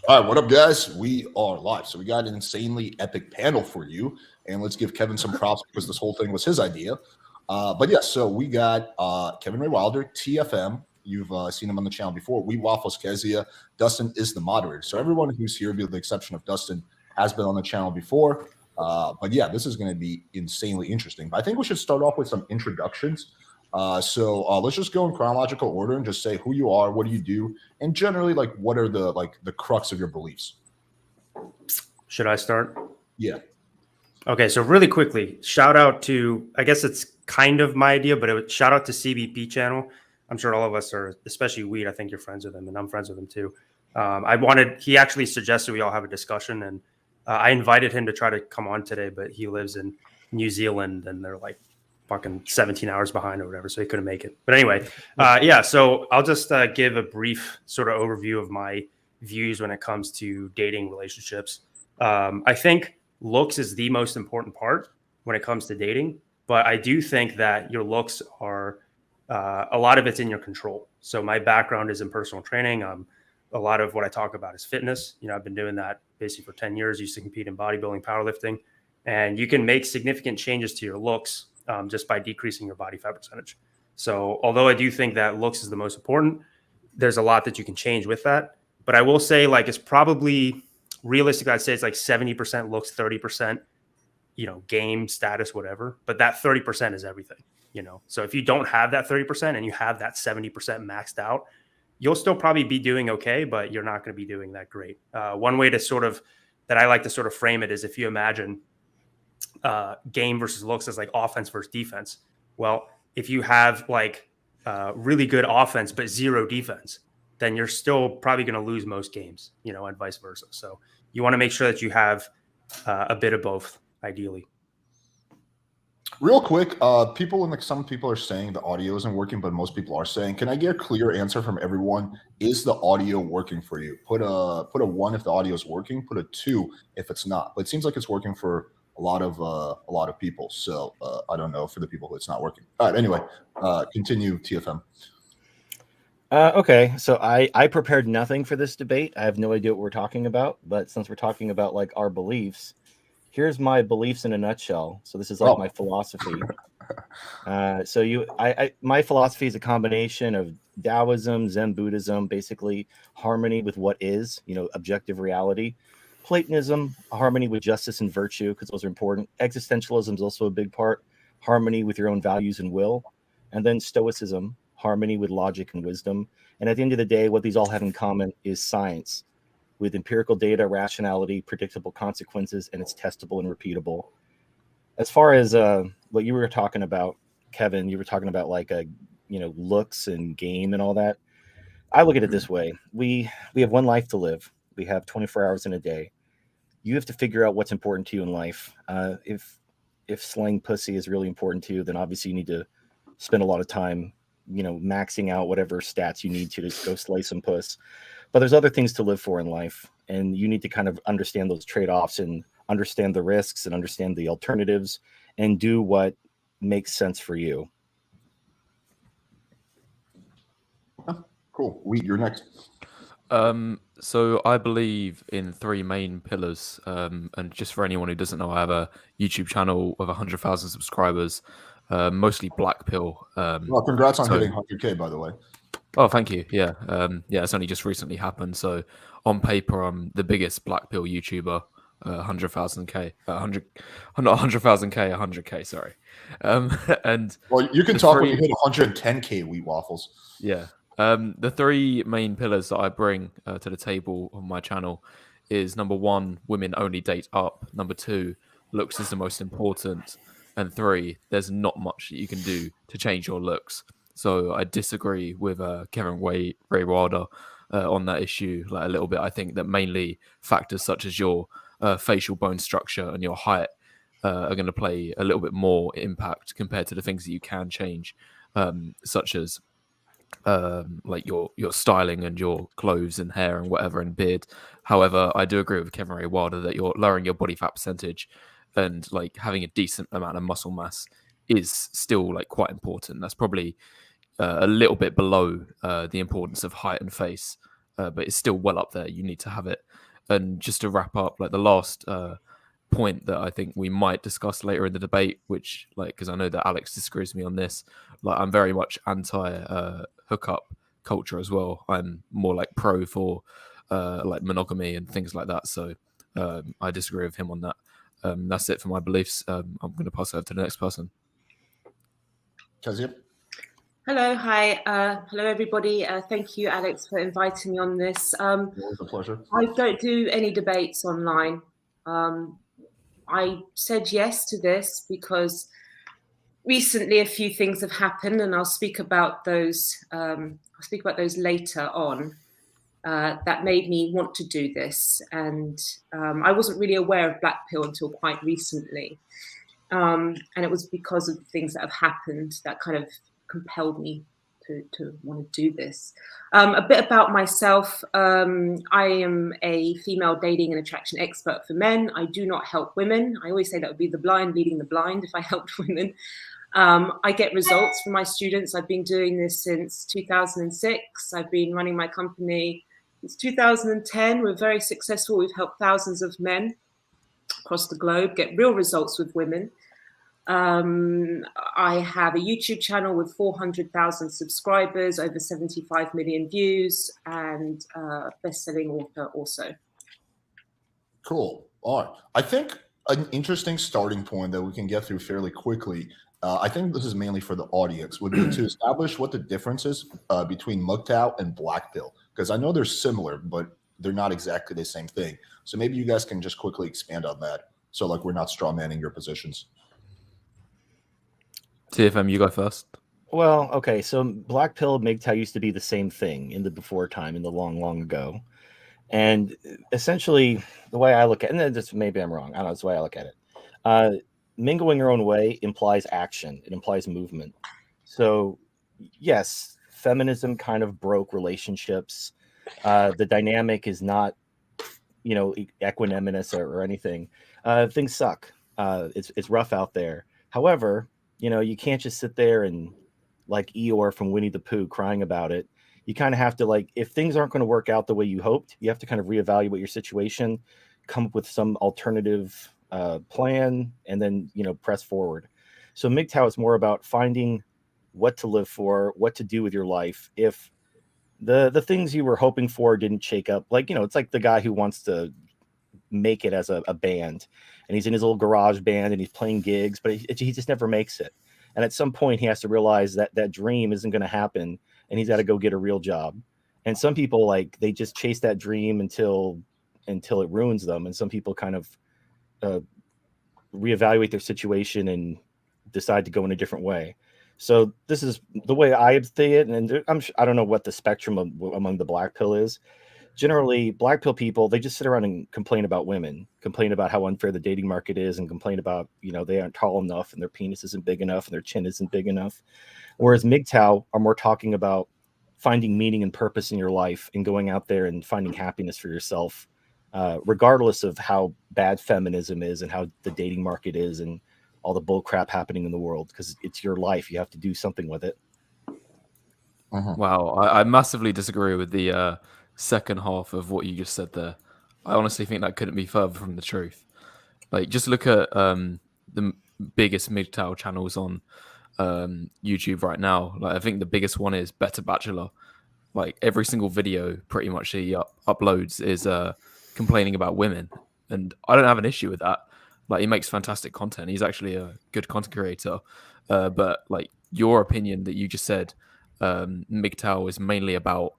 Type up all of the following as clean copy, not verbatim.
All right, what up, guys? We are live. So we got an insanely epic panel for you, and let's give Kevin some props because this whole thing was his idea. But yeah, so we got Kevin Ray Wilder, TFM. You've seen him on the channel before. We Waffles, Kezia. Dustin is the moderator. So everyone who's here, with the exception of Dustin, has been on the channel before. But yeah, this is going to be insanely interesting. But I think we should start off with some introductions. So let's just go in chronological order and just say who you are, what do you do, and generally like what are the crux of your beliefs. Should I start? Yeah. Okay, so really quickly, shout out to, I guess it's kind of my idea, but shout out to CBP channel. I'm sure all of us are, especially Weed. I think you're friends with him, and I'm friends with him too. He actually suggested we all have a discussion, and I invited him to try to come on today, but he lives in New Zealand, and they're like fucking 17 hours behind or whatever, so he couldn't make it. But anyway, yeah, so I'll just give a brief sort of overview of my views when it comes to dating relationships. I think looks is the most important part when it comes to dating, but I do think that your looks are a lot of it's in your control. So my background is in personal training. A lot of what I talk about is fitness. You know, I've been doing that basically for 10 years. Used to compete in bodybuilding, powerlifting, and you can make significant changes to your looks just by decreasing your body fat percentage. So although I do think that looks is the most important, there's a lot that you can change with that. But I will say, like, it's probably realistic. I'd say it's like 70% looks, 30%, you know, game status, whatever. But that 30% is everything, you know. So if you don't have that 30% and you have that 70% maxed out, you'll still probably be doing okay, but you're not going to be doing that great. One way to sort of, that I like to sort of frame it is if you imagine game versus looks as like offense versus defense. Well, if you have like really good offense but zero defense, then you're still probably going to lose most games, you know, and vice versa. So you want to make sure that you have a bit of both, ideally. Real quick, some people are saying the audio isn't working, but most people are saying, can I get a clear answer from everyone? Is the audio working for you? Put a 1 if the audio is working, put a 2 if it's not. But it seems like it's working for a lot of people. So I don't know for the people who it's not working. All right, anyway, continue TFM. Okay, so I prepared nothing for this debate. I have no idea what we're talking about, but since we're talking about like our beliefs, here's my beliefs in a nutshell. So this is like my philosophy. My philosophy is a combination of Taoism, Zen Buddhism, basically harmony with what is, you know, objective reality. Platonism, harmony with justice and virtue, because those are important. Existentialism is also a big part, harmony with your own values and will. And then Stoicism, harmony with logic and wisdom. And at the end of the day, what these all have in common is science, with empirical data, rationality, predictable consequences, and it's testable and repeatable. As far as what you were talking about, Kevin, you were talking about like looks and game and all that. I look at it this way: we have one life to live. We have 24 hours in a day. You have to figure out what's important to you in life. If slaying pussy is really important to you, then obviously you need to spend a lot of time, you know, maxing out whatever stats you need to go slay some puss. But there's other things to live for in life, and you need to kind of understand those trade-offs and understand the risks and understand the alternatives and do what makes sense for you. Cool. You're next. So I believe in 3 main pillars. And just for anyone who doesn't know, I have a YouTube channel of 100,000 subscribers, mostly black pill. Well, congrats on hitting 100K, by the way. Oh, thank you. Yeah. It's only just recently happened. So on paper, I'm the biggest black pill YouTuber. 100,000K, 100K, sorry. And well, you can talk when you hit 110K, Wheat Waffles. Yeah. The 3 main pillars that I bring to the table on my channel is number 1, women only date up. Number 2, looks is the most important. And 3, there's not much that you can do to change your looks. So I disagree with Kevin Ray Wilder on that issue like a little bit. I think that mainly factors such as your facial bone structure and your height are going to play a little bit more impact compared to the things that you can change, such as like your styling and your clothes and hair and whatever and beard. However, I do agree with Kevin Ray Wilder that you're lowering your body fat percentage and like having a decent amount of muscle mass is still like quite important. That's probably a little bit below the importance of height and face. but it's still well up there. You need to have it. And just to wrap up, like the last point that I think we might discuss later in the debate, which because I know that Alex disagrees with me on this, like I'm very much anti hookup culture as well. I'm more like pro for like monogamy and things like that. So I disagree with him on that. That's it for my beliefs. I'm going to pass over to the next person. Kezia? Hello, hi. Hello, everybody. Thank you, Alex, for inviting me on this. Always a pleasure. I don't do any debates online. I said yes to this because recently a few things have happened, and I'll speak about those. Later on. That made me want to do this, and I wasn't really aware of Black Pill until quite recently, and it was because of the things that have happened that kind of compelled me to want to do this. A bit about myself. I am a female dating and attraction expert for men. I do not help women. I always say that would be the blind leading the blind if I helped women. I get results from my students. I've been doing this since 2006. I've been running my company since 2010. We're very successful. We've helped thousands of men across the globe get real results with women. I have a YouTube channel with 400,000 subscribers, over 75 million views, and best-selling author also. Cool. All right. I think an interesting starting point that we can get through fairly quickly, I think this is mainly for the audience, would be to establish what the difference is between MGTOW and Black Pill, because I know they're similar, but they're not exactly the same thing. So maybe you guys can just quickly expand on that, so like we're not strawmanning your positions. TFM, you go first. Well, okay, so Black Pill and MGTOW used to be the same thing in the before time, in the long, long ago. And essentially, the way I look at it, and then maybe I'm wrong, I don't know, it's the way I look at it. Mingling your own way implies action. It implies movement. So, yes, feminism kind of broke relationships. The dynamic is not, equanimous or anything. Things suck. It's rough out there. However, you can't just sit there and like Eeyore from Winnie the Pooh crying about it. You kind of have to, if things aren't going to work out the way you hoped, you have to kind of reevaluate your situation, come up with some alternative plan, and then, press forward. So MGTOW is more about finding what to live for, what to do with your life. If the things you were hoping for didn't shake up, it's like the guy who wants to make it as a band, and he's in his little garage band and he's playing gigs, but he just never makes it. And at some point he has to realize that that dream isn't going to happen, and he's got to go get a real job. And some people, they just chase that dream until it ruins them. And some people kind of reevaluate their situation and decide to go in a different way. So this is the way I see it. And I don't know what the spectrum among the Black Pill is. Generally, Black Pill people, they just sit around and complain about women, complain about how unfair the dating market is, and complain about, they aren't tall enough and their penis isn't big enough and their chin isn't big enough. Whereas MGTOW are more talking about finding meaning and purpose in your life and going out there and finding happiness for yourself, regardless of how bad feminism is and how the dating market is and all the bull crap happening in the world, because it's your life. You have to do something with it. Wow, I massively disagree with the second half of what you just said there. I honestly think that couldn't be further from the truth. Just look at the biggest MGTOW channels on YouTube right now. I think the biggest one is Better Bachelor. Every single video pretty much he uploads is complaining about women, and I don't have an issue with that. He makes fantastic content. He's actually a good content creator. But your opinion that you just said, MGTOW is mainly about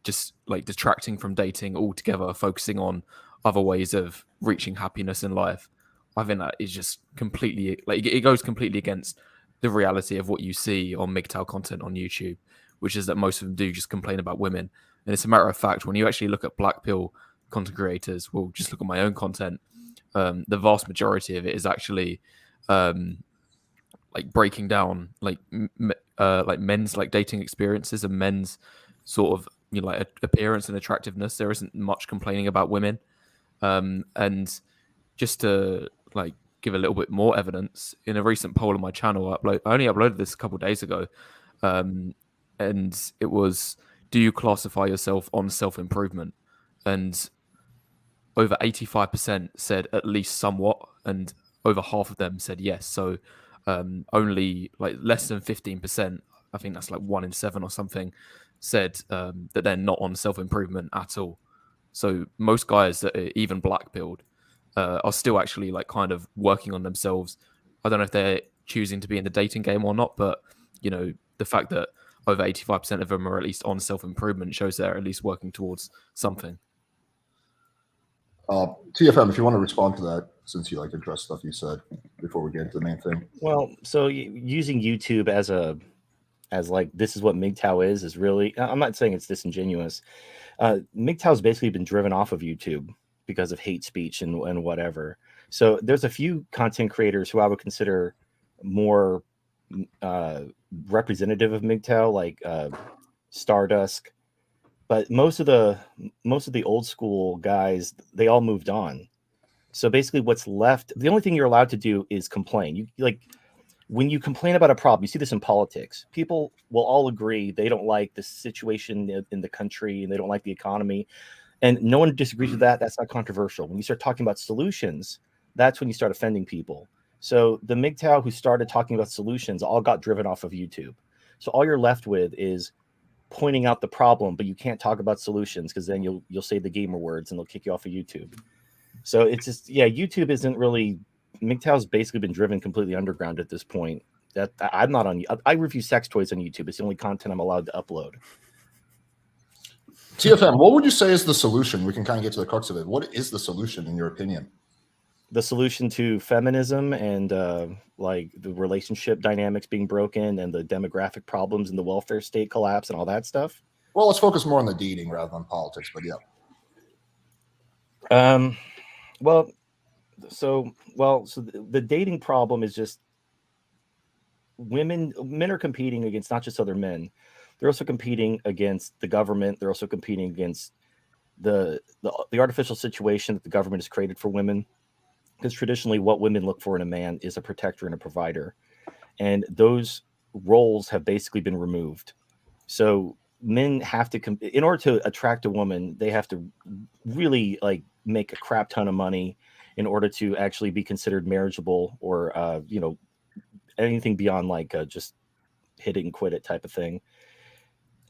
just detracting from dating altogether, focusing on other ways of reaching happiness in life. I think that is just completely it goes completely against the reality of what you see on MGTOW content on YouTube, which is that most of them do just complain about women. And it's a matter of fact, when you actually look at Black Pill content creators, well, just look at my own content, the vast majority of it is actually breaking down men's dating experiences and men's sort of appearance and attractiveness. There isn't much complaining about women. And just to give a little bit more evidence, in a recent poll on my channel, I only uploaded this a couple of days ago, and it was do you classify yourself on self-improvement? And over 85% said at least somewhat, and over half of them said yes. So only like less than 15%, I think that's like 1 in 7 or something, said that they're not on self-improvement at all. So most guys that are even black pilled are still actually like kind of working on themselves. I don't know if they're choosing to be in the dating game or not, but you know, the fact that over 85% of them are at least on self-improvement shows they're at least working towards something. TFM, if you want to respond to that, since you like address stuff you said before we get into the main thing. Well, so using YouTube as like this is what MGTOW is really, I'm not saying it's disingenuous. MGTOW's basically been driven off of YouTube because of hate speech and whatever. So there's a few content creators who I would consider more representative of MGTOW, like Stardust. But most of the old school guys, they all moved on. So basically what's left, the only thing you're allowed to do is complain. You like when you complain about a problem, you see this in politics. People will all agree they don't like the situation in the country and they don't like the economy. And no one disagrees with that. That's not controversial. When you start talking about solutions, that's when you start offending people. So the MGTOW who started talking about solutions all got driven off of YouTube. So all you're left with is pointing out the problem, but you can't talk about solutions because then you'll say the gamer words and they'll kick you off of YouTube. So it's just, yeah, YouTube isn't really, MGTOW's basically been driven completely underground at this point. That I'm not on, I review sex toys on YouTube. It's the only content I'm allowed to upload. TFM, what would you say is the solution? We can kind of get to the crux of it. What is the solution in your opinion? The solution to feminism and like the relationship dynamics being broken and the demographic problems and the welfare state collapse and all that stuff. Well, let's focus more on the dating rather than politics, but yeah. So the dating problem is just men are competing against not just other men. They're also competing against the government. They're also competing against the artificial situation that the government has created for women. Because traditionally what women look for in a man is a protector and a provider. And those roles have basically been removed. So men have to, in order to attract a woman, they have to really like make a crap ton of money in order to actually be considered marriageable or, anything beyond like just hit it and quit it type of thing.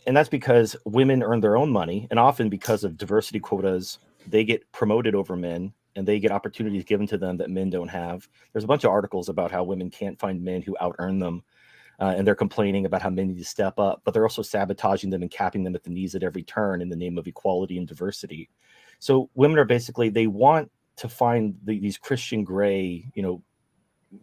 And that's because women earn their own money. And often because of diversity quotas, they get promoted over men. And they get opportunities given to them that men don't have. There's a bunch of articles about how women can't find men who out-earn them. And they're complaining about how men need to step up, but they're also sabotaging them and capping them at the knees at every turn in the name of equality and diversity. So women are basically, they want to find these Christian Grey,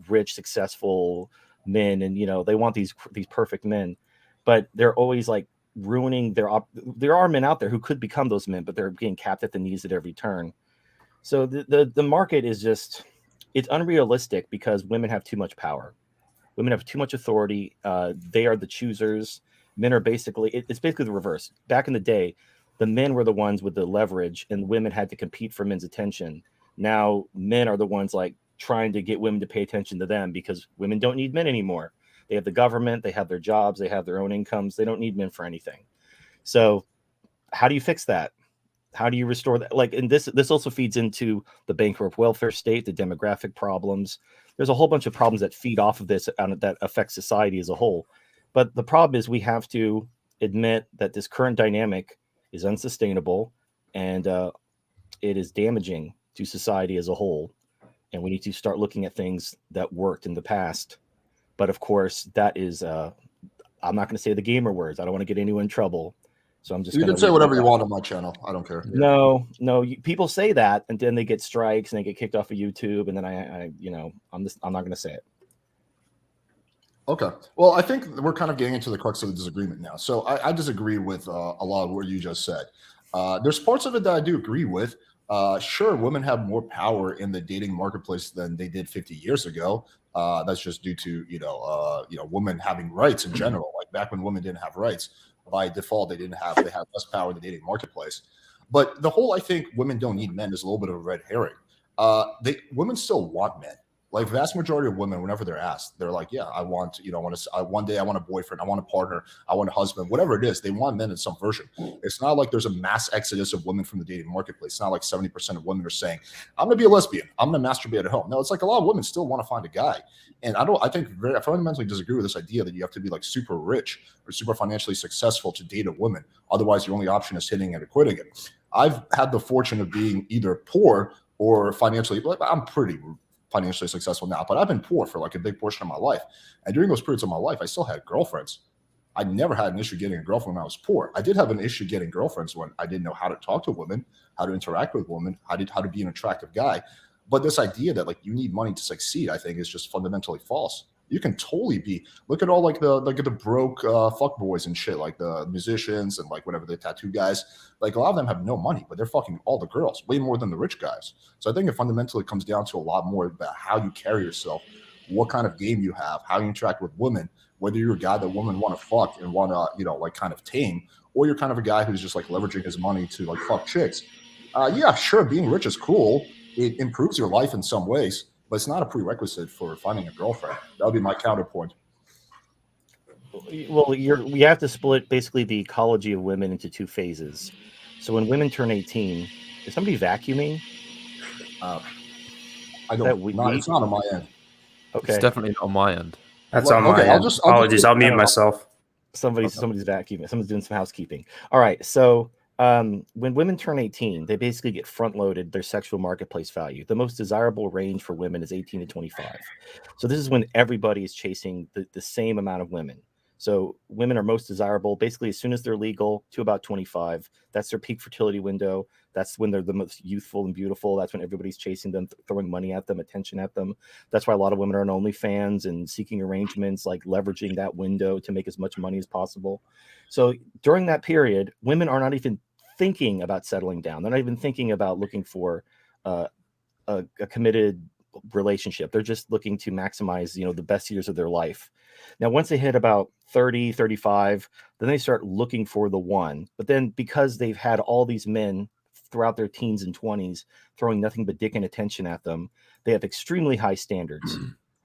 rich, successful men. And, they want these perfect men, but they're always like ruining there are men out there who could become those men, but they're getting capped at the knees at every turn. So the market is just, it's unrealistic because women have too much power. Women have too much authority. They are the choosers. Men are basically, it's basically the reverse. Back in the day, the men were the ones with the leverage and women had to compete for men's attention. Now men are the ones like trying to get women to pay attention to them because women don't need men anymore. They have the government, they have their jobs, they have their own incomes. They don't need men for anything. So how do you fix that? How do you restore that? Like, and this also feeds into the bankrupt welfare state, the demographic problems. There's a whole bunch of problems that feed off of this that affect society as a whole. But the problem is we have to admit that this current dynamic is unsustainable and it is damaging to society as a whole. And we need to start looking at things that worked in the past. But of course, that is, I'm not going to say the gamer words. I don't want to get anyone in trouble. So I'm just. You can say whatever you want on my channel. I don't care. No, people say that, and then they get strikes and they get kicked off of YouTube, and then I'm not going to say it. Okay. Well, I think we're kind of getting into the crux of the disagreement now. So I disagree with a lot of what you just said. There's parts of it that I do agree with. Sure, women have more power in the dating marketplace than they did 50 years ago. That's just due to women having rights in general. Like back when women didn't have rights. By default, they have less power in the dating marketplace. But the whole, I think women don't need men is a little bit of a red herring. Women still want men. Like vast majority of women, whenever they're asked, they're like, yeah, I want, one day I want a boyfriend, I want a partner, I want a husband, whatever it is, they want men in some version. It's not like there's a mass exodus of women from the dating marketplace. It's not like 70% of women are saying, I'm going to be a lesbian, I'm going to masturbate at home. No, it's like a lot of women still want to find a guy. And I fundamentally disagree with this idea that you have to be like super rich or super financially successful to date a woman. Otherwise, your only option is hitting it or quitting it. I've had the fortune of being either poor or financially, I'm pretty financially successful now, but I've been poor for like a big portion of my life. And during those periods of my life, I still had girlfriends. I never had an issue getting a girlfriend when I was poor. I did have an issue getting girlfriends when I didn't know how to talk to women, how to interact with women, how to be an attractive guy. But this idea that like you need money to succeed, I think is just fundamentally false. You can totally look at all like the broke fuck boys and shit, like the musicians and like whatever the tattoo guys. Like a lot of them have no money, but they're fucking all the girls, way more than the rich guys. So I think it fundamentally comes down to a lot more about how you carry yourself, what kind of game you have, how you interact with women, whether you're a guy that women want to fuck and want to, like kind of tame, or you're kind of a guy who's just like leveraging his money to like fuck chicks. Yeah, sure, being rich is cool. It improves your life in some ways, but it's not a prerequisite for finding a girlfriend. That would be my counterpoint. Well, we have to split basically the ecology of women into two phases. So when women turn 18, is somebody vacuuming? I don't. It's not on my end. Okay, it's definitely not on my end. That's on my end. Apologies, I'll mute myself. Somebody's vacuuming. Someone's doing some housekeeping. All right, so when women turn 18, they basically get front-loaded their sexual marketplace value. The most desirable range for women is 18 to 25. So this is when everybody is chasing the same amount of women. So women are most desirable basically as soon as they're legal to about 25. That's their peak fertility window. That's when they're the most youthful and beautiful. That's when everybody's chasing them, throwing money at them, attention at them. That's why a lot of women are on OnlyFans and seeking arrangements, like leveraging that window to make as much money as possible. So during that period, women are not even thinking about settling down. They're not even thinking about looking for a committed relationship. They're just looking to maximize, the best years of their life. Now, once they hit about 30, 35, then they start looking for the one. But then because they've had all these men throughout their teens and 20s throwing nothing but dick and attention at them, they have extremely high standards.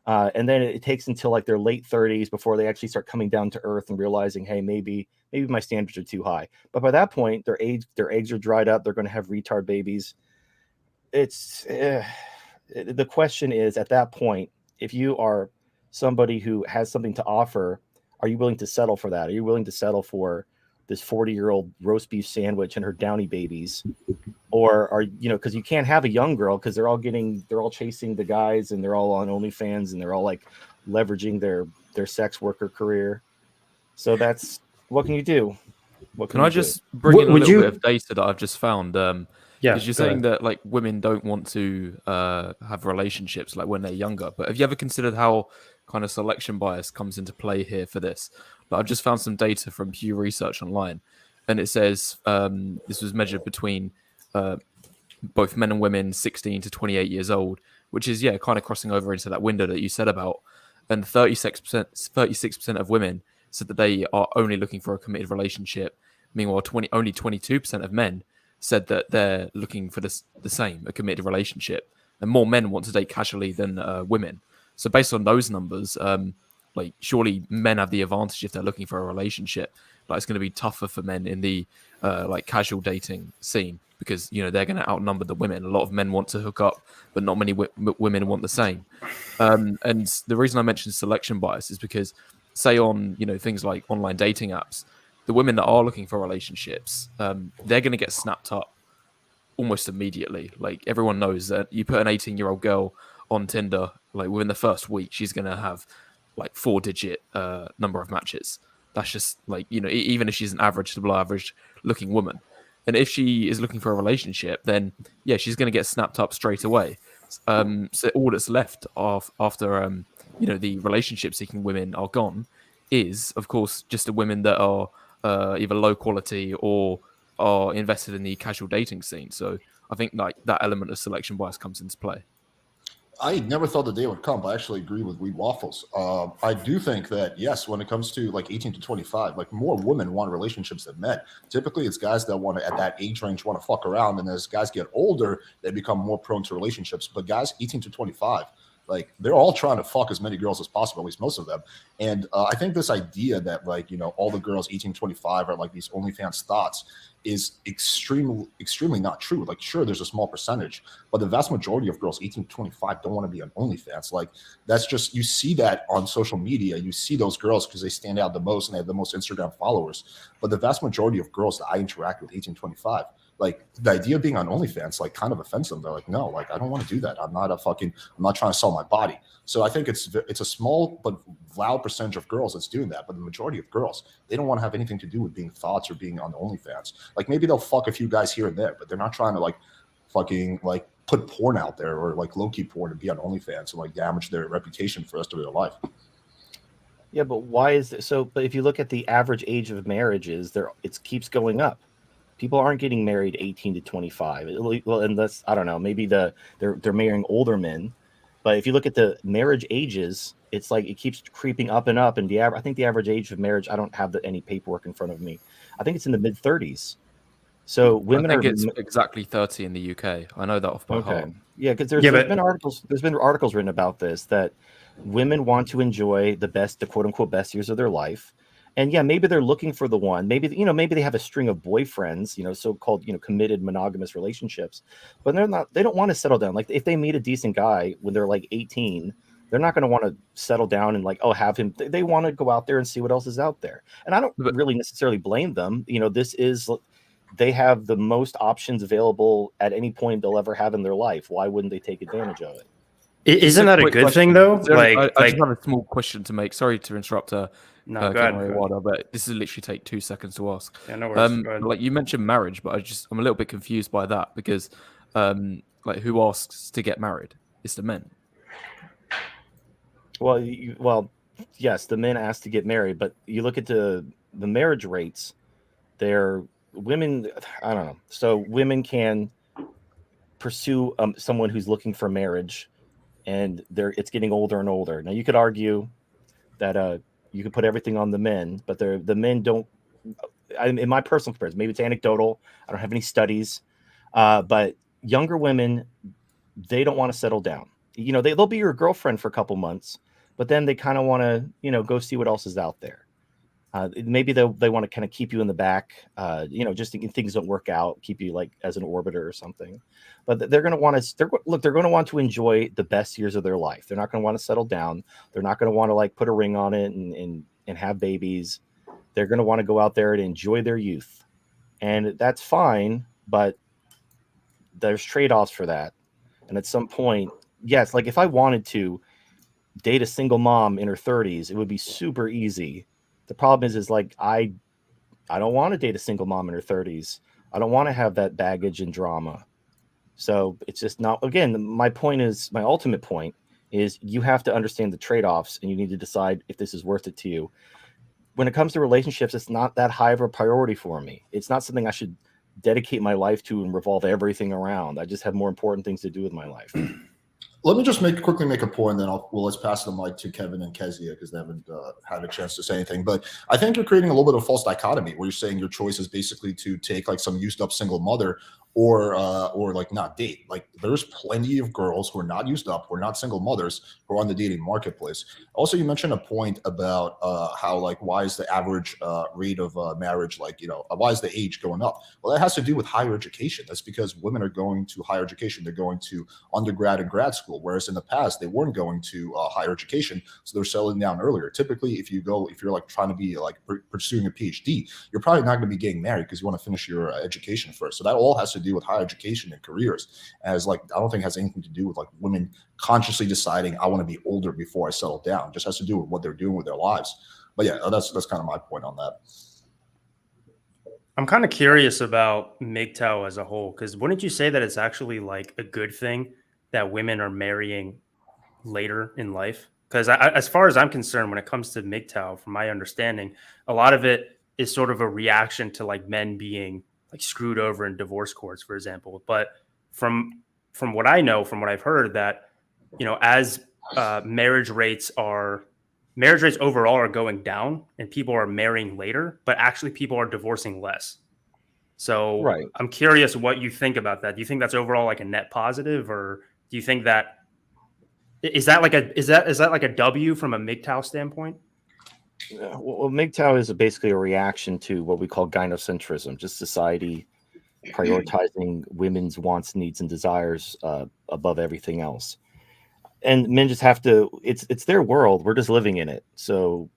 And then it takes until like their late 30s before they actually start coming down to earth and realizing, hey, maybe my standards are too high. But by that point, their eggs are dried up. They're going to have retard babies. The question is, at that point, if you are somebody who has something to offer, are you willing to settle for that? Are you willing to settle for this 40-year-old roast beef sandwich and her downy babies? Or are because you can't have a young girl because they're all chasing the guys and they're all on OnlyFans and they're all like leveraging their sex worker career. So that's, what can you do? Can I just bring in a little bit of data that I've just found? Yeah, because you're saying that like women don't want to have relationships like when they're younger, but have you ever considered how kind of selection bias comes into play here for this? But I've just found some data from Pew Research online, and it says this was measured between both men and women 16 to 28 years old, which is kind of crossing over into that window that you said about, and 36% of women said that they are only looking for a committed relationship. Meanwhile, only 22% of men said that they're looking for the same, a committed relationship, and more men want to date casually than women. So based on those numbers, like surely men have the advantage if they're looking for a relationship. Like it's going to be tougher for men in the like casual dating scene because they're going to outnumber the women. A lot of men want to hook up, but not many women want the same. And the reason I mentioned selection bias is because, say on things like online dating apps, the women that are looking for relationships, they're going to get snapped up almost immediately. Like everyone knows that you put an 18-year-old girl on Tinder, like within the first week, she's going to have like 4-digit number of matches. That's just like, even if she's an average to below average looking woman. And if she is looking for a relationship, then she's going to get snapped up straight away. So all that's left after the relationship seeking women are gone is, of course, just the women that are either low quality or are invested in the casual dating scene. So I think like that element of selection bias comes into play. I never thought the day would come, but I actually agree with Waffles. I do think that, yes, when it comes to like 18 to 25, like more women want relationships than men. Typically, it's guys that want to, at that age range, want to fuck around. And as guys get older, they become more prone to relationships. But guys 18 to 25, Like they're all trying to fuck as many girls as possible, at least most of them. And I think this idea that like, you know, all the girls 18 to 25 are like these OnlyFans thoughts is extremely not true. Like, sure, there's a small percentage, but the vast majority of girls 18 to 25 don't want to be on OnlyFans. Like, that's just, you see that on social media. You see those girls because they stand out the most and they have the most Instagram followers. But the vast majority of girls that I interact with 18 to 25, like the idea of being on OnlyFans, like kind of offends them. They're like, no, like I don't want to do that. I'm not trying to sell my body. So I think it's a small but loud percentage of girls that's doing that. But the majority of girls, they don't want to have anything to do with being thoughts or being on OnlyFans. Like maybe they'll fuck a few guys here and there, but they're not trying to like fucking like put porn out there or like low-key porn and be on OnlyFans and like damage their reputation for the rest of their life. Yeah, but why is it so? But if you look at the average age of marriages, it keeps going up. People aren't getting married 18 to 25. Well, unless I don't know, maybe they're marrying older men. But if you look at the marriage ages, it's like it keeps creeping up and up. And I think the average age of marriage, I don't have any paperwork in front of me. I think it's in the mid 30s. So women it's exactly 30 in the UK. I know that off by heart. Yeah, because there's been articles. There's been articles written about this that women want to enjoy the quote unquote best years of their life. And yeah, maybe they're looking for the one. Maybe they have a string of boyfriends, so-called, committed monogamous relationships, but they don't want to settle down. Like if they meet a decent guy when they're like 18, they're not going to want to settle down and like, have him. They want to go out there and see what else is out there. And I don't really necessarily blame them. They have the most options available at any point they'll ever have in their life. Why wouldn't they take advantage of it? Isn't that a good thing though? I just have a small question to make. Sorry to interrupt No, go ahead. Wilder, but this is literally take 2 seconds to ask. Yeah, no worries. Like you mentioned marriage, but I'm a little bit confused by that because, like, who asks to get married? It's the men. Well, yes, the men ask to get married, but you look at the marriage rates. They're women. I don't know. So women can pursue someone who's looking for marriage, and it's getting older and older. Now you could argue that you could put everything on the men, but the men don't. In my personal experience, maybe it's anecdotal. I don't have any studies, but younger women, they don't want to settle down. They'll be your girlfriend for a couple months, but then they kind of want to, go see what else is out there. Maybe they want to kind of keep you in the back, just in things don't work out, keep you like as an orbiter or something. But they're going to want to they're going to want to enjoy the best years of their life. They're not going to want to settle down. They're not going to want to like put a ring on it and have babies. They're going to want to go out there and enjoy their youth. And that's fine, but there's trade-offs for that. And at some point, yes, like if I wanted to date a single mom in her 30s, it would be super easy. The problem is like I don't want to date a single mom in her 30s. I don't want to have that baggage and drama. So it's just not. Again, my ultimate point is you have to understand the trade-offs, and you need to decide if this is worth it to you. When it comes to relationships, it's not that high of a priority for me. It's not something I should dedicate my life to and revolve everything around. I just have more important things to do with my life. Let me just quickly make a point, then let's pass the mic to Kevin and Kezia because they haven't had a chance to say anything. But I think you're creating a little bit of a false dichotomy where you're saying your choice is basically to take like some used up single mother or like not date. Like there's plenty of girls who are not used up, who are not single mothers, who are on the dating marketplace. Also, you mentioned a point about how like why is the average rate of marriage why is the age going up? Well, that has to do with higher education. That's because women are going to higher education. They're going to undergrad and grad school, whereas in the past they weren't going to higher education, so they're settling down earlier. Typically, if you're like trying to be like pursuing a PhD, you're probably not going to be getting married because you want to finish your education first. So that all has to do with higher education and careers. As like I don't think it has anything to do with like women consciously deciding I want to be older before I settle down. It just has to do with what they're doing with their lives. But yeah, that's kind of my point on that. I'm kind of curious about MGTOW as a whole, because wouldn't you say that it's actually like a good thing that women are marrying later in life? Because as far as I'm concerned, when it comes to MGTOW, from my understanding, a lot of it is sort of a reaction to like men being like screwed over in divorce courts, for example. But from what I know, from what I've heard, that as marriage rates overall are going down and people are marrying later, but actually people are divorcing less. So right. I'm curious what you think about that. Do you think that's overall like a net positive, or do you think that Is that like a W from a MGTOW standpoint? Well, MGTOW is basically a reaction to what we call gynocentrism, just society prioritizing women's wants, needs, and desires above everything else. And men just have to. It's their world. We're just living in it. So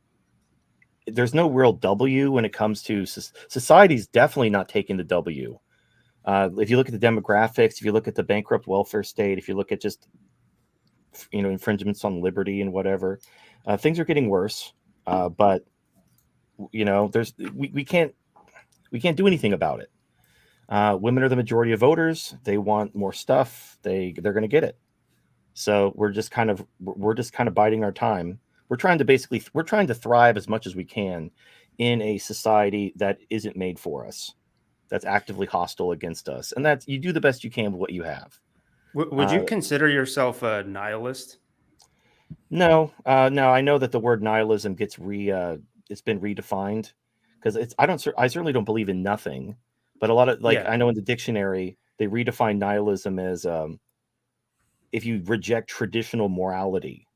there's no real W when it comes to society's definitely not taking the W. If you look at the demographics, if you look at the bankrupt welfare state, if you look at just infringements on liberty and whatever, things are getting worse. But we can't do anything about it. Women are the majority of voters. They want more stuff. They're going to get it. So we're just kind of biding our time. We're trying to thrive as much as we can in a society that isn't made for us, that's actively hostile against us, and that's, you do the best you can with what you have. Would you consider yourself a nihilist? No. I know that the word nihilism gets it's been redefined, because I certainly don't believe in nothing, but a lot of I know in the dictionary they redefine nihilism as if you reject traditional morality,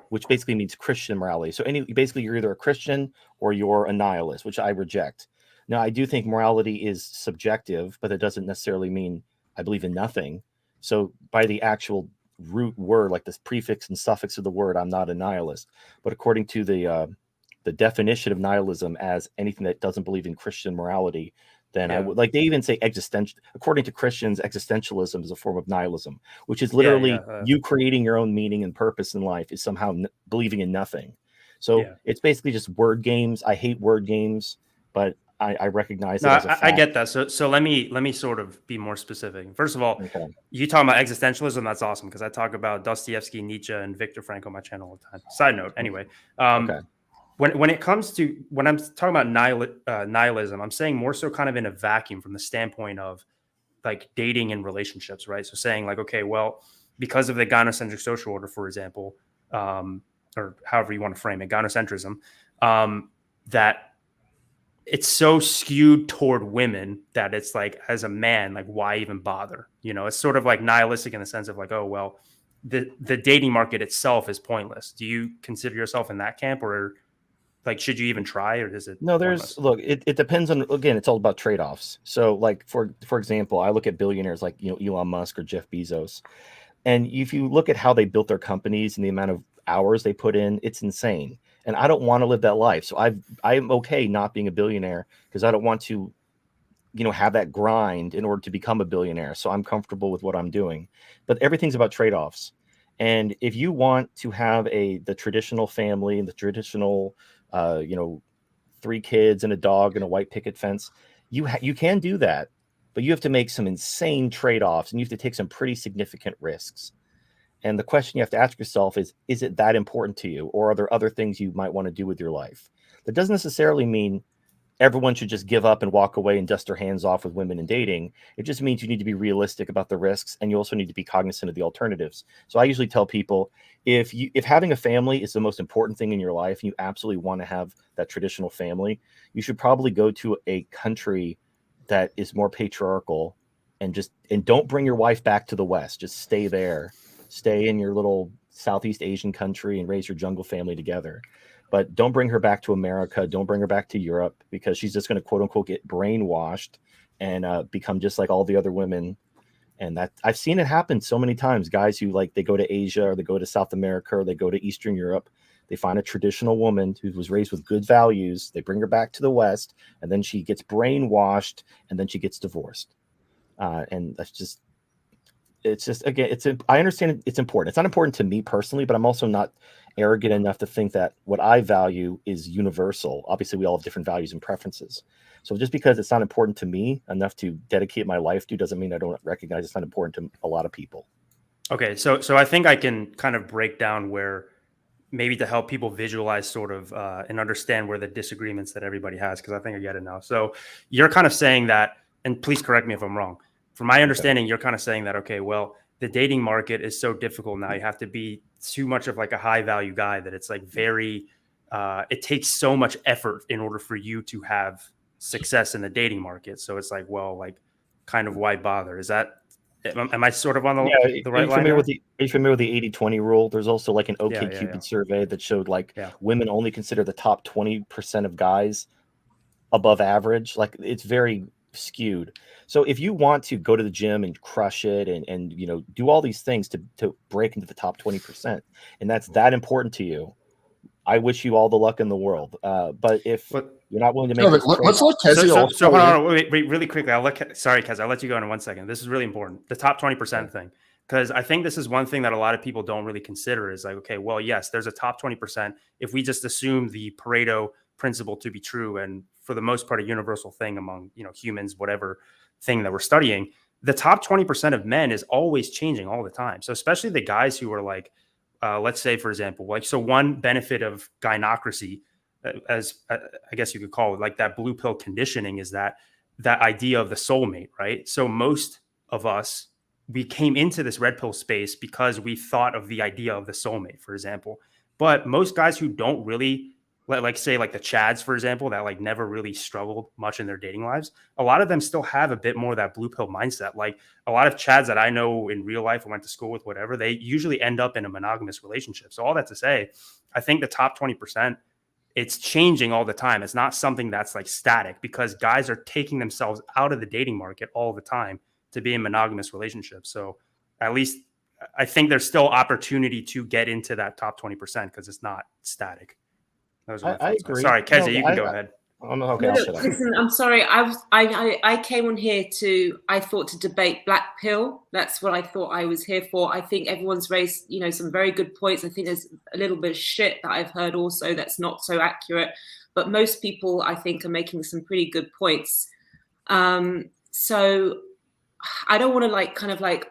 which basically means Christian morality. So basically you're either a Christian or you're a nihilist, which I reject. Now, I do think morality is subjective, but that doesn't necessarily mean I believe in nothing. So by the actual root word, like this prefix and suffix of the word, I'm not a nihilist. But according to the definition of nihilism as anything that doesn't believe in Christian morality, then I would, they even say existential. According to Christians, existentialism is a form of nihilism, which is literally you creating your own meaning and purpose in life is somehow believing in nothing. So it's basically just word games. I hate word games, but I recognize it as a fact. I get that. So let me sort of be more specific. First of all, you talking about existentialism, that's awesome, because I talk about Dostoevsky, Nietzsche, and Viktor Frankl on my channel all the time. Side note, anyway. When it comes to, when I'm talking about nihilism, I'm saying more so kind of in a vacuum from the standpoint of like dating and relationships, right? So saying like, okay, well, because of the gynocentric social order, for example, or however you want to frame it, gynocentrism, that it's so skewed toward women that it's like, as a man, like, why even bother? It's sort of like nihilistic in the sense of like, oh, well, the dating market itself is pointless. Do you consider yourself in that camp, or like, should you even try, or is it? No, look, it depends on, again, it's all about trade-offs. So like, for example, I look at billionaires like, Elon Musk or Jeff Bezos. And if you look at how they built their companies and the amount of hours they put in, it's insane. And I don't want to live that life. So I'm okay not being a billionaire, because I don't want to, have that grind in order to become a billionaire. So I'm comfortable with what I'm doing. But everything's about trade-offs. And if you want to have the traditional family and the traditional 3 kids and a dog and a white picket fence, you can do that, but you have to make some insane trade-offs, and you have to take some pretty significant risks. And the question you have to ask yourself is it that important to you, or are there other things you might want to do with your life? That doesn't necessarily mean everyone should just give up and walk away and dust their hands off with women and dating. It just means you need to be realistic about the risks, and you also need to be cognizant of the alternatives. So I usually tell people, if having a family is the most important thing in your life, and you absolutely want to have that traditional family, you should probably go to a country that is more patriarchal, and don't bring your wife back to the West. Just stay there. Stay in your little Southeast Asian country and raise your jungle family together. But don't bring her back to America. Don't bring her back to Europe, because she's just going to, quote unquote, get brainwashed and become just like all the other women. And that I've seen it happen so many times. Guys who, like, they go to Asia, or they go to South America, or they go to Eastern Europe. They find a traditional woman who was raised with good values. They bring her back to the West, and then she gets brainwashed, and then she gets divorced. And that's just, again, I understand it's important. It's not important to me personally, but I'm also not arrogant enough to think that what I value is universal. Obviously, we all have different values and preferences. So just because it's not important to me enough to dedicate my life to, doesn't mean I don't recognize it's not important to a lot of people. Okay, so I think I can kind of break down where, maybe to help people visualize sort of and understand where the disagreements that everybody has, because I think I get it now. So you're kind of saying that, and please correct me if I'm wrong, from my understanding, you're kind of saying that, okay, well, the dating market is so difficult now. You have to be too much of like a high value guy that it's like very, it takes so much effort in order for you to have success in the dating market. So it's like, well, like, kind of why bother? Is that Am I sort of on the right are you line? familiar with the 80-20 rule? There's also like an Yeah, OkCupid survey that showed like Yeah. women only consider the top 20% of guys above average. Like it's very skewed. So if you want to go to the gym and crush it and you know do all these things to break into the top 20%, and that's that important to you, I wish you all the luck in the world. But if you're not willing to make let's let Kezia so hold on, wait, really quickly. Sorry, Kez, I'll let you go in 1 second. This is really important. The top 20% thing. Because I think this is one thing that a lot of people don't really consider is like, okay, well, yes, there's a top 20%. If we just assume the Pareto principle to be true, and for the most part, a universal thing among, you know, humans, whatever thing that we're studying, the top 20% of men is always changing all the time. So especially the guys who are like, let's say, for example, like, so one benefit of gynocracy, as I guess you could call it, like that blue pill conditioning, is that idea of the soulmate, right? So most of us, we came into this red pill space because we thought of the idea of the soulmate, for example. But most guys who don't really, like say like the Chads, for example, that like never really struggled much in their dating lives, a lot of them still have a bit more of that blue pill mindset. Like a lot of Chads that I know in real life, I went to school with, whatever, they usually end up in a monogamous relationship. So all that to say, I think the top 20%, it's changing all the time. It's not something that's like static, because guys are taking themselves out of the dating market all the time to be in monogamous relationships. So at least I think there's still opportunity to get into that top 20% because it's not static. I agree. Sorry, Kezia, you can go ahead. Okay, no, listen, I'm sorry. I came on here I thought to debate black pill. That's what I thought I was here for. I think everyone's raised, you know, some very good points. I think there's a little bit of shit that I've heard also that's not so accurate. But most people, I think, are making some pretty good points. So I don't want to kind of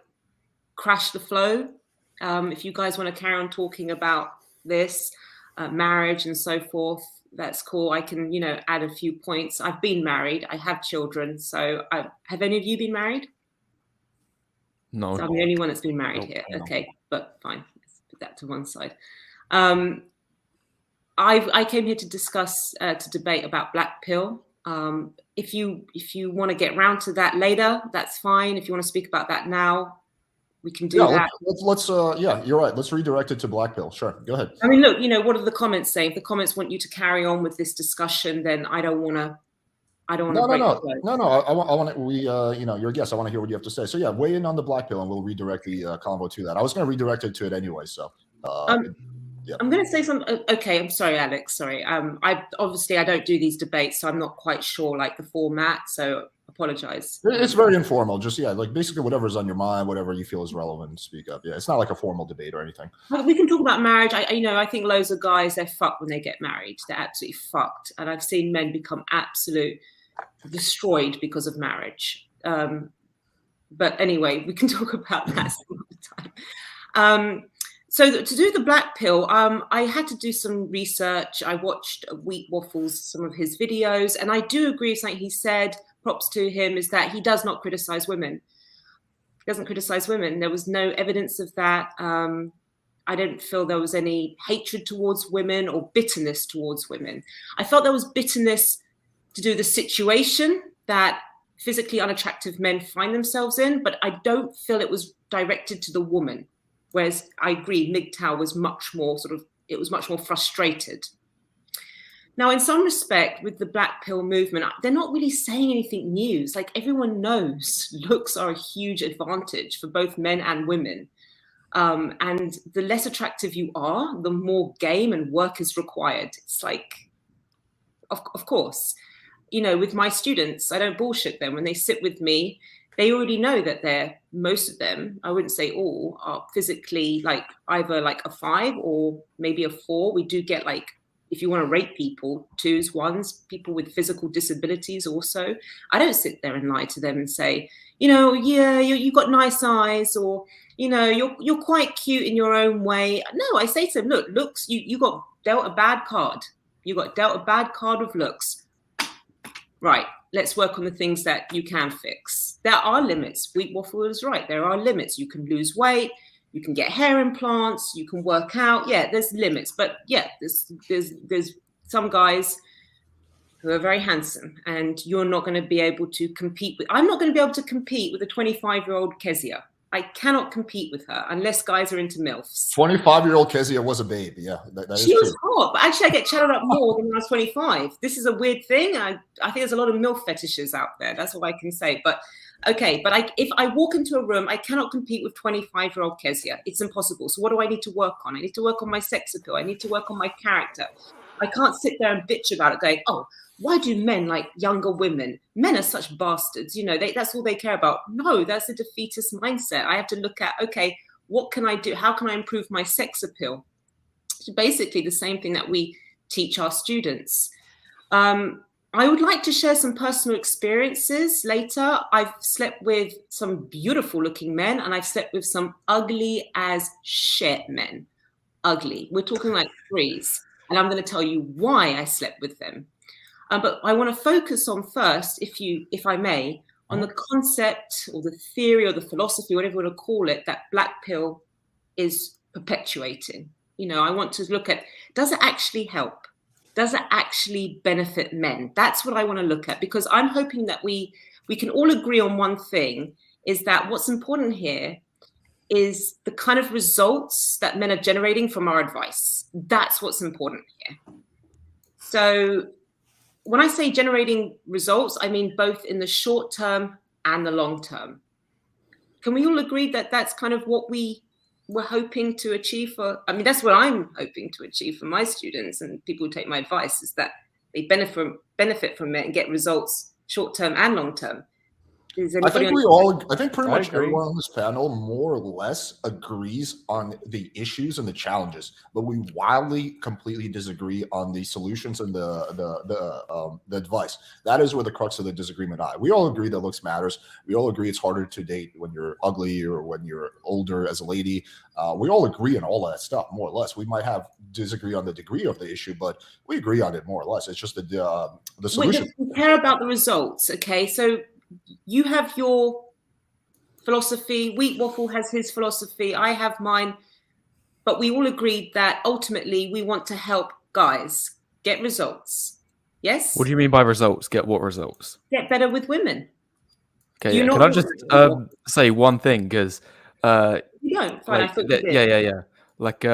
crash the flow. If you guys want to carry on talking about this, marriage and so forth, that's cool. I can, you know, add a few points. I've been married. I have children. So have any of you been married? No. So I'm the only one that's been married here. No. Okay, but fine. Let's put that to one side. I came here to discuss, to debate about black pill. If you want to get round to that later, that's fine. If you want to speak about that now, we can do that. Let's yeah, you're right. Let's redirect it to black pill. Sure, go ahead. I mean, look, you know, what are the comments saying? If the comments want you to carry on with this discussion, then I don't want to. No. I want to. You know, you're a guest. I want to hear what you have to say. So yeah, weigh in on the black pill, and we'll redirect the convo to that. I was going to redirect it to it anyway. So. Yeah. I'm going to say something. Okay, I'm sorry, Alex. Sorry. I don't do these debates, so I'm not quite sure like the format. So apologize. It's very informal. Just like basically whatever's on your mind, whatever you feel is relevant, speak up. Yeah, it's not like a formal debate or anything. We can talk about marriage. I think loads of guys, they're fucked when they get married. They're absolutely fucked, and I've seen men become absolute destroyed because of marriage. But anyway, we can talk about that some other time. So to do the black pill, I had to do some research. I watched Waffles, some of his videos, and I do agree with something he said. Props to him, is that he does not criticize women. He doesn't criticize women. There was no evidence of that. I didn't feel there was any hatred towards women or bitterness towards women. I felt there was bitterness to do the situation that physically unattractive men find themselves in, but I don't feel it was directed to the woman. Whereas I agree, MGTOW was much more much more frustrated. Now, in some respect, with the black pill movement, they're not really saying anything new. It's like everyone knows looks are a huge advantage for both men and women. And the less attractive you are, the more game and work is required. It's like, of course, you know, with my students, I don't bullshit them. When they sit with me, they already know that most of them, I wouldn't say all, are physically like either like a 5 or maybe a 4. We do get like, if you want to rate people, 2s, 1s, people with physical disabilities also. I don't sit there and lie to them and say, you know, yeah, you've got nice eyes, or, you know, you're quite cute in your own way. No, I say to them, look, looks, you got dealt a bad card. You got dealt a bad card of looks. Right, let's work on the things that you can fix. There are limits. Waffle is right. There are limits. You can lose weight. You can get hair implants, you can work out. Yeah, there's limits, but yeah, there's some guys who are very handsome, and you're not going to be able to compete with. I'm not going to be able to compete with a 25-year-old Kezia. I cannot compete with her unless guys are into MILFs. 25-year-old Kezia was a babe. Yeah, that is She was true. hot, but actually I get chatted up more than when I was 25. This is a weird thing. I think there's a lot of MILF fetishes out there. That's all I can say. But okay, but if I walk into a room, I cannot compete with 25-year-old Kezia. It's impossible. So what do I need to work on? I need to work on my sex appeal. I need to work on my character. I can't sit there and bitch about it going, oh, why do men like younger women? Men are such bastards. You know, that's all they care about. No, that's a defeatist mindset. I have to look at, okay, what can I do? How can I improve my sex appeal? So basically the same thing that we teach our students. I would like to share some personal experiences later. I've slept with some beautiful looking men, and I've slept with some ugly as shit men. Ugly. We're talking like threes. And I'm going to tell you why I slept with them. But I want to focus on first, if I may, on the concept or the theory or the philosophy, whatever you want to call it, that black pill is perpetuating. You know, I want to look at, does it actually help? Does it actually benefit men? That's what I want to look at, because I'm hoping that we can all agree on one thing, is that what's important here is the kind of results that men are generating from our advice. That's what's important here. So when I say generating results, I mean both in the short term and the long term. Can we all agree that that's kind of what we're hoping to achieve that's what I'm hoping to achieve for my students and people who take my advice, is that they benefit from it and get results short term and long term. I think pretty much everyone on this panel more or less agrees on the issues and the challenges, but we wildly, completely disagree on the solutions and the advice. That is where the crux of the disagreement lies. We all agree that looks matters. We all agree it's harder to date when you're ugly or when you're older as a lady. We all agree on all that stuff, more or less. We might disagree on the degree of the issue, but we agree on it more or less. It's just the solution. We care about the results, okay? So you have your philosophy, Wheat Waffle has his philosophy, I have mine, but we all agreed that ultimately we want to help guys get results. Yes? What do you mean by results? Get what results? Get better with women. Okay, can I just say one thing? Because you don't. Fine, like, I thought you did. yeah. Like,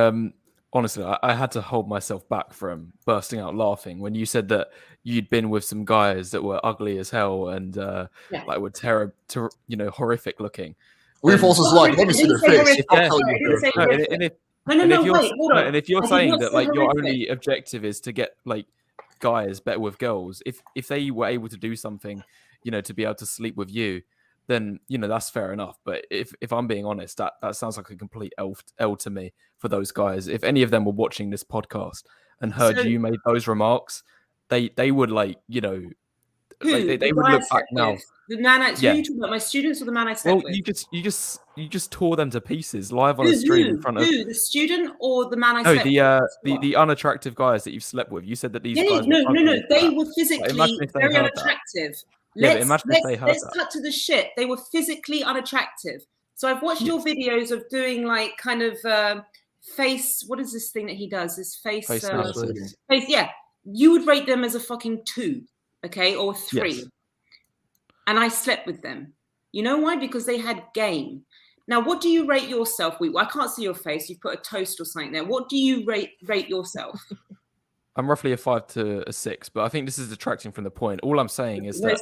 honestly, I had to hold myself back from bursting out laughing when you said that you'd been with some guys that were ugly as hell and like were horrific looking. Waffles is like, let me see their face. And if you're saying that like your only objective is to get like guys better with girls, if they were able to do something, to be able to sleep with you, then that's fair enough. But if I'm being honest, that sounds like a complete L to me for those guys. If any of them were watching this podcast and heard you made those remarks, they would they would look back now. The man who you talking about, my students or the man I slept with? You just tore them to pieces live on a stream in front of the student or the man I slept with? The unattractive guys that you've slept with. You said that these guys no, they were physically very unattractive. Let's cut to the shit. They were physically unattractive. So I've watched your videos of doing like kind of face. What is this thing that he does? This face. Yeah, you would rate them as a fucking 2, okay, or 3. Yes. And I slept with them. You know why? Because they had game. Now, what do you rate yourself? I can't see your face. You've put a toast or something there. What do you rate yourself? I'm roughly a 5 to a 6, but I think this is detracting from the point. All I'm saying is that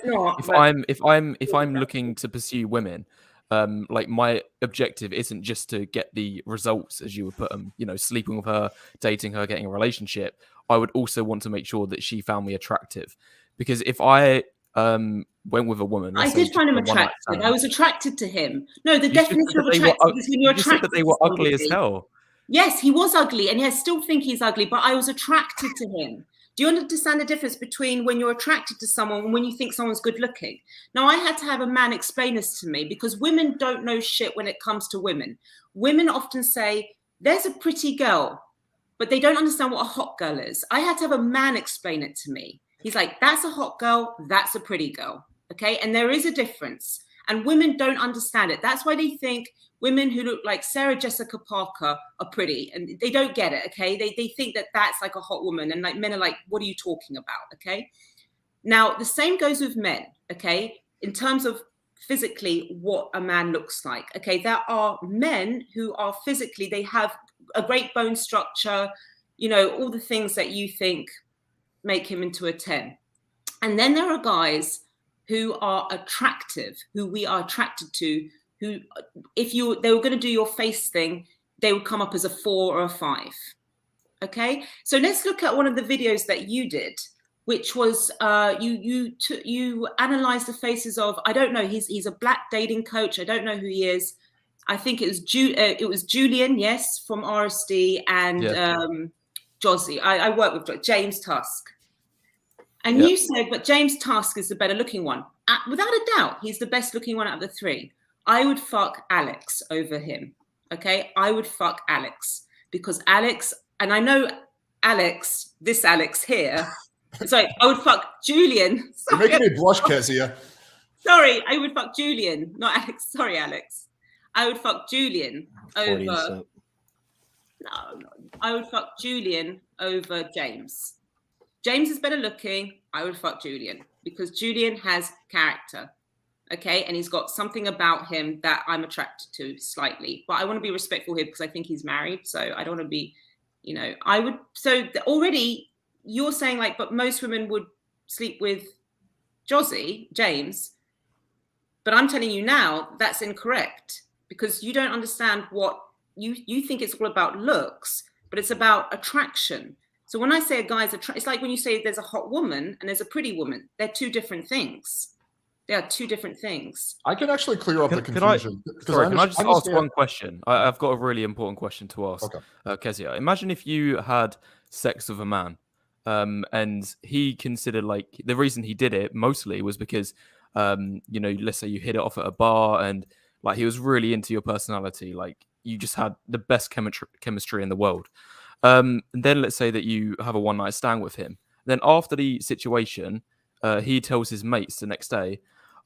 if I'm looking to pursue women, like my objective isn't just to get the results as you would put them, sleeping with her, dating her, getting a relationship. I would also want to make sure that she found me attractive, because if I went with a woman, I did find him attractive. I was attracted to him. No, the definition of attractive is when you're attracted. You said that they were ugly as hell. Yes, he was ugly, and I still think he's ugly, but I was attracted to him. Do you understand the difference between when you're attracted to someone and when you think someone's good looking? Now, I had to have a man explain this to me, because women don't know shit when it comes to women. Women often say, there's a pretty girl, but they don't understand what a hot girl is. I had to have a man explain it to me. He's like, that's a hot girl, that's a pretty girl, okay? And there is a difference, and women don't understand it. That's why they think women who look like Sarah Jessica Parker are pretty, and they don't get it, okay? They think that that's like a hot woman, and like men are like, what are you talking about, okay? Now, the same goes with men, okay? In terms of physically what a man looks like, okay? There are men who are physically, they have a great bone structure, you know, all the things that you think make him into a 10. And then there are guys who are attractive, who we are attracted to, who, if they were going to do your face thing, they would come up as a 4 or a 5. Okay, so let's look at one of the videos that you did, which was you analyzed the faces of, I don't know, he's a black dating coach. I don't know who he is. I think it was Julian, yes, from RSD, and Josie. I work with James Tusk. And you said, but James Tusk is the better looking one. Without a doubt, he's the best looking one out of the 3. I would fuck Alex over him. Okay, I would fuck Alex, because Alex, and I know Alex, this Alex here. Sorry, I would fuck Julian. You're making me blush, Kezia. Sorry, I would fuck Julian, not Alex. Sorry, Alex. I would fuck Julian over. No, I would fuck Julian over James. James is better looking. I would fuck Julian because Julian has character. Okay, and he's got something about him that I'm attracted to slightly. But I want to be respectful here because I think he's married. So I don't want to be, you know, I would. So already you're saying like, but most women would sleep with James. But I'm telling you now that's incorrect because you don't understand what you think it's all about looks, but it's about attraction. So when I say a guy's it's like when you say there's a hot woman and there's a pretty woman. They're 2 different things. They are 2 different things. I can actually clear up the confusion. Can I just ask one question? I've got a really important question to ask. Okay. Kezia, imagine if you had sex with a man and he considered like the reason he did it mostly was because, you know, let's say you hit it off at a bar and like he was really into your personality. Like you just had the best chemistry in the world. And then let's say that you have a one-night stand with him. Then after the situation, he tells his mates the next day,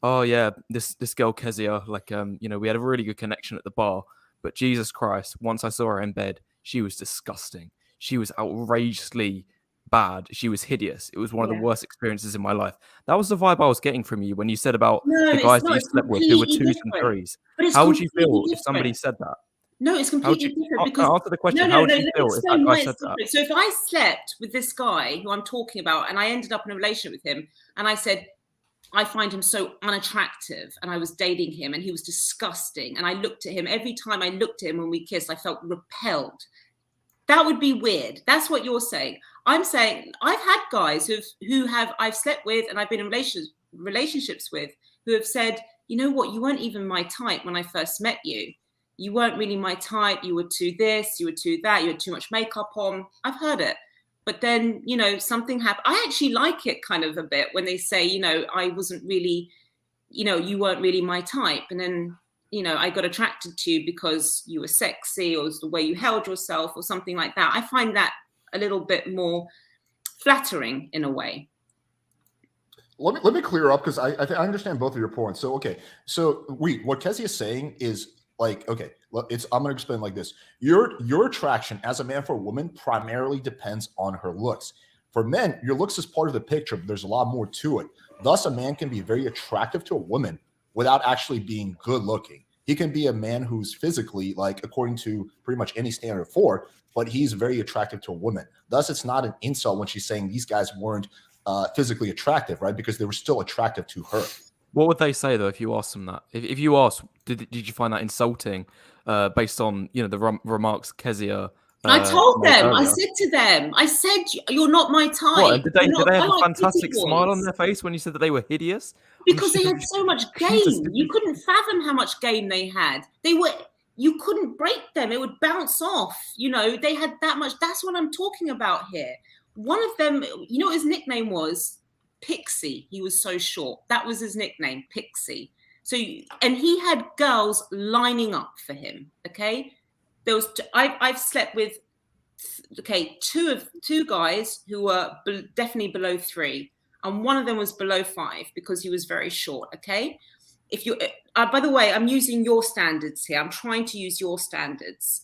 oh yeah, this girl Kezia, like you know, we had a really good connection at the bar, but Jesus Christ, once I saw her in bed, she was disgusting. She was outrageously bad. She was hideous. It was one of the worst experiences in my life. That was the vibe I was getting from you when you said about the guys that you slept with who were 2s and 3s. How would you feel if somebody said that? No, it's completely different because answer the question. How would you feel if that guy said that? So if I slept with this guy who I'm talking about and I ended up in a relationship with him and I said, I find him so unattractive and I was dating him and he was disgusting and I looked at him, every time I looked at him when we kissed, I felt repelled. That would be weird. That's what you're saying. I'm saying I've had guys I've slept with and I've been in relationships with who have said, you know what, you weren't even my type when I first met you. You weren't really my type. You were too this, you were too that, you had too much makeup on. I've heard it. But then, you know, something happened. I actually like it kind of a bit when they say, you know, I wasn't really, you know, you weren't really my type. And then, you know, I got attracted to you because you were sexy or it was the way you held yourself or something like that. I find that a little bit more flattering in a way. Let me clear up because I understand both of your points. So, okay. So what Kezia is saying is, like, okay, I'm going to explain like this. Your attraction as a man for a woman primarily depends on her looks. For men, your looks is part of the picture, but there's a lot more to it. Thus, a man can be very attractive to a woman without actually being good looking. He can be a man who's physically, like, according to pretty much any standard for, but he's very attractive to a woman. Thus, it's not an insult when she's saying these guys weren't physically attractive, right? Because they were still attractive to her. What would they say though if you asked them that? If you asked, did you find that insulting, based on, you know, the remarks Kezia? I told them. Earlier? I said to them, I said, "You're not my type." What, did they have a fantastic smile on their face when you said that they were hideous? Because they had so much game. You couldn't fathom how much game they had. You couldn't break them. It would bounce off. You know, they had that much. That's what I'm talking about here. One of them, you know what his nickname was? Pixie. He was so short. That was his nickname, Pixie. So, and he had girls lining up for him. Okay, there was. I've slept with, two guys who were definitely below 3, and one of them was below 5 because he was very short. Okay, if you, by the way, I'm using your standards here. I'm trying to use your standards,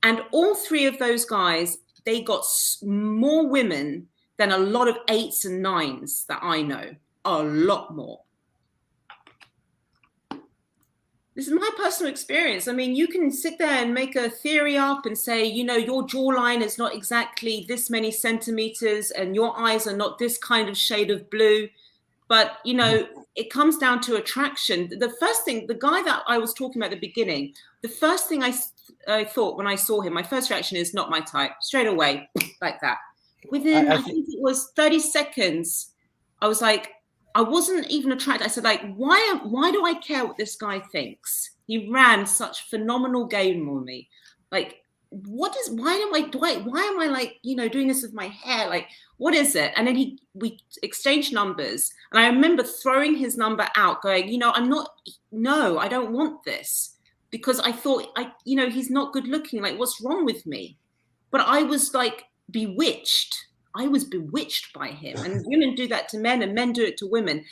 and all 3 of those guys, they got more women than a lot of 8s and 9s that I know. A lot more. This is my personal experience. I mean, you can sit there and make a theory up and say, you know, your jawline is not exactly this many centimeters and your eyes are not this kind of shade of blue. But, you know, it comes down to attraction. The first thing, the guy that I was talking about at the beginning, the first thing I thought when I saw him, my first reaction is not my type, straight away, like that. Within, I think it was 30 seconds, I was like, I wasn't even attracted. I said, like, why do I care what this guy thinks? He ran such phenomenal game on me. Like, why am I like, you know, doing this with my hair? Like, what is it? And then we exchanged numbers. And I remember throwing his number out going, you know, I don't want this, because I thought, you know, he's not good looking. Like, what's wrong with me? But I was like bewitched. I was bewitched by him. And women do that to men and men do it to women.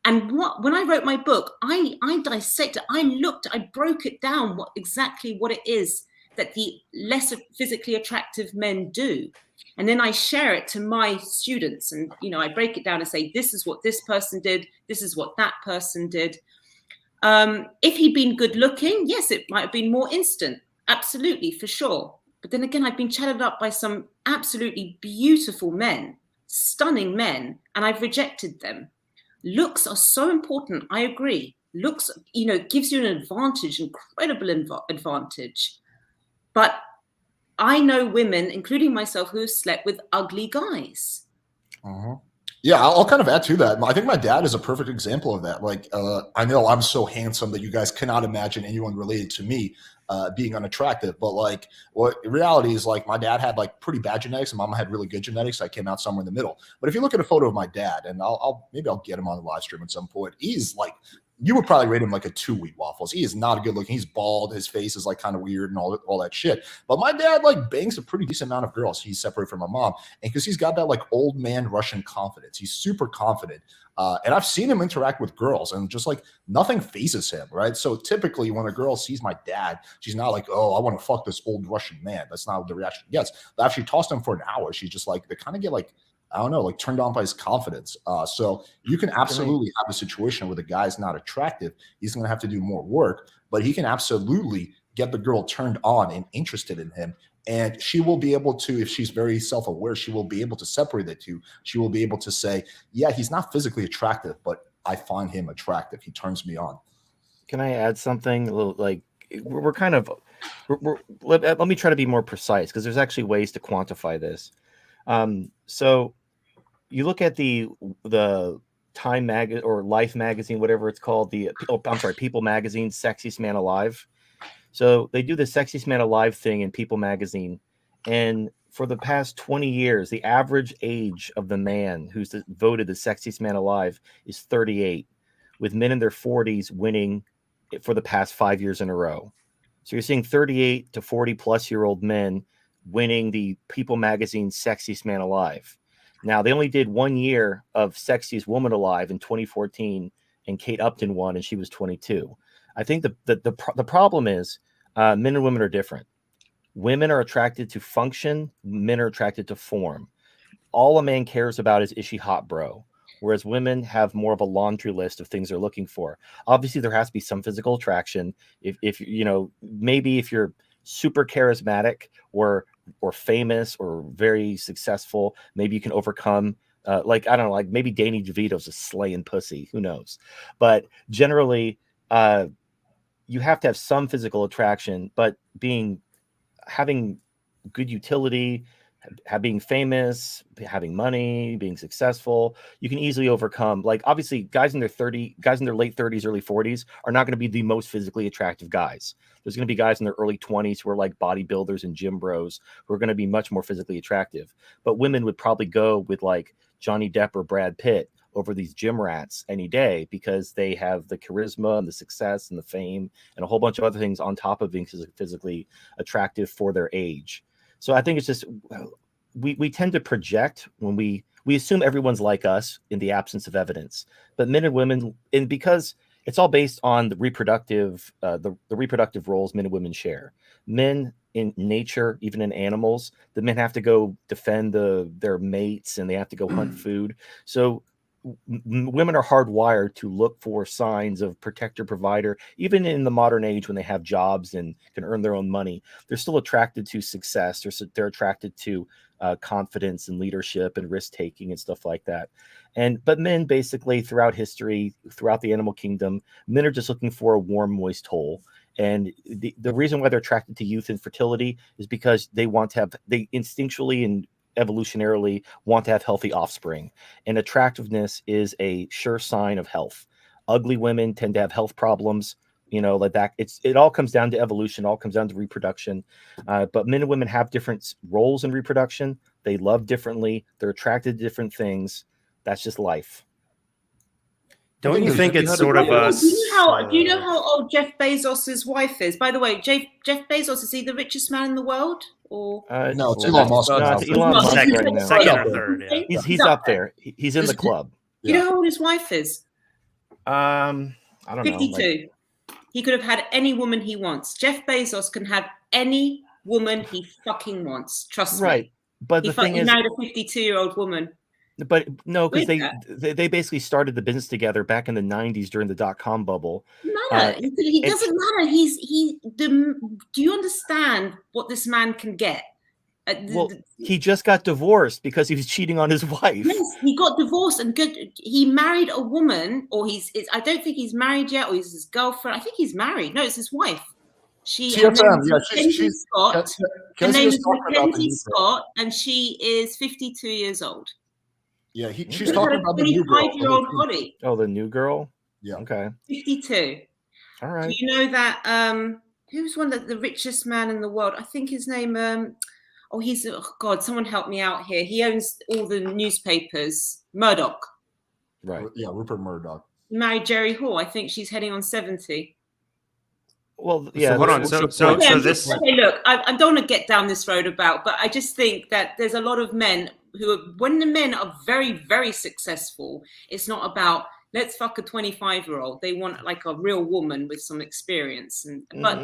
And when I wrote my book, I dissected, I broke it down exactly what it is that the less physically attractive men do. And then I share it to my students. And, you know, I break it down and say, this is what this person did. This is what that person did. If he'd been good looking, yes, it might have been more instant. Absolutely, for sure. But then again, I've been chatted up by some absolutely beautiful men, stunning men, and I've rejected them. Looks are so important. I agree. Looks, you know, gives you an advantage, incredible advantage. But I know women, including myself, who have slept with ugly guys. Yeah, I'll kind of add to that. I think my dad is a perfect example of that. Like, I know I'm so handsome that you guys cannot imagine anyone related to me being unattractive. But like, what reality is, like, my dad had like pretty bad genetics and mama had really good genetics. I came out somewhere in the middle. But if you look at a photo of my dad, and maybe I'll get him on the live stream at some point. He's like, you would probably rate him like a 2-week Waffles. He is not a good looking. He's bald. His face is like kind of weird and all that shit. But my dad like bangs a pretty decent amount of girls. He's separated from my mom. And because he's got that like old man Russian confidence, he's super confident. And I've seen him interact with girls and just like nothing phases him, right? So typically when a girl sees my dad, she's not like, oh, I want to fuck this old Russian man. That's not what the reaction gets. They actually tossed him for an hour. She's just like, they kind of get like, I don't know, like turned on by his confidence. So you can absolutely have a situation where the guy's not attractive. He's going to have to do more work, but he can absolutely get the girl turned on and interested in him. And she will be able to, if she's very self-aware, she will be able to separate the two. She will be able to say, yeah, he's not physically attractive, but I find him attractive. He turns me on. Can I add something? A little, like, we're kind of, let me try to be more precise, because there's actually ways to quantify this. So you look at the Time magazine or Life magazine, whatever it's called, People magazine, Sexiest Man Alive. So they do the Sexiest Man Alive thing in People magazine. And for the past 20 years, the average age of the man who's voted the Sexiest Man Alive is 38, with men in their 40s winning for the past 5 years in a row. So you're seeing 38 to 40 plus year old men winning the People magazine Sexiest Man Alive. Now, they only did 1 year of Sexiest Woman Alive in 2014, and Kate Upton won, and she was 22. I think the problem is men and women are different. Women are attracted to function. Men are attracted to form. All a man cares about is she hot, bro? Whereas women have more of a laundry list of things they're looking for. Obviously, there has to be some physical attraction. If you know, maybe if you're super charismatic or famous or very successful, maybe you can overcome. Like, I don't know, like maybe Danny DeVito's a slaying pussy. Who knows? But generally, you have to have some physical attraction, but having good utility, being famous, having money, being successful, you can easily overcome. Like, obviously, guys in their late 30s, early 40s are not going to be the most physically attractive guys. There's going to be guys in their early 20s who are like bodybuilders and gym bros who are going to be much more physically attractive. But women would probably go with like Johnny Depp or Brad Pitt over these gym rats any day, because they have the charisma and the success and the fame and a whole bunch of other things on top of being physically attractive for their age. So I think it's just, we tend to project when we assume everyone's like us in the absence of evidence. But men and women, and because It's all based on the reproductive roles men and women share. Men in nature, even in animals, the men have to go defend their mates and they have to go hunt food. So women are hardwired to look for signs of protector, provider. Even in the modern age when they have jobs and can earn their own money, they're still attracted to success. They're attracted to confidence and leadership and risk taking and stuff like that. But men basically throughout history, throughout the animal kingdom, men are just looking for a warm, moist hole. And the reason why they're attracted to youth and fertility is because they instinctually and evolutionarily want to have healthy offspring. And attractiveness is a sure sign of health. Ugly women tend to have health problems, like that. It all comes down to evolution, all comes down to reproduction. But men and women have different roles in reproduction. They love differently. They're attracted to different things. That's just life. Don't you think it's sort of a... Do you know how old Jeff Bezos' wife is? By the way, Jeff Bezos, is he the richest man in the world? Or no, it's Elon Musk. No, it's Elon Musk right now. Second or third, yeah. He's up there. He's in the club. You know how old his wife is? I don't 52. know. Like... He could have had any woman he wants. Jeff Bezos can have any woman he fucking wants. Trust me. Right. But the thing he is, married a 52-year-old woman. But no, because they basically started the business together back in the 90s during the .com bubble. Matter. He doesn't matter. Do you understand what this man can get? Well, he just got divorced because he was cheating on his wife. Yes, he got divorced and he married a woman, or I don't think he's married yet, or he's his girlfriend. I think he's married. No, it's his wife. TFM, she's Scott. Her name is Mackenzie Scott, and she is 52 years old. Yeah, she's talking about the new girl. 25-year-old body. Oh, the new girl? Yeah. Okay. 52. All right. Do you know that who's one of the richest man in the world? I think his name someone help me out here. He owns all the newspapers. Murdoch. Right. Yeah, Rupert Murdoch. He married Jerry Hall. I think she's heading on 70. Well, yeah. So hold on. So this. Okay, look, I don't want to get down this road but I just think that there's a lot of men when the men are very, very successful, it's not about let's fuck a 25-year-old. They want like a real woman with some experience. But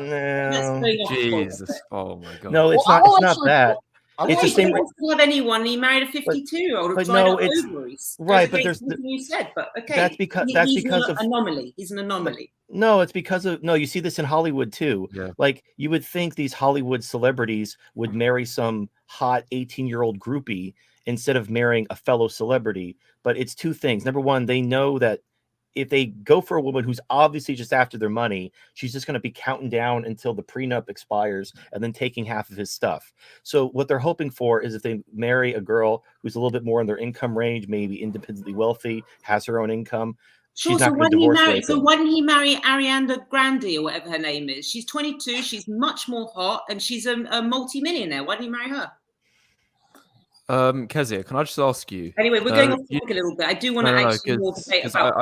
Jesus, oh my god! No, it's not. It's not that. It's the same. He wants to have anyone. He married a 52-year-old. But no, it's right. But there's you said, but okay. That's because of anomaly. He's an anomaly. No, it's because of you see this in Hollywood too. Yeah. Like you would think these Hollywood celebrities would marry some hot 18-year-old groupie instead of marrying a fellow celebrity. But it's two things. Number one, they know that if they go for a woman who's obviously just after their money, she's just going to be counting down until the prenup expires and then taking half of his stuff. So what they're hoping for is if they marry a girl who's a little bit more in their income range, maybe independently wealthy, has her own income. Sure, so why didn't he marry Ariana Grande or whatever her name is? She's 22. She's much more hot and she's a multi-millionaire. Why didn't he marry her? Kezia, can I just ask you? Anyway, we're going off topic a little bit. I do want to actually more debate about.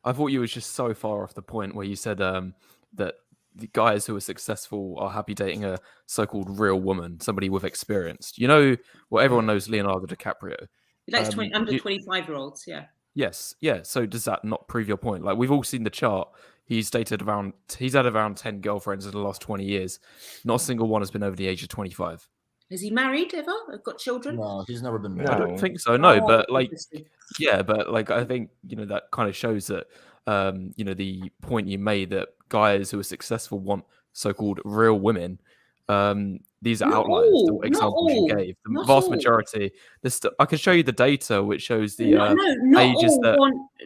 I thought you was just so far off the point where you said that the guys who are successful are happy dating a so-called real woman, somebody with experience. You know, everyone knows Leonardo DiCaprio. He likes under 25-year-olds. Yeah. Yes. Yeah. So does that not prove your point? Like we've all seen the chart. He's had around 10 girlfriends in the last 20 years. Not a single one has been over the age of 25. Has he married ever? Got children? No, he's never been married. I don't think so. No, but I think that kind of shows that the point you made that guys who are successful want so-called real women. These are outliers. The examples you gave, the vast majority. I can show you the data which shows the ages that.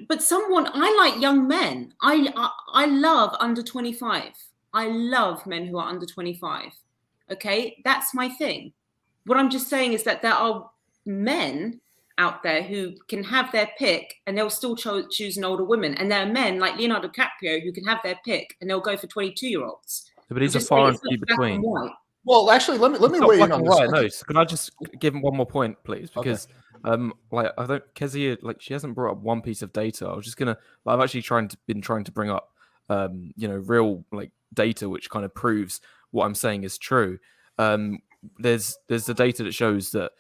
But I like young men. I love under 25. I love men who are under 25. Okay, that's my thing. What I'm just saying is that there are men out there who can have their pick and they'll still choose an older woman. And there are men like Leonardo DiCaprio who can have their pick and they'll go for 22-year-olds. But these are far and few between. Well, actually, let me weigh in on this. No, so can I just give him one more point, please? Because Kezia, she hasn't brought up one piece of data. I was just gonna, I've actually been trying to bring up, real data which kind of proves what I'm saying is true. There's the data that shows that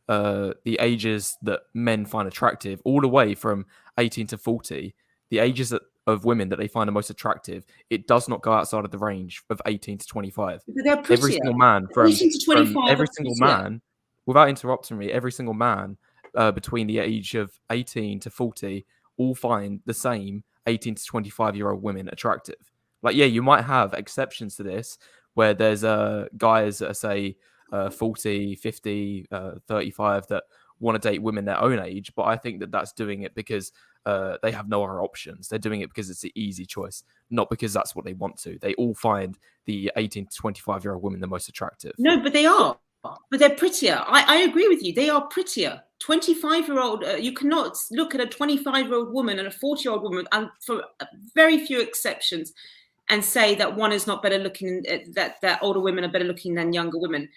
the ages that men find attractive, all the way from 18 to 40, the ages that of women that they find the most attractive, it does not go outside of the range of 18 to 25. But they're prettier. Every single man from 18 to 25 every are single prettier. man, without interrupting me, every single man between the age of 18 to 40 all find the same 18 to 25-year-old women attractive. Like, yeah, you might have exceptions to this where there's guys that are, say, 40, 50, 35 that want to date women their own age, but I think that that's doing it because they have no other options. They're doing it because it's an easy choice, not because that's what they want to. They all find the 18 to 25-year-old women the most attractive. No, but they are. But they're prettier. I agree with you. They are prettier. 25-year-old, you cannot look at a 25-year-old woman and a 40-year-old woman, and for very few exceptions, and say that one is not better looking, that older women are better looking than younger women.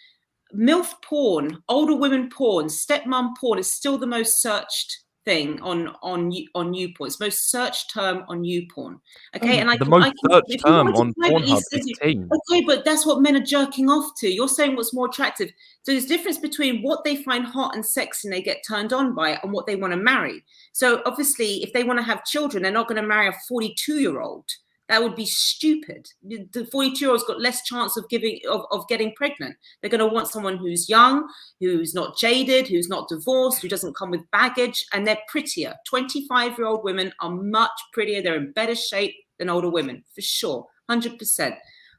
MILF porn, older women porn, stepmom porn is still the most searched thing on YouPorn. It's the most searched term on YouPorn. Okay, and the most searched term on Pornhub is teen. Okay, but that's what men are jerking off to. You're saying what's more attractive. So there's a difference between what they find hot and sexy and they get turned on by it, and what they want to marry. So obviously, if they want to have children, they're not going to marry a 42-year-old. That would be stupid. The 42-year-old's got less chance of getting pregnant. They're going to want someone who's young, who's not jaded, who's not divorced, who doesn't come with baggage, and they're prettier. 25-year-old women are much prettier. They're in better shape than older women, for sure, 100%.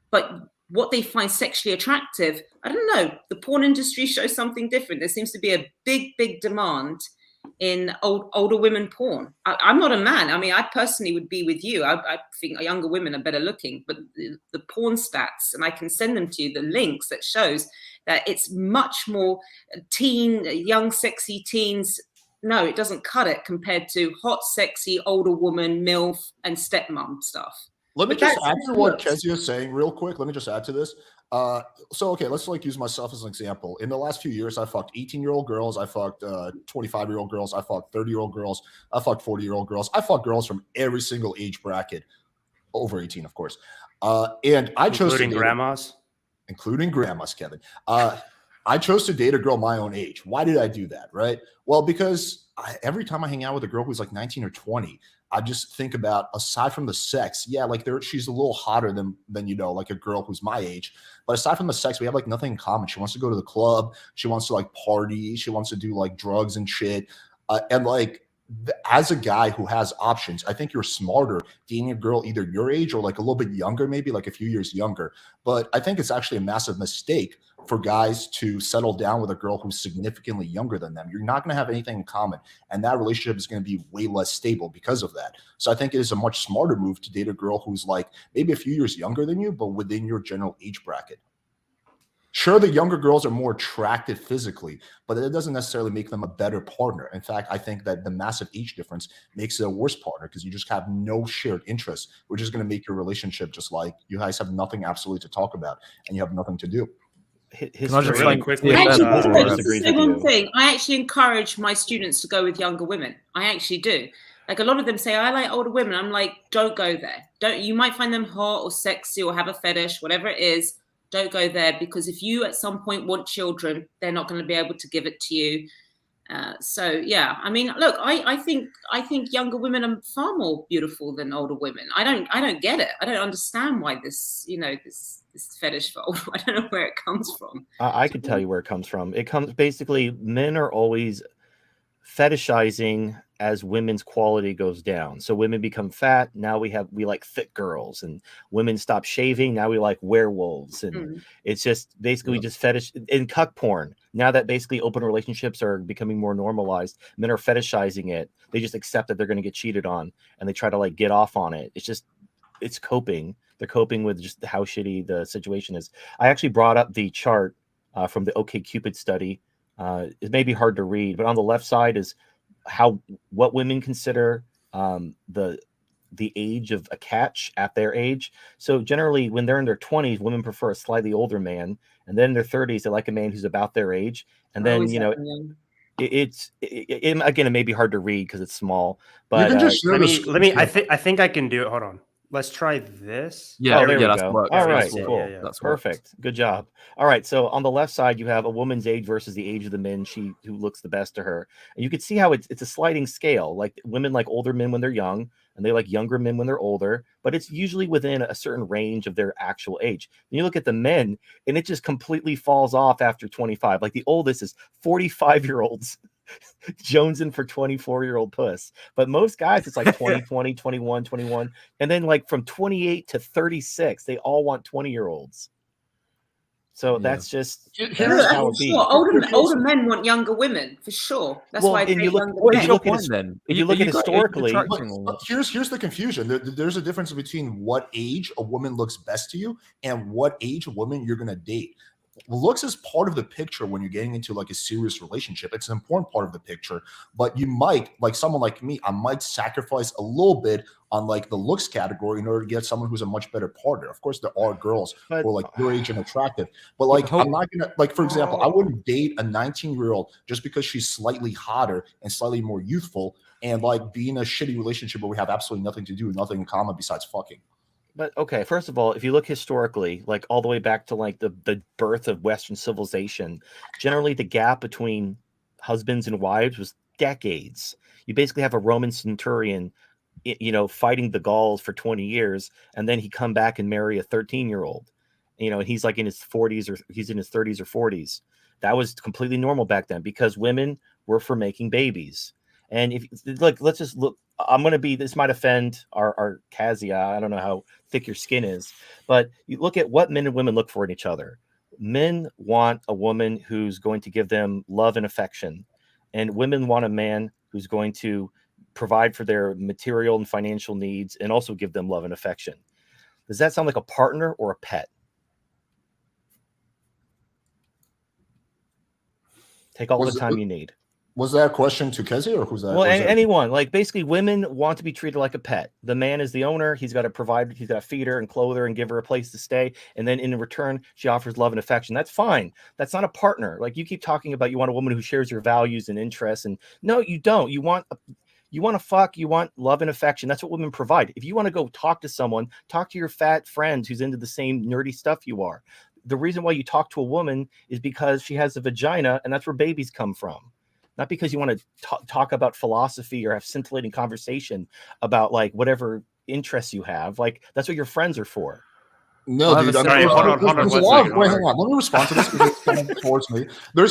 But what they find sexually attractive, I don't know. The porn industry shows something different. There seems to be a big demand in older women porn. I'm not a man. I mean, I personally would be with you. I think younger women are better looking, but the porn stats, and I can send them to you, the links that shows that it's much more young, sexy teens. No, it doesn't cut it compared to hot, sexy, older woman, MILF, and stepmom stuff. Let me just add to what Kezia is saying real quick. Let me just add to this. Okay, let's use myself as an example. In the last few years, I fucked 18-year-old girls. I fucked 25-year-old girls. I fucked 30-year-old girls. I fucked 40-year-old girls. I fucked girls from every single age bracket, over 18, of course. And I chose including grandmas, Kevin. I chose to date a girl my own age. Why did I do that? Right? Well, because every time I hang out with a girl who's like 19 or 20, I just think about, aside from the sex, yeah, like she's a little hotter than like a girl who's my age. But aside from the sex, we have like nothing in common. She wants to go to the club. She wants to like party. She wants to do like drugs and shit. And like, as a guy who has options, I think you're smarter dating a girl either your age or like a little bit younger, maybe like a few years younger. But I think it's actually a massive mistake for guys to settle down with a girl who's significantly younger than them. You're not going to have anything in common, and that relationship is going to be way less stable because of that. So I think it is a much smarter move to date a girl who's like maybe a few years younger than you, but within your general age bracket. Sure, the younger girls are more attractive physically, but it doesn't necessarily make them a better partner. In fact, I think that the massive age difference makes it a worse partner because you just have no shared interests, which is going to make your relationship just like you guys have nothing absolutely to talk about and you have nothing to do. Can I just really quickly? Say one thing. I actually encourage my students to go with younger women. I actually do. Like, a lot of them say, I like older women. I'm like, don't go there. You might find them hot or sexy or have a fetish, whatever it is. Don't go there, because if you at some point want children, they're not going to be able to give it to you. So yeah, I mean, look, I think younger women are far more beautiful than older women. I don't get it. I don't understand why this fetish for older. I don't know where it comes from. I can tell you where it comes from. It comes basically, men are always fetishizing as women's quality goes down. So women become fat. Now we like thick girls, and women stop shaving. Now we like werewolves. And it's just basically we just fetish in cuck porn. Now that basically open relationships are becoming more normalized, men are fetishizing it. They just accept that they're going to get cheated on, and they try to like get off on it. It's coping. They're coping with just how shitty the situation is. I actually brought up the chart from the OkCupid study. It may be hard to read, but on the left side is what women consider the age of a catch at their age. So generally, when they're in their 20s, women prefer a slightly older man, and then in their 30s, they like a man who's about their age. And then again, it may be hard to read because it's small. But let me. I think I can do it. Hold on. Let's try this. Yeah, there we that's go. Works. All right, yeah, cool. Yeah, that's perfect. Good job. All right, so on the left side, you have a woman's age versus the age of the men who looks the best to her, and you can see how it's a sliding scale. Like, women like older men when they're young, and they like younger men when they're older, but it's usually within a certain range of their actual age. And you look at the men, and it just completely falls off after 25. Like the oldest is 45-year-olds jonesing for 24-year-old puss. But most guys, it's like 20, 20, 21, 21. And then like from 28 to 36, they all want 20-year-olds. So that's just Here's how it For be. sure. Older men want younger women for sure. That's Well, why and they you look- younger well, men. you look at Point his- then. if you look at historically- But here's the confusion. There's a difference between what age a woman looks best to you and what age a woman you're going to date. Looks is part of the picture when you're getting into like a serious relationship. It's an important part of the picture, but you might, like someone like me, I might sacrifice a little bit on like the looks category in order to get someone who's a much better partner. Of course, there are girls who are like your age and attractive, but like I'm not gonna, like, for example, I wouldn't date a 19-year-old just because she's slightly hotter and slightly more youthful and like be in a shitty relationship where we have absolutely nothing to do, nothing in common besides fucking. But okay, first of all, if you look historically, like all the way back to like the birth of Western civilization, generally the gap between husbands and wives was decades. You basically have a Roman centurion, fighting the Gauls for 20 years, and then he come back and marry a 13-year-old, and he's like in his 40s or he's in his 30s or 40s. That was completely normal back then because women were for making babies. And if like, let's just look. I'm going to be, this might offend our Kezia. I don't know how thick your skin is, but you look at what men and women look for in each other. Men want a woman who's going to give them love and affection, and women want a man who's going to provide for their material and financial needs and also give them love and affection. Does that sound like a partner or a pet? Take all the time you need. Was that a question to Kezia or who's that? Well, anyone. Like basically, women want to be treated like a pet. The man is the owner. He's got to provide. He's got to feed her and clothe her and give her a place to stay. And then in return, she offers love and affection. That's fine. That's not a partner. Like you keep talking about, you want a woman who shares your values and interests. And no, you don't. You want to fuck. You want love and affection. That's what women provide. If you want to go talk to someone, talk to your fat friend who's into the same nerdy stuff you are. The reason why you talk to a woman is because she has a vagina, and that's where babies come from. Not because you want to talk about philosophy or have scintillating conversation about like whatever interests you have. Like that's what your friends are for. No, dude. Hold on. Wait, hang on. Let me respond to this because it's coming towards me. I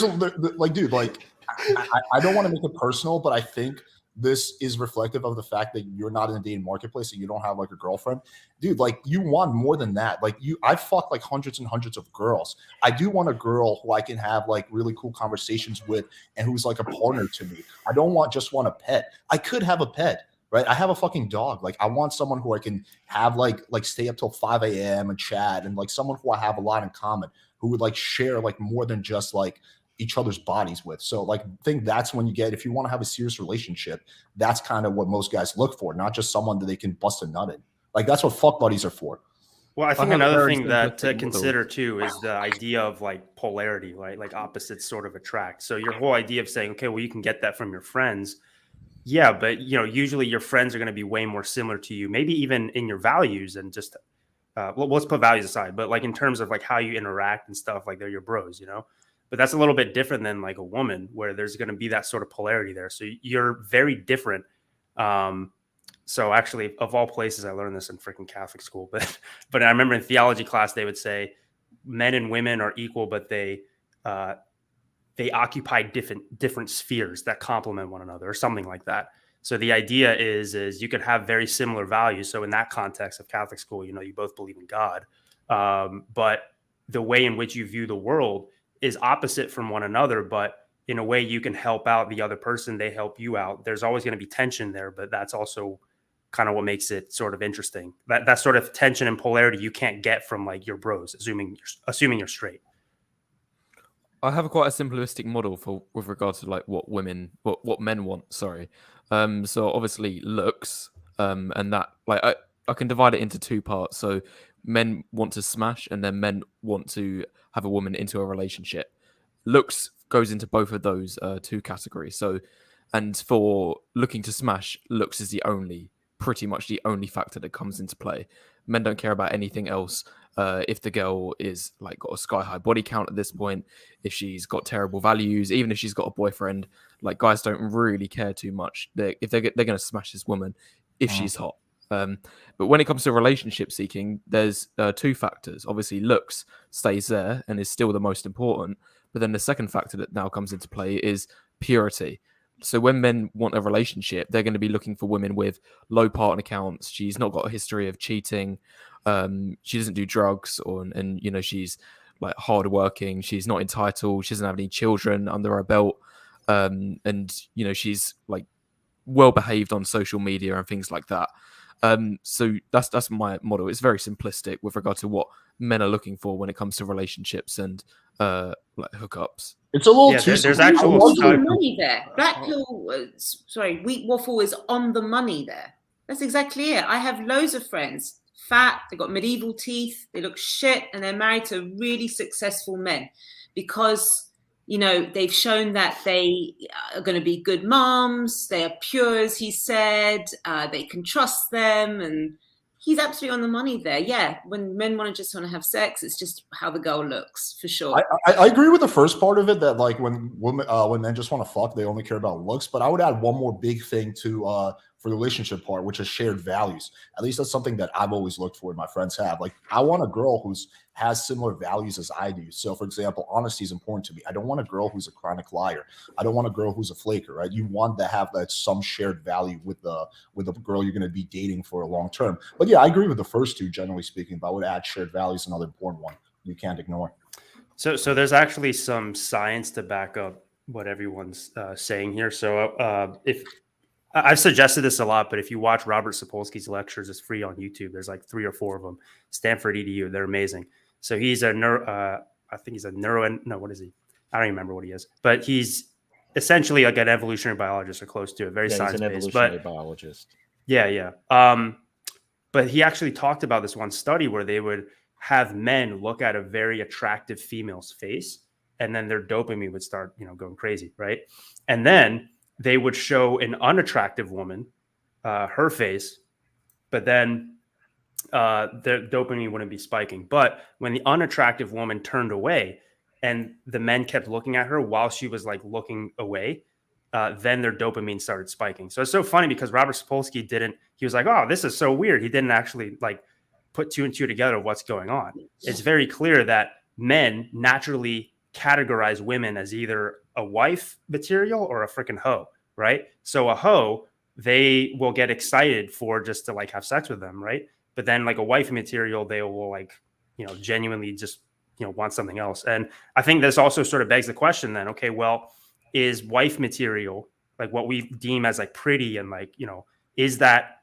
don't want to make it personal, but I think this is reflective of the fact that you're not in a dating marketplace and you don't have like a girlfriend. Dude, like you want more than that. Like I fuck like hundreds and hundreds of girls. I do want a girl who I can have like really cool conversations with and who's like a partner to me. I don't want a pet. I could have a pet, right? I have a fucking dog. Like I want someone who I can have like stay up till 5 a.m. and chat, and like someone who I have a lot in common, who would like share like more than just like each other's bodies with. So like I think that's when you get, if you want to have a serious relationship, that's kind of what most guys look for, not just someone that they can bust a nut in. Like that's what fuck buddies are for. Well, I think another thing that to consider too is the idea of like polarity, right? Like opposites sort of attract. So your whole idea of saying, okay, well, you can get that from your friends. Yeah, but usually your friends are going to be way more similar to you, maybe even in your values and just, well, let's put values aside, but like in terms of like how you interact and stuff, like they're your bros, But that's a little bit different than like a woman where there's going to be that sort of polarity there. So you're very different. So actually, of all places, I learned this in freaking Catholic school. But I remember in theology class, they would say men and women are equal, but they occupy different spheres that complement one another or something like that. So the idea is you could have very similar values. So in that context of Catholic school, you both believe in God. But the way in which you view the world is opposite from one another, but in a way you can help out the other person, they help you out. There's always going to be tension there, but that's also kind of what makes it sort of interesting. That sort of tension and polarity you can't get from like your bros, assuming you're straight. I have quite a simplistic model with regards to like what men want. Sorry. So obviously looks, and that like I can divide it into two parts. So men want to smash, and then men want to have a woman into a relationship. Looks goes into both of those two categories. So, and for looking to smash, looks is pretty much the only factor that comes into play. Men don't care about anything else. If the girl is like got a sky high body count at this point, if she's got terrible values, even if she's got a boyfriend, like guys don't really care too much. If they're going to smash this woman, if she's hot. But when it comes to relationship seeking, there's two factors. Obviously, looks stays there and is still the most important. But then the second factor that now comes into play is purity. So when men want a relationship, they're going to be looking for women with low partner counts. She's not got a history of cheating. She doesn't do drugs, and you know, she's like hardworking. She's not entitled. She doesn't have any children under her belt. And you know, she's like well behaved on social media and things like that. So that's my model. It's very simplistic with regard to what men are looking for when it comes to relationships and like hookups. It's a little Yeah, too. there's I actual wonder- On the money there. Black Pill, Wheat Waffle is on the money there. That's exactly it. I have loads of friends, fat, they've got medieval teeth, they look shit, and they're married to really successful men because, you know, they've shown that they are going to be good moms, they are pure, as he said, they can trust them, and he's absolutely on the money there. Yeah, when men want to have sex, it's just how the girl looks, for sure. I agree with the first part of it, that like when men just want to fuck, they only care about looks. But I would add one more big thing to for the relationship part, which is shared values. At least that's something that I've always looked for and my friends have. Like, I want a girl who's has similar values as I do. So, for example, honesty is important to me. I don't want a girl who's a chronic liar. I don't want a girl who's a flaker, right? You want to have that some shared value with the girl you're going to be dating for a long term. But yeah, I agree with the first two, generally speaking. But I would add shared values, another important one you can't ignore. So there's actually some science to back up what everyone's saying here. So if I've suggested this a lot, but if you watch Robert Sapolsky's lectures, it's free on YouTube. There's like 3 or 4 of them. Stanford EDU, they're amazing. So he's a I think he's a what is he? I don't even remember what he is, but he's essentially like an evolutionary biologist or close to it. Very science-based. He's an evolutionary biologist. Yeah. But he actually talked about this one study where they would have men look at a very attractive female's face, and then their dopamine would start, going crazy, right? And then they would show an unattractive woman, her face, but then the dopamine wouldn't be spiking. But when the unattractive woman turned away and the men kept looking at her while she was like looking away, then their dopamine started spiking. So it's so funny because Robert Sapolsky he was like, oh, this is so weird. He didn't actually like put 2 and 2 together of what's going on. It's very clear that men naturally categorize women as either a wife material or a freaking hoe, right? So a hoe, they will get excited for just to like have sex with them, right? But then like a wife material, they will like, genuinely just, want something else. And I think this also sort of begs the question then, okay, well, is wife material, like what we deem as like pretty and like, is that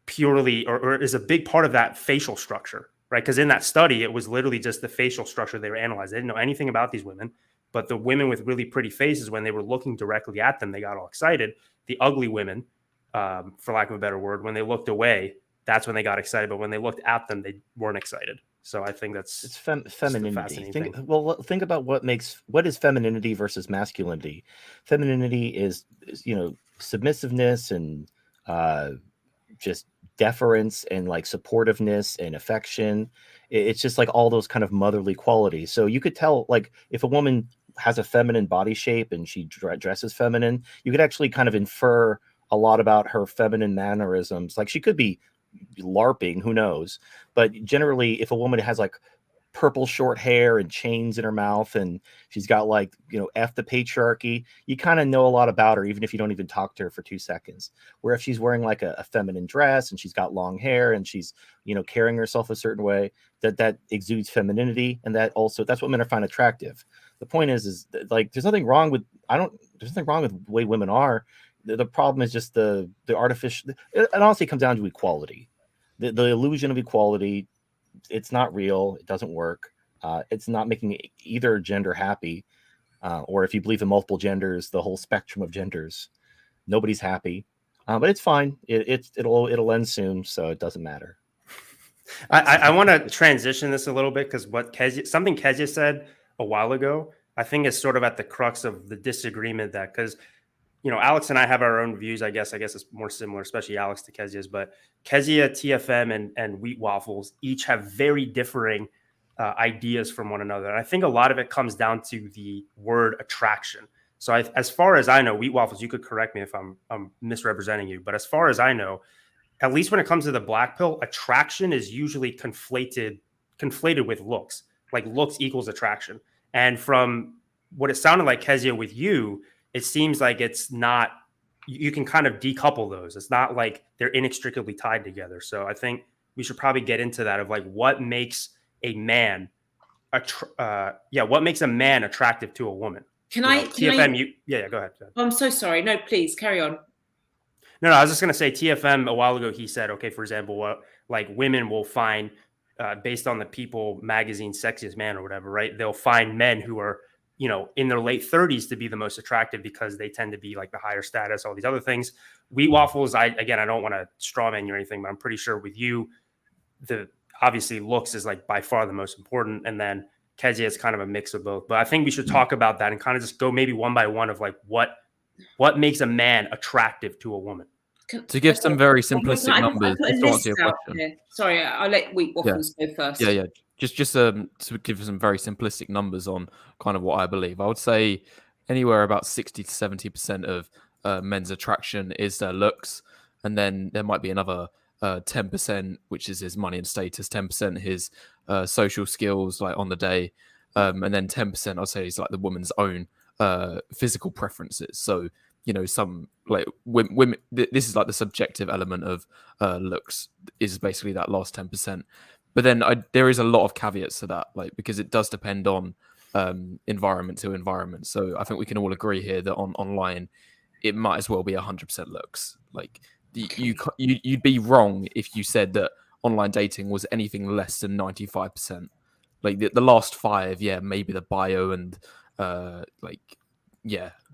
purely or is a big part of that facial structure, right? Because in that study, it was literally just the facial structure they were analyzing. They didn't know anything about these women, but the women with really pretty faces, when they were looking directly at them, they got all excited. The ugly women, for lack of a better word, when they looked away, that's when they got excited. But when they looked at them, they weren't excited. So I think it's femininity. Think about what is femininity versus masculinity. Femininity is submissiveness and just deference and like supportiveness and affection. It's just like all those kind of motherly qualities. So you could tell, like, if a woman has a feminine body shape and she dresses feminine, you could actually kind of infer a lot about her feminine mannerisms. Like, she could be LARPing, who knows? But generally, if a woman has like purple short hair and chains in her mouth and she's got like, F the patriarchy, you kind of know a lot about her, even if you don't even talk to her for 2 seconds. Where if she's wearing like a feminine dress and she's got long hair and she's, carrying herself a certain way, that exudes femininity. And that's what men find attractive. The point is like, there's nothing wrong with the way women are. The problem is just the artificial. It honestly comes down to equality, the illusion of equality. It's not real. It doesn't work. It's not making either gender happy, or if you believe in multiple genders, the whole spectrum of genders, nobody's happy. But it's fine. It'll end soon, so it doesn't matter. I want to transition this a little bit because something Kezia said a while ago, I think is sort of at the crux of the disagreement because. Alex and I have our own views, I guess it's more similar, especially Alex to Kezia's, but Kezia, TFM, and Wheat Waffles each have very differing ideas from one another. And I think a lot of it comes down to the word attraction. So as far as I know, Wheat Waffles, you could correct me if I'm misrepresenting you, but as far as I know, at least when it comes to the black pill, attraction is usually conflated with looks. Like looks equals attraction. And from what it sounded like, Kezia, with you, it seems like it's not, you can kind of decouple those. It's not like they're inextricably tied together. So I think we should probably get into that of like what makes a man, what makes a man attractive to a woman. Can You I? know, TFM, go ahead. I'm so sorry. No, please carry on. No, I was just going to say TFM a while ago, he said, okay, for example, what like women will find based on the People magazine sexiest man or whatever, right? They'll find men who are, you know, in their late 30s to be the most attractive because they tend to be like the higher status, all these other things. Waffles, I don't want to straw man you or anything, but I'm pretty sure with you, the obviously looks is like by far the most important. And then Kezia is kind of a mix of both. But I think we should talk about that and kind of just go maybe one by one of like what makes a man attractive to a woman. To give some very simplistic numbers, to answer your question. Sorry, I'll let Waffles go first. Yeah. Just to give some very simplistic numbers on kind of what I believe. I would say anywhere about 60 to 70% of men's attraction is their looks, and then there might be another 10%, which is his money and status, 10% his social skills, like on the day, and then 10% I'd say is like the woman's own physical preferences. So, you know, some like women, this is like the subjective element of looks is basically that last 10%. But then there is a lot of caveats to that, like, because it does depend on environment to environment. So I think we can all agree here that online, it might as well be 100% looks. Like you'd be wrong if you said that online dating was anything less than 95%. Like the last 5, maybe the bio and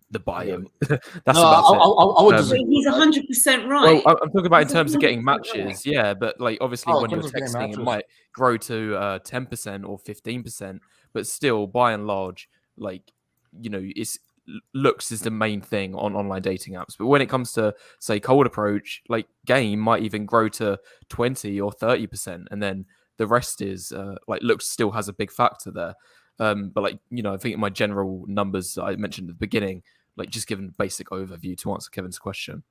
the bio. That's about it. I would he's 100% right. Well, I'm talking about in terms of getting matches, but like obviously when you're texting, it might grow to 10% or 15%, but still, by and large, like, you know, it's looks is the main thing on online dating apps. But when it comes to, say, cold approach, like game might even grow to 20 or 30%, and then the rest is like looks still has a big factor there. But like, you know, I think my general numbers that I mentioned at the beginning, like just giving a basic overview to answer Kevin's question.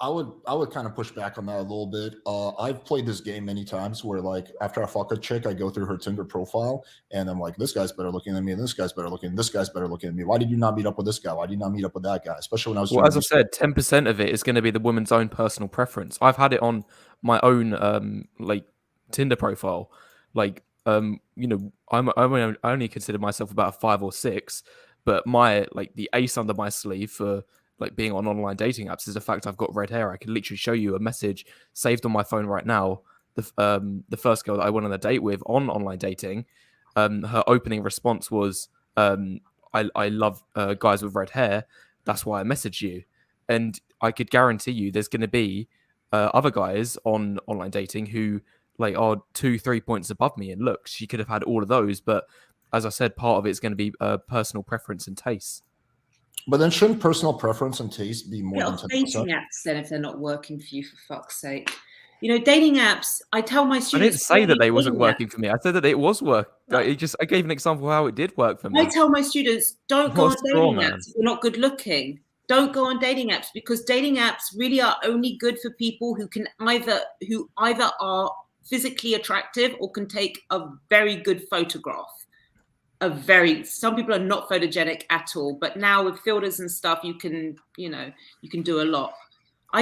I would kind of push back on that a little bit. I've played this game many times where, like, after I fuck a chick, I go through her Tinder profile and I'm like, this guy's better looking than me, and this guy's better looking, this guy's better looking than me. Why did you not meet up with this guy? Why did you not meet up with that guy? Especially when I was as I said, 10% of it is going to be the woman's own personal preference. I've had it on my own like Tinder profile. Like, you know, I only consider myself about a 5 or 6, but my like the ace under my sleeve for like being on online dating apps is the fact I've got red hair. I can literally show you a message saved on my phone right now. The first girl that I went on a date with on online dating, her opening response was, I love guys with red hair. That's why I messaged you. And I could guarantee you there's going to be other guys on online dating who like are 2-3 points above me in looks. She could have had all of those, but as I said, part of it's going to be personal preference and taste. But then shouldn't personal preference and taste be more than 10%? Dating apps then if they're not working for you, for fuck's sake. You know, dating apps, I tell my students... I didn't say that they wasn't working for me. I said that it was work. Like, I gave an example of how it did work for me. I tell my students, don't go on dating apps if you're not good looking. Don't go on dating apps, because dating apps really are only good for people who either are physically attractive or can take a very good photograph. Some people are not photogenic at all, but now with filters and stuff, you can do a lot. I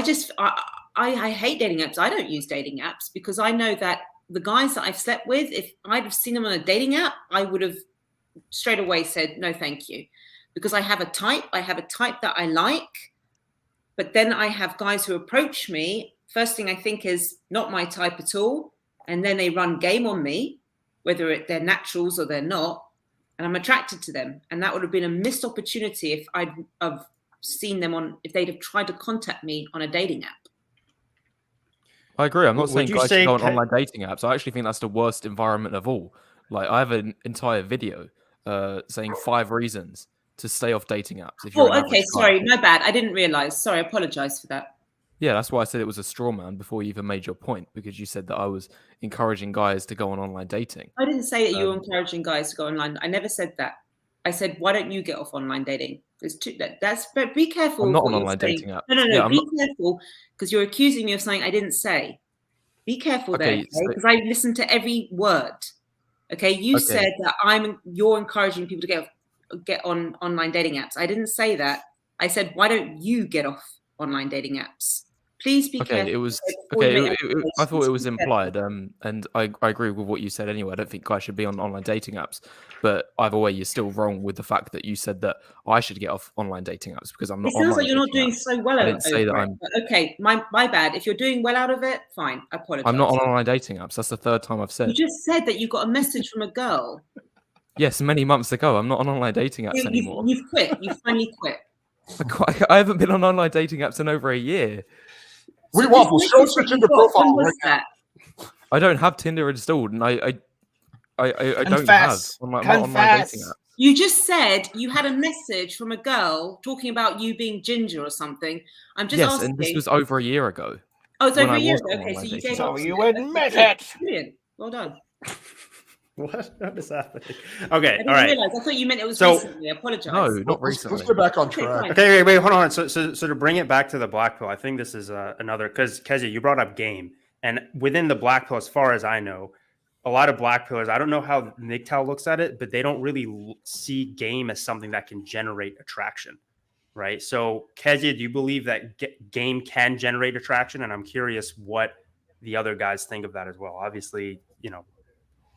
hate dating apps. I don't use dating apps because I know that the guys that I've slept with, if I'd have seen them on a dating app, I would have straight away said, no, thank you. Because I have a type that I like, but then I have guys who approach me. First thing I think is not my type at all. And then they run game on me, whether they're naturals or they're not. And I'm attracted to them. And that would have been a missed opportunity if I'd have seen them if they'd have tried to contact me on a dating app. I agree. I'm not saying guys should go on online dating apps. I actually think that's the worst environment of all. Like, I have an entire video saying 5 reasons to stay off dating apps. If you're okay. Sorry, my bad. I didn't realize. Sorry, I apologize for that. Yeah, that's why I said it was a straw man before you even made your point, because you said that I was encouraging guys to go on online dating. I didn't say that you were encouraging guys to go online. I never said that. I said, why don't you get off online dating? There's two. That's but be careful. I'm of not what on you're online saying. dating app. No. Yeah, I'm be not. careful because you're accusing me of something I didn't say. Be careful there, Okay, so, because I listened to every word. Okay, you okay, said that you're encouraging people to get on online dating apps. I didn't say that. I said, why don't you get off online dating apps? Please be okay. careful. It was Before you okay. make I thought it accusations. was Be careful. implied. And I agree with what you said anyway. I don't think guys should be on online dating apps. But either way, you're still wrong with the fact that you said that I should get off online dating apps because I'm not It sounds online like you're not dating doing apps. so well I over didn't say that it. But okay, my bad. If you're doing well out of it, fine. I I'm not apologize. on online dating apps. That's the third time I've You said. just said that you got a message from a girl. Yes, many months ago. I'm not on online dating apps anymore. You've quit. You finally quit. I haven't been on online dating apps in over a year. Wait, So Waffles, this show us message your that you Tinder got, profile when was right now. that? I don't have Tinder installed, and I don't have Confess. online dating Confess. apps. You just said you had a message from a girl talking about you being ginger or something. I'm just Yes, asking. and this was over a year ago. Oh, it's when over I a year was ago. on Okay, so online you dating gave So up. you on it. admit Okay, it. brilliant. Well done. What is happening? I Okay, didn't all right. realize. I thought you meant it was So- recently. I apologize. No, not Let's recently. get back on Okay, track. fine. Okay, wait, hold on. So to bring it back to the black pill, I think this is another, because Kezia, you brought up game, and within the black pill, as far as I know, a lot of black pillars, I don't know how MGTOW looks at it, but they don't really see game as something that can generate attraction, right? So Kezia, do you believe that game can generate attraction? And I'm curious what the other guys think of that as well. Obviously,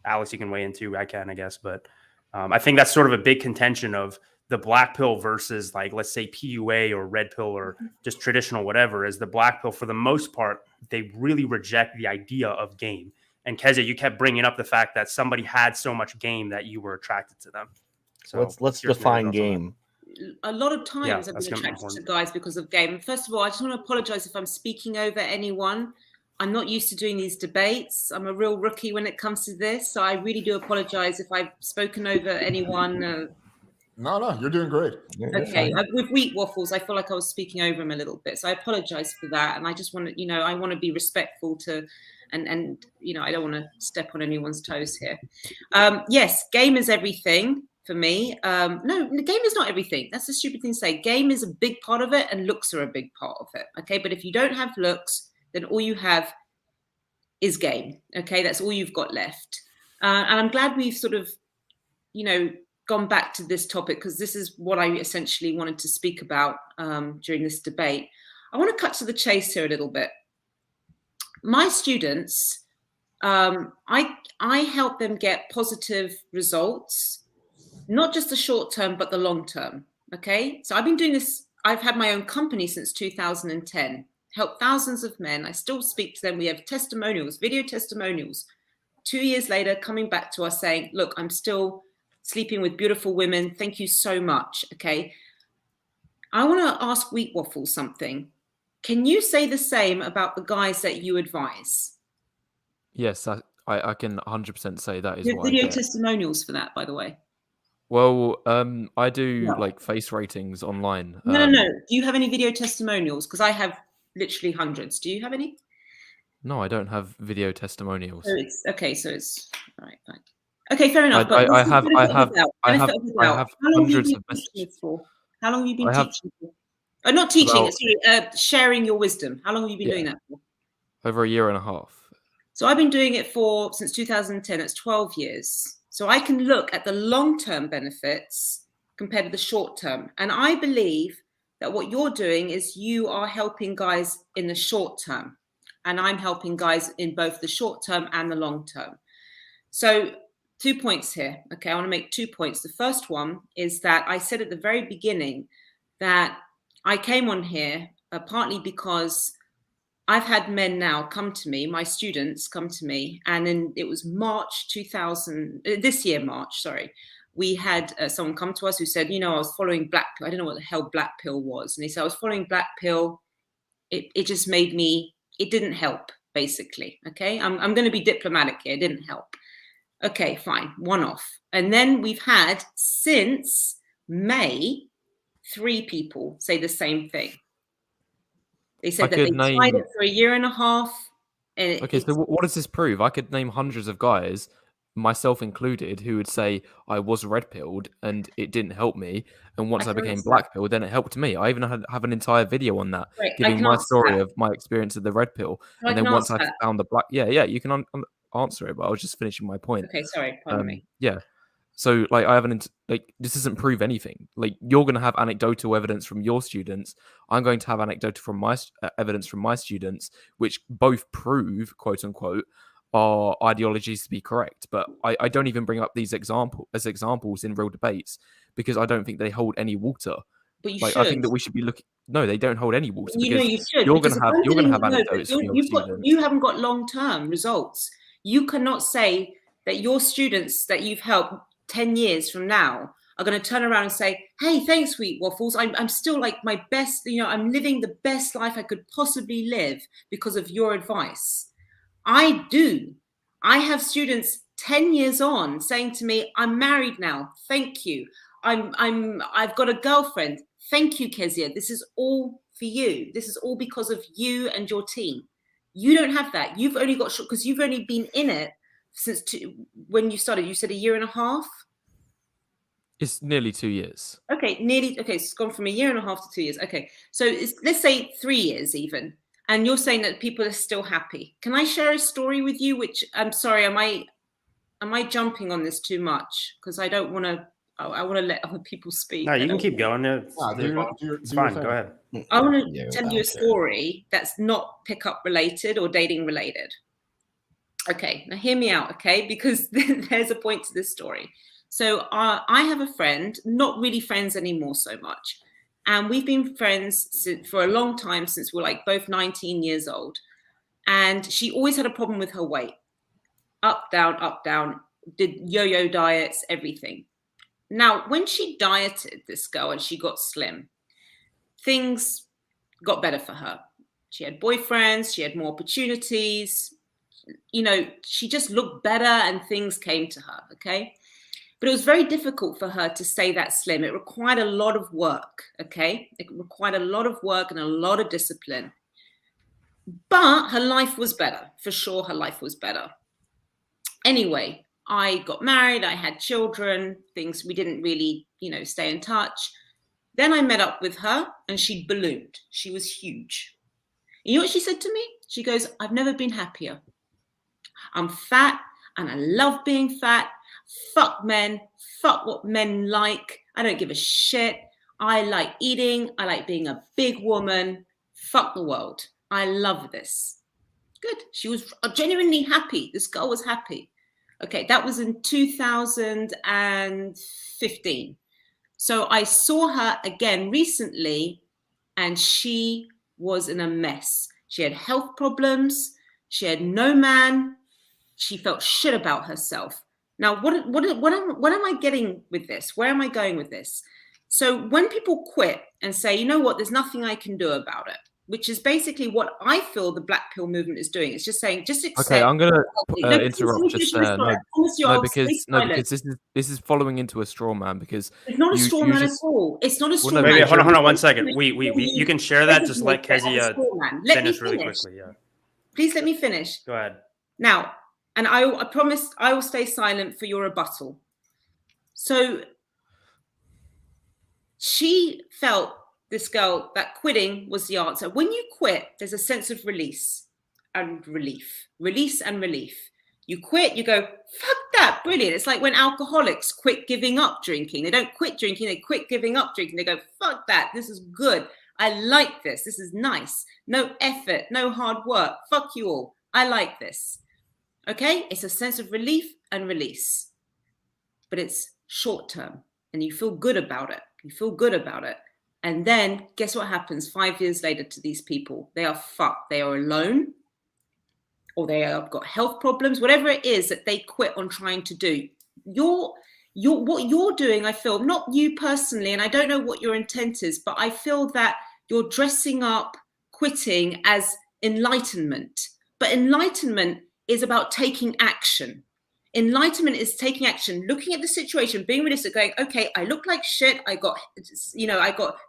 Alex, you can weigh in too. I can, I guess, but I think that's sort of a big contention of the black pill versus, like, let's say PUA or red pill or just traditional whatever. Is the black pill, for the most part, they really reject the idea of game. And Kezia, you kept bringing up the fact that somebody had so much game that you were attracted to them. So Let's here's define my thoughts on that. game. A lot of times Yeah, I've that's been gonna be attracted to important. guys because of game. First of all, I just want to apologize if I'm speaking over anyone. I'm not used to doing these debates. I'm a real rookie when it comes to this. So I really do apologize if I've spoken over anyone. No, you're doing great. Okay, with wheat waffles, I feel like I was speaking over him a little bit. So I apologize for that. And I just want to, I want to be respectful to, and I don't want to step on anyone's toes here. Yes, game is everything for me. No, the game is not everything. That's a stupid thing to say. Game is a big part of it, and looks are a big part of it. Okay, but if you don't have looks, then all you have is game. Okay, that's all you've got left. And I'm glad we've sort of, gone back to this topic, because this is what I essentially wanted to speak about during this debate. I want to cut to the chase here a little bit. My students, I help them get positive results, not just the short term, but the long term. Okay, so I've been doing this. I've had my own company since 2010, helped thousands of men. I still speak to them. We have testimonials, video testimonials. 2 years later, coming back to us saying, look, I'm still sleeping with beautiful women. Thank you so much. Okay. I want to ask Wheat Waffles something. Can you say the same about the guys that you advise? Yes, I can 100% say that is You have what I video get. testimonials for that, by the way. Well, I do No. like face ratings online. No. Do you have any video testimonials? Because I have literally hundreds. Do you have any? No, I don't have video testimonials. So it's okay. So it's all right. Fine. Okay, fair enough. But I have How long have you hundreds been of teaching messages. this for? How long have you been I have teaching for? Not teaching, about sharing your wisdom. How long have you been Yeah. doing that for? over a year and a half. So I've been doing it since 2010. That's 12 years. So I can look at the long-term benefits compared to the short-term. And I believe that what you're doing is you are helping guys in the short term. And I'm helping guys in both the short term and the long term. So 2 points here. Okay, I want to make 2 points. The first one is that I said at the very beginning that I came on here partly because I've had men now come to me, my students come to me, and then it was this year, March, sorry. We had someone come to us who said, I was following black pill. I don't know what the hell black pill was. And he said, I was following black pill. It just made me, it didn't help, basically. Okay, I'm going to be diplomatic here. It didn't help. Okay, fine, one off. And then we've had, since May, 3 people say the same thing. They said that they tried it for a year and a half. Okay, so what does this prove? I could name hundreds of guys myself included, who would say I was red pilled and it didn't help me, and once I can became answer black pilled, then it helped me. I even have an entire video on that, Great, I giving can my answer story that. of my experience of the red pill, So I and then can once answer I that. found the black, yeah, you can answer it, but I was just finishing my point. Okay, sorry, pardon me. Yeah. So like I haven't like this doesn't prove anything. Like you're going to have anecdotal evidence from your students. I'm going to have anecdotal from my evidence from my students, which both prove, quote unquote, our ideologies to be correct. But I don't even bring up these examples in real debates because I don't think they hold any water. But you Like should. I think that we should be looking. No, they don't hold any water You know because you should. you're Because going to have anecdotes from your students. you haven't got long-term results. You cannot say that your students that you've helped 10 years from now are going to turn around and say, hey, thanks, sweet Waffles. I'm still like my best, I'm living the best life I could possibly live because of your advice. I do. I have students 10 years on saying to me, I'm married now. Thank you. I've got a girlfriend. Thank you, Kezia. This is all for you. This is all because of you and your team. You don't have that. You've only got because you've only been in it since when you started. You said a year and a half. It's nearly 2 years. Okay, nearly. Okay, so it's gone from a year and a half to 2 years. Okay, so let's say 3 years even, and you're saying that people are still happy. Can I share a story with you? Which I'm sorry, am I jumping on this too much? Because I don't want to. I want to let other people speak. No, you can keep going. It's fine. Go ahead. I want to tell you a story that's not pickup related or dating related. Okay, now hear me out, okay? Because there's a point to this story. So I have a friend, not really friends anymore so much. And we've been friends for a long time, since we're like both 19 years old. And she always had a problem with her weight. Up, down, did yo-yo diets, everything. Now, when she dieted, this girl, and she got slim, things got better for her. She had boyfriends, she had more opportunities. She just looked better and things came to her, okay? But it was very difficult for her to stay that slim. It required a lot of work, okay? It required a lot of work and a lot of discipline. But her life was better. For sure, her life was better. Anyway, I got married, I had children, things we didn't really, stay in touch. Then I met up with her and she ballooned. She was huge. You know what she said to me? She goes, I've never been happier. I'm fat and I love being fat. Fuck men. Fuck what men like. I don't give a shit. I like eating. I like being a big woman. Fuck the world. I love this. Good. She was genuinely happy. This girl was happy. Okay, that was in 2015. So I saw her again recently and she was in a mess. She had health problems. She had no man. She felt shit about herself. Now, what am I getting with this? Where am I going with this? So when people quit and say, you know what, there's nothing I can do about it, which is basically what I feel the Black Pill movement is doing. It's just saying, just accept. Okay, I'm gonna interrupt just there. Because this is following into a straw man because it's not a straw man at all. It's not a straw man. Wait, hold on 1 second. You can share that. Just let Kezia finish really quickly. Yeah. Please let me finish. Go ahead. Now, and I promised I will stay silent for your rebuttal. So she felt, this girl, that quitting was the answer. When you quit, there's a sense of release and relief. Release and relief. You quit, you go, fuck that, brilliant. It's like when alcoholics quit giving up drinking. They don't quit drinking, they quit giving up drinking. They go, fuck that, this is good. I like this. This is nice. No effort, no hard work. Fuck you all. I like this. Okay? It's a sense of relief and release. But it's short term and you feel good about it. You feel good about it. And then guess what happens 5 years later to these people? They are fucked. They are alone or they have got health problems, whatever it is that they quit on trying to do. What you're doing, I feel, not you personally, and I don't know what your intent is, but I feel that you're dressing up quitting as enlightenment. But enlightenment is about taking action. Enlightenment is taking action, looking at the situation, being realistic, going, okay, I look like shit. I got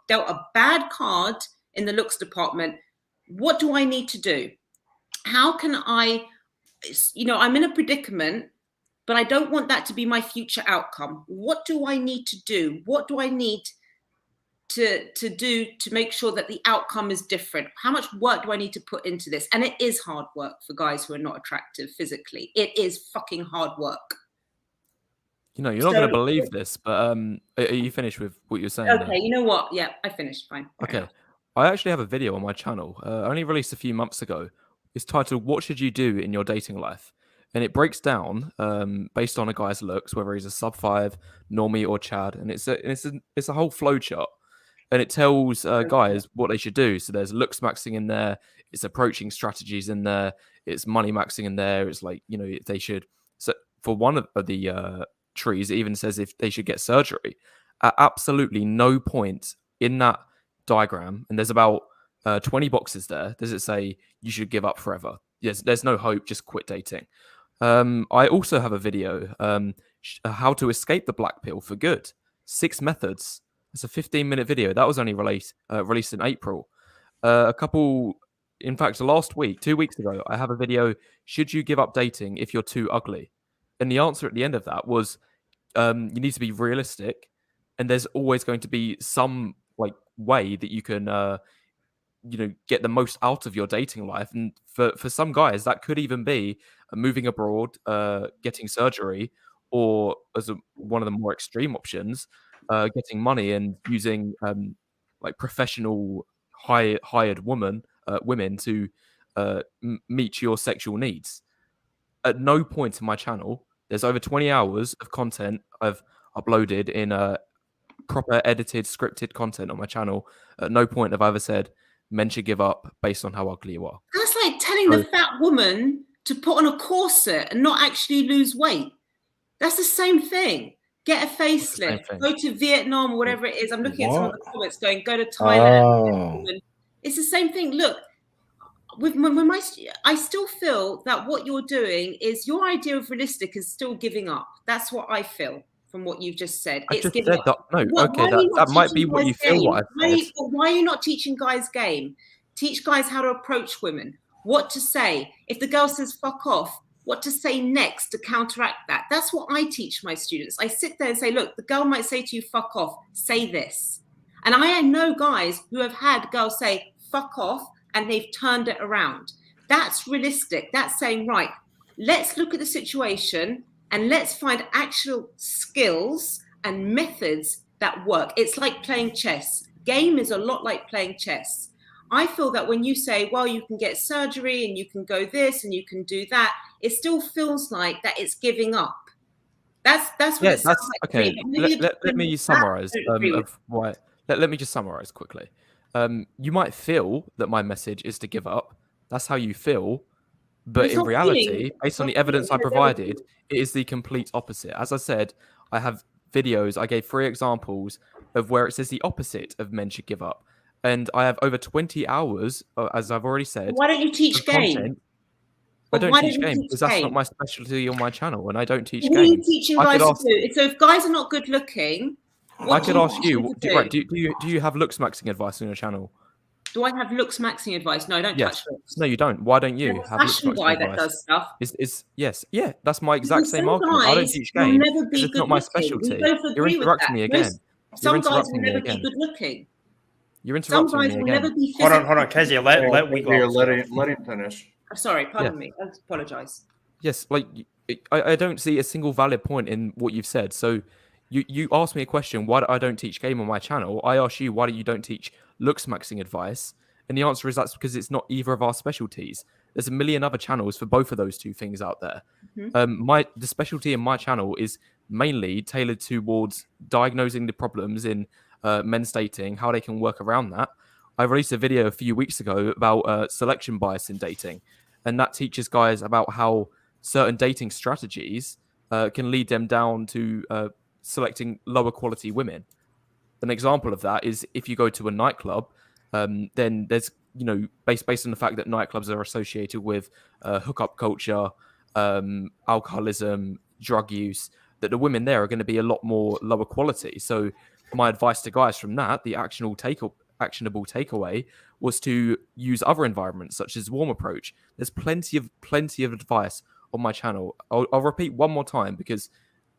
dealt a bad card in the looks department. What do I need to do? How can I'm in a predicament. but I don't want that to be my future outcome. What do I need to do? What do I need to do to make sure that the outcome is different? How much work do I need to put into this? And it is hard work for guys who are not attractive physically. It is fucking hard work. You're not going to believe this, but are you finished with what you're saying? Okay, you know what? Yeah, I finished. Fine. Okay. I actually have a video on my channel, only released a few months ago. It's titled, "What Should You Do in Your Dating Life?" And it breaks down based on a guy's looks, whether he's a sub 5, normie, or Chad. And it's a whole flow chart. And it tells guys what they should do. So there's looks maxing in there. It's approaching strategies in there. It's money maxing in there. It's like, if they should. So for one of the trees, it even says if they should get surgery. At absolutely no point in that diagram, and there's about 20 boxes there, does it say you should give up forever. Yes, there's no hope, just quit dating. I also have a video, how to escape the black pill for good. 6 methods. It's a 15-minute video. That was only released in April. In fact, last week, 2 weeks ago, I have a video, should you give up dating if you're too ugly? And the answer at the end of that was, you need to be realistic, and there's always going to be some way that you can get the most out of your dating life. And for some guys, that could even be moving abroad, getting surgery, or as one of the more extreme options, getting money and using professional hired women to meet your sexual needs. At no point in my channel, there's over 20 hours of content I've uploaded in proper edited, scripted content on my channel. At no point have I ever said men should give up based on how ugly you are. That's like telling the fat woman to put on a corset and not actually lose weight. That's the same thing. Get a facelift, go to Vietnam or whatever it is. I'm looking at some of the comments going, go to Thailand. It's the same thing. Look, I still feel that what you're doing is, your idea of realistic is still giving up. That's what I feel from what you've just said. I just said that. No, okay, that might be what you feel. What I said. Why are you not teaching guys game? Teach guys how to approach women, what to say. If the girl says fuck off, what to say next to counteract that. That's what I teach my students. I sit there and say, look, the girl might say to you, fuck off, say this. And I know guys who have had girls say fuck off and they've turned it around. That's realistic. That's saying, right, let's look at the situation and let's find actual skills and methods that work. It's like playing chess. Game is a lot like playing chess. I feel that when you say, well, you can get surgery and you can go this and you can do that, it still feels like that it's giving up. That's what it sounds like. Okay. Let me summarize let me just summarize quickly. You might feel that my message is to give up. That's how you feel. But in reality, based on the evidence I provided, it is the complete opposite. As I said, I have videos. I gave 3 examples of where it says the opposite of men should give up. And I have over 20 hours, as I've already said. Why don't you teach game? I don't teach game because that's not my specialty on my channel, and I don't teach game. What are you teaching guys to do? So if guys are not good looking, I could ask you, do you have looks maxing advice on your channel? Do I have looks maxing advice? No, I don't touch looks. No, you don't. Why don't you have looks maxing guy advice? That does stuff. Yeah, that's my exact same argument. I don't teach game because it's not my specialty. You're interrupting me again. Some guys will never be good looking. You're interrupting me again. Hold on, Kezia. Let me go. Let him finish. I'm sorry, pardon me. I apologize. Yes, I don't see a single valid point in what you've said. So you asked me a question, why I don't teach game on my channel. I asked you, why you don't teach looks maxing advice? And the answer is that's because it's not either of our specialties. There's a million other channels for both of those two things out there. Mm-hmm. The specialty in my channel is mainly tailored towards diagnosing the problems in men's dating, how they can work around that. I released a video a few weeks ago about selection bias in dating, and that teaches guys about how certain dating strategies can lead them down to selecting lower quality women. An example of that is if you go to a nightclub, then there's, based on the fact that nightclubs are associated with hookup culture, alcoholism, drug use, that the women there are going to be a lot more lower quality. So my advice to guys from that, the actionable takeaway, was to use other environments such as warm approach. There's plenty of advice on my channel. I'll repeat one more time because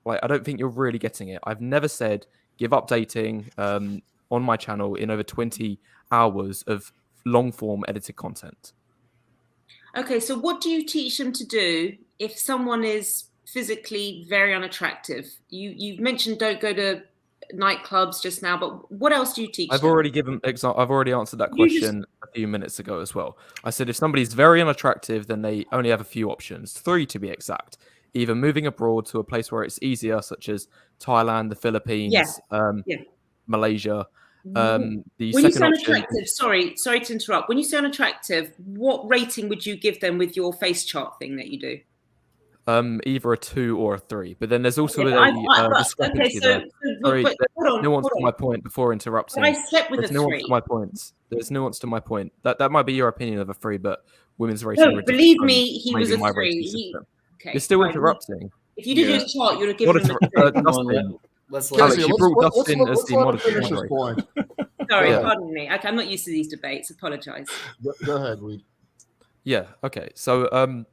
like I don't think you're really getting it. I've never said give up dating on my channel in over 20 hours of long form edited content. Okay, so what do you teach them to do if someone is physically very unattractive? You mentioned don't go to nightclubs just now, but what else do you teach I've them? already given I've already answered that You just- question a few minutes ago as well. I said if somebody's very unattractive, then they only have a few options, 3 to be exact. Either moving abroad to a place where it's easier, such as Thailand, the Philippines, Yeah. Malaysia. The When you second say option, unattractive, sorry to interrupt. When you say unattractive, what rating would you give them with your face chart thing that you do? either a 2 or a 3. But then there's also Yeah, a discrepancy there. Sorry, but hold on, nuance hold to on. my point before interrupting. But I slept with There's a nuance 3. to my points. There's nuance to my point. That might be your opinion of a 3, but women's rating. No, believe me, he was a my 3. rating system. Okay, You're still fine. interrupting. If you did Yeah. his chart, you'd have given him a 2. Come on, Dustin, let's Alex, Kezia, you brought Dustin as let's the let him moderator. finish his point. Sorry, Yeah. pardon me. Okay, I'm not used to these debates. Apologise. Go ahead, Weed. Yeah. Okay. So,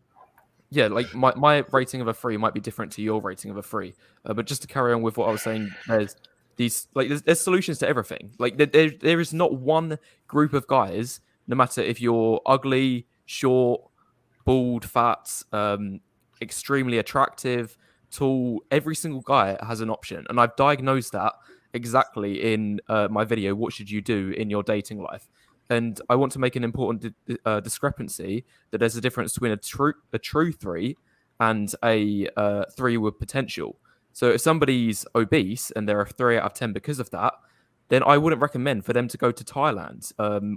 yeah, like my rating of a 3 might be different to your rating of a 3. But just to carry on with what I was saying, there's solutions to everything. Like there is not one group of guys, no matter if you're ugly, short, bald, fat, extremely attractive, tall. Every single guy has an option, and I've diagnosed that exactly in my video. What should you do in your dating life? And I want to make an important discrepancy that there's a difference between a true 3 and a 3 with potential. So if somebody's obese and they're a 3 out of 10 because of that, then I wouldn't recommend for them to go to Thailand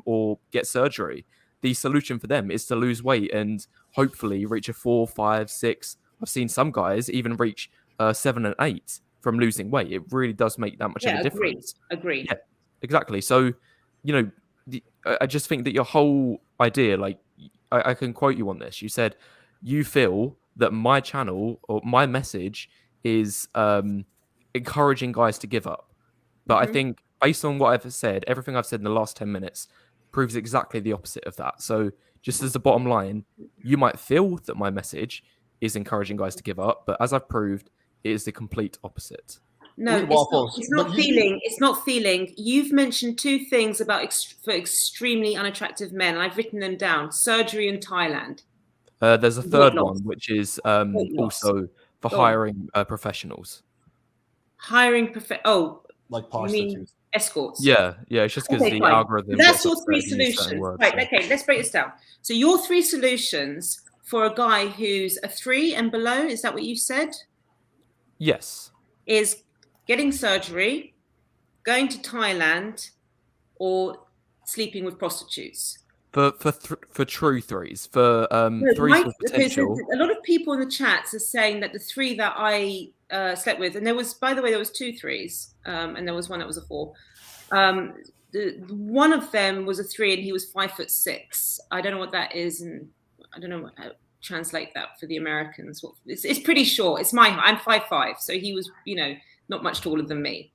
or get surgery. The solution for them is to lose weight and hopefully reach a 4, 5, 6. I've seen some guys even reach 7 and 8 from losing weight. It really does make that much of a difference. Agree. Yeah, exactly. So, I just think that your whole idea, like, I can quote you on this. You said you feel that my channel or my message is encouraging guys to give up. But I think based on what I've said, everything I've said in the last 10 minutes proves exactly the opposite of that. So just as the bottom line, you might feel that my message is encouraging guys to give up, but as I've proved, it is the complete opposite. No, Waffles, it's not but you- feeling. It's not feeling. You've mentioned 2 things about for extremely unattractive men, and I've written them down: surgery and Thailand. There's a third loss. one, which is Weight loss. also for Go on. hiring professionals. Hiring Like you prostitutes. mean escorts? Yeah, it's just because Okay, the fine. algorithm. That's gets your upset 3 if you use certain solutions. words, Right. so- Okay. Let's break this down. So your 3 solutions for a guy who's a 3 and below, is that what you said? Yes. Is getting surgery, going to Thailand, or sleeping with prostitutes. For true 3s, for No, 3s with okay, so potential. a lot of people in the chats are saying that the 3 that I slept with, and there was, by the way, there was 2 3s, and there was one that was a 4. One of them was a 3, and he was 5'6". I don't know what that is, and I don't know how to translate that for the Americans. It's pretty short. It's my height. I'm 5'5", so he was, not much taller than me.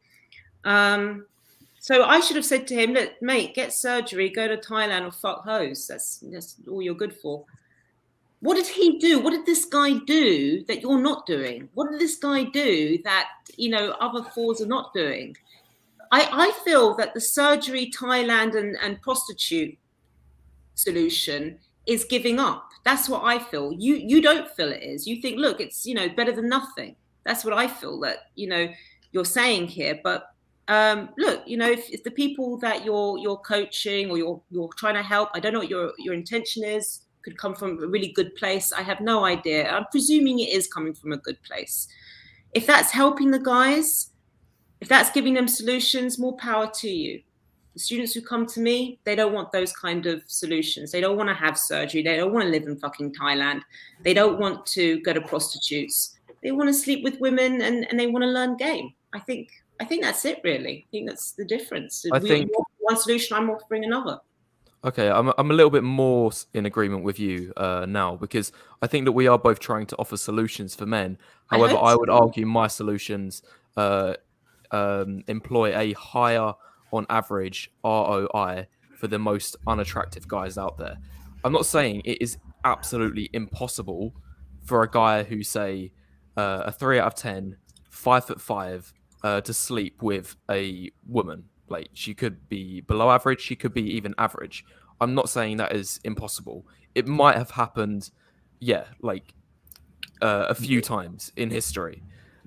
So I should have said to him, look, mate, get surgery, go to Thailand or fuck hoes. That's all you're good for. What did he do? What did this guy do that you're not doing? What did this guy do that, other 4s are not doing? I feel that the surgery, Thailand and prostitute solution is giving up. That's what I feel. You don't feel it is. You think, look, it's, better than nothing. That's what I feel that, you're saying here. But look, if the people that you're coaching or you're trying to help, I don't know what your intention is, could come from a really good place. I have no idea. I'm presuming it is coming from a good place. If that's helping the guys, if that's giving them solutions, more power to you. The students who come to me, they don't want those kind of solutions. They don't want to have surgery. They don't want to live in fucking Thailand. They don't want to go to prostitutes. They want to sleep with women and they want to learn game. I think that's it, really. I think that's the difference. I think you offer one solution, I'm offering another. Okay, I'm a little bit more in agreement with you now, because I think that we are both trying to offer solutions for men. However, I would argue my solutions employ a higher, on average, ROI for the most unattractive guys out there. I'm not saying it is absolutely impossible for a guy who say a 3 out of 10, 5'5", to sleep with a woman. Like, she could be below average, she could be even average. I'm not saying that is impossible. It might have happened, yeah, like a few times in history.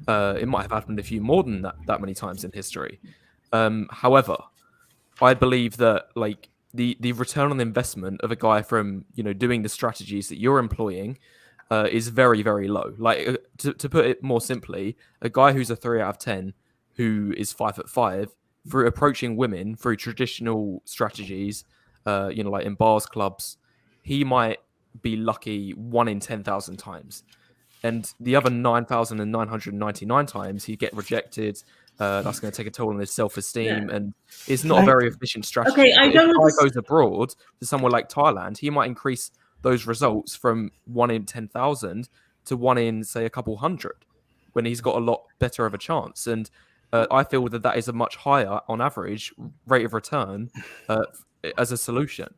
It might have happened a few more than that many times in history. However, I believe that like the return on investment of a guy from doing the strategies that you're employing is very, very low. Like to put it more simply, a guy who's a 3 out of 10 who is 5'5", through approaching women through traditional strategies, like in bars, clubs, he might be lucky 1 in 10,000 times. And the other 9,999 times he'd get rejected. That's going to take a toll on his self-esteem, and it's not a very efficient strategy. Okay, I But don't if a guy understand. goes abroad to somewhere like Thailand, he might increase those results from 1 in 10,000 to 1 in, say, a couple hundred, when he's got a lot better of a chance. And I feel that is a much higher, on average, rate of return as a solution.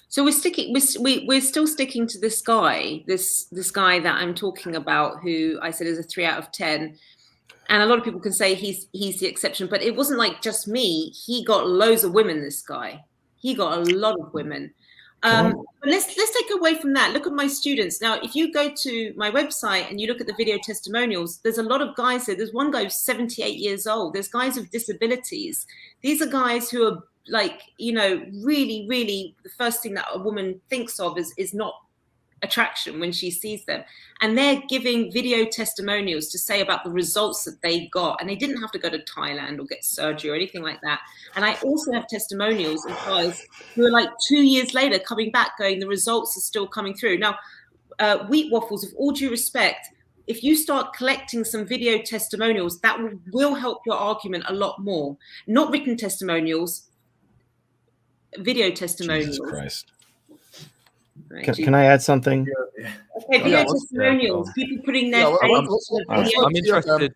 So we're sticking. We're still sticking to this guy. This guy that I'm talking about, who I said is a 3 out of 10. And a lot of people can say he's the exception, but it wasn't like just me. He got loads of women. This guy, he got a lot of women. But let's take away from that. Look at my students. Now, if you go to my website and you look at the video testimonials, there's a lot of guys there. There's one guy who's 78 years old. There's guys with disabilities. These are guys who are like, really, really, the first thing that a woman thinks of is not attraction when she sees them, and they're giving video testimonials to say about the results that they got, and they didn't have to go to Thailand or get surgery or anything like that. And I also have testimonials of guys who are like 2 years later coming back going, the results are still coming through. Now, Wheat Waffles, with all due respect, if you start collecting some video testimonials, that will help your argument a lot more. Not written testimonials, video testimonials. Jesus Christ. Right, Can I add something? Okay, video testimonials, people putting their face. I'm interested.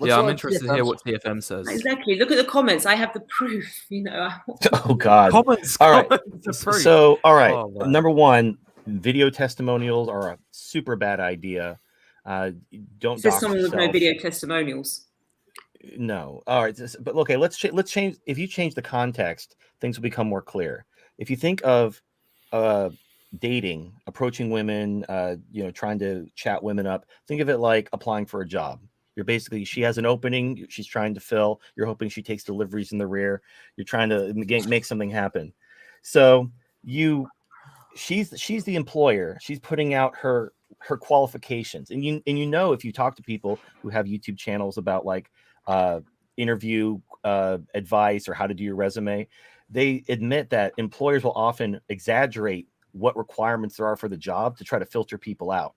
I'm let interested to hear what TFM says. Exactly. Look at the comments. I have the proof. Oh God. Comments. All right. Comments So, all right. Oh, wow. Number one, video testimonials are a super bad idea. Don't. There's someone with no video testimonials. No. All right. But okay, let's change. If you change the context, things will become more clear. If you think of dating, approaching women, trying to chat women up, think of it like applying for a job. You're basically, she has an opening she's trying to fill. You're hoping she takes deliveries in the rear. You're trying to make something happen. So she's the employer. She's putting out her qualifications, and if you talk to people who have YouTube channels about like interview advice or how to do your resume, they admit that employers will often exaggerate what requirements there are for the job to try to filter people out.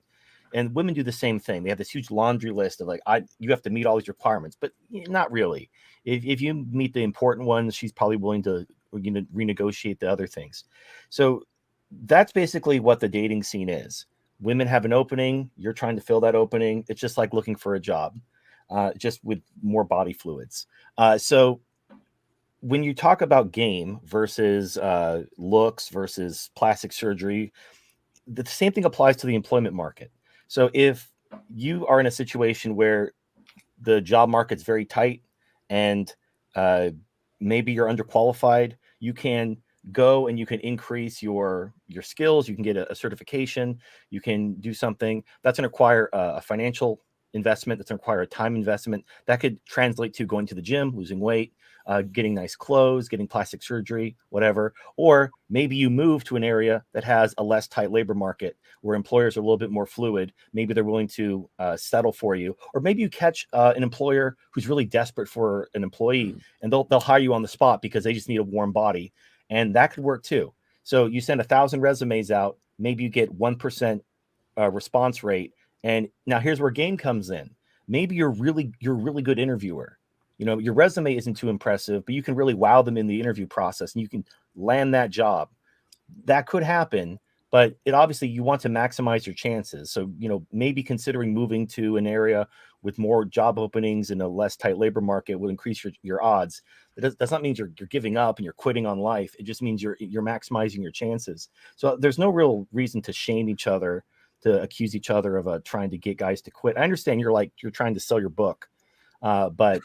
And women do the same thing. They have this huge laundry list of like, you have to meet all these requirements, but not really. If you meet the important ones, she's probably willing to renegotiate the other things. So that's basically what the dating scene is. Women have an opening. You're trying to fill that opening. It's just like looking for a job, just with more body fluids. So when you talk about game versus looks versus plastic surgery, the same thing applies to the employment market. So if you are in a situation where the job market's very tight and maybe you're underqualified, you can go and you can increase your skills. You can get a certification. You can do something that's going to require a financial investment. That's going to require a time investment. That could translate to going to the gym, losing weight, getting nice clothes, getting plastic surgery, whatever. Or maybe you move to an area that has a less tight labor market where employers are a little bit more fluid. Maybe they're willing to settle for you. Or maybe you catch an employer who's really desperate for an employee, and they'll hire you on the spot because they just need a warm body. And that could work too. So you send 1,000 resumes out, maybe you get 1% response rate. And now here's where game comes in. Maybe you're a really good interviewer. Your resume isn't too impressive, but you can really wow them in the interview process and you can land that job. That could happen, but obviously you want to maximize your chances. So, maybe considering moving to an area with more job openings and a less tight labor market will increase your odds. That's not mean you're giving up and you're quitting on life. It just means you're maximizing your chances. So there's no real reason to shame each other to accuse each other of trying to get guys to quit. I understand you're trying to sell your book, but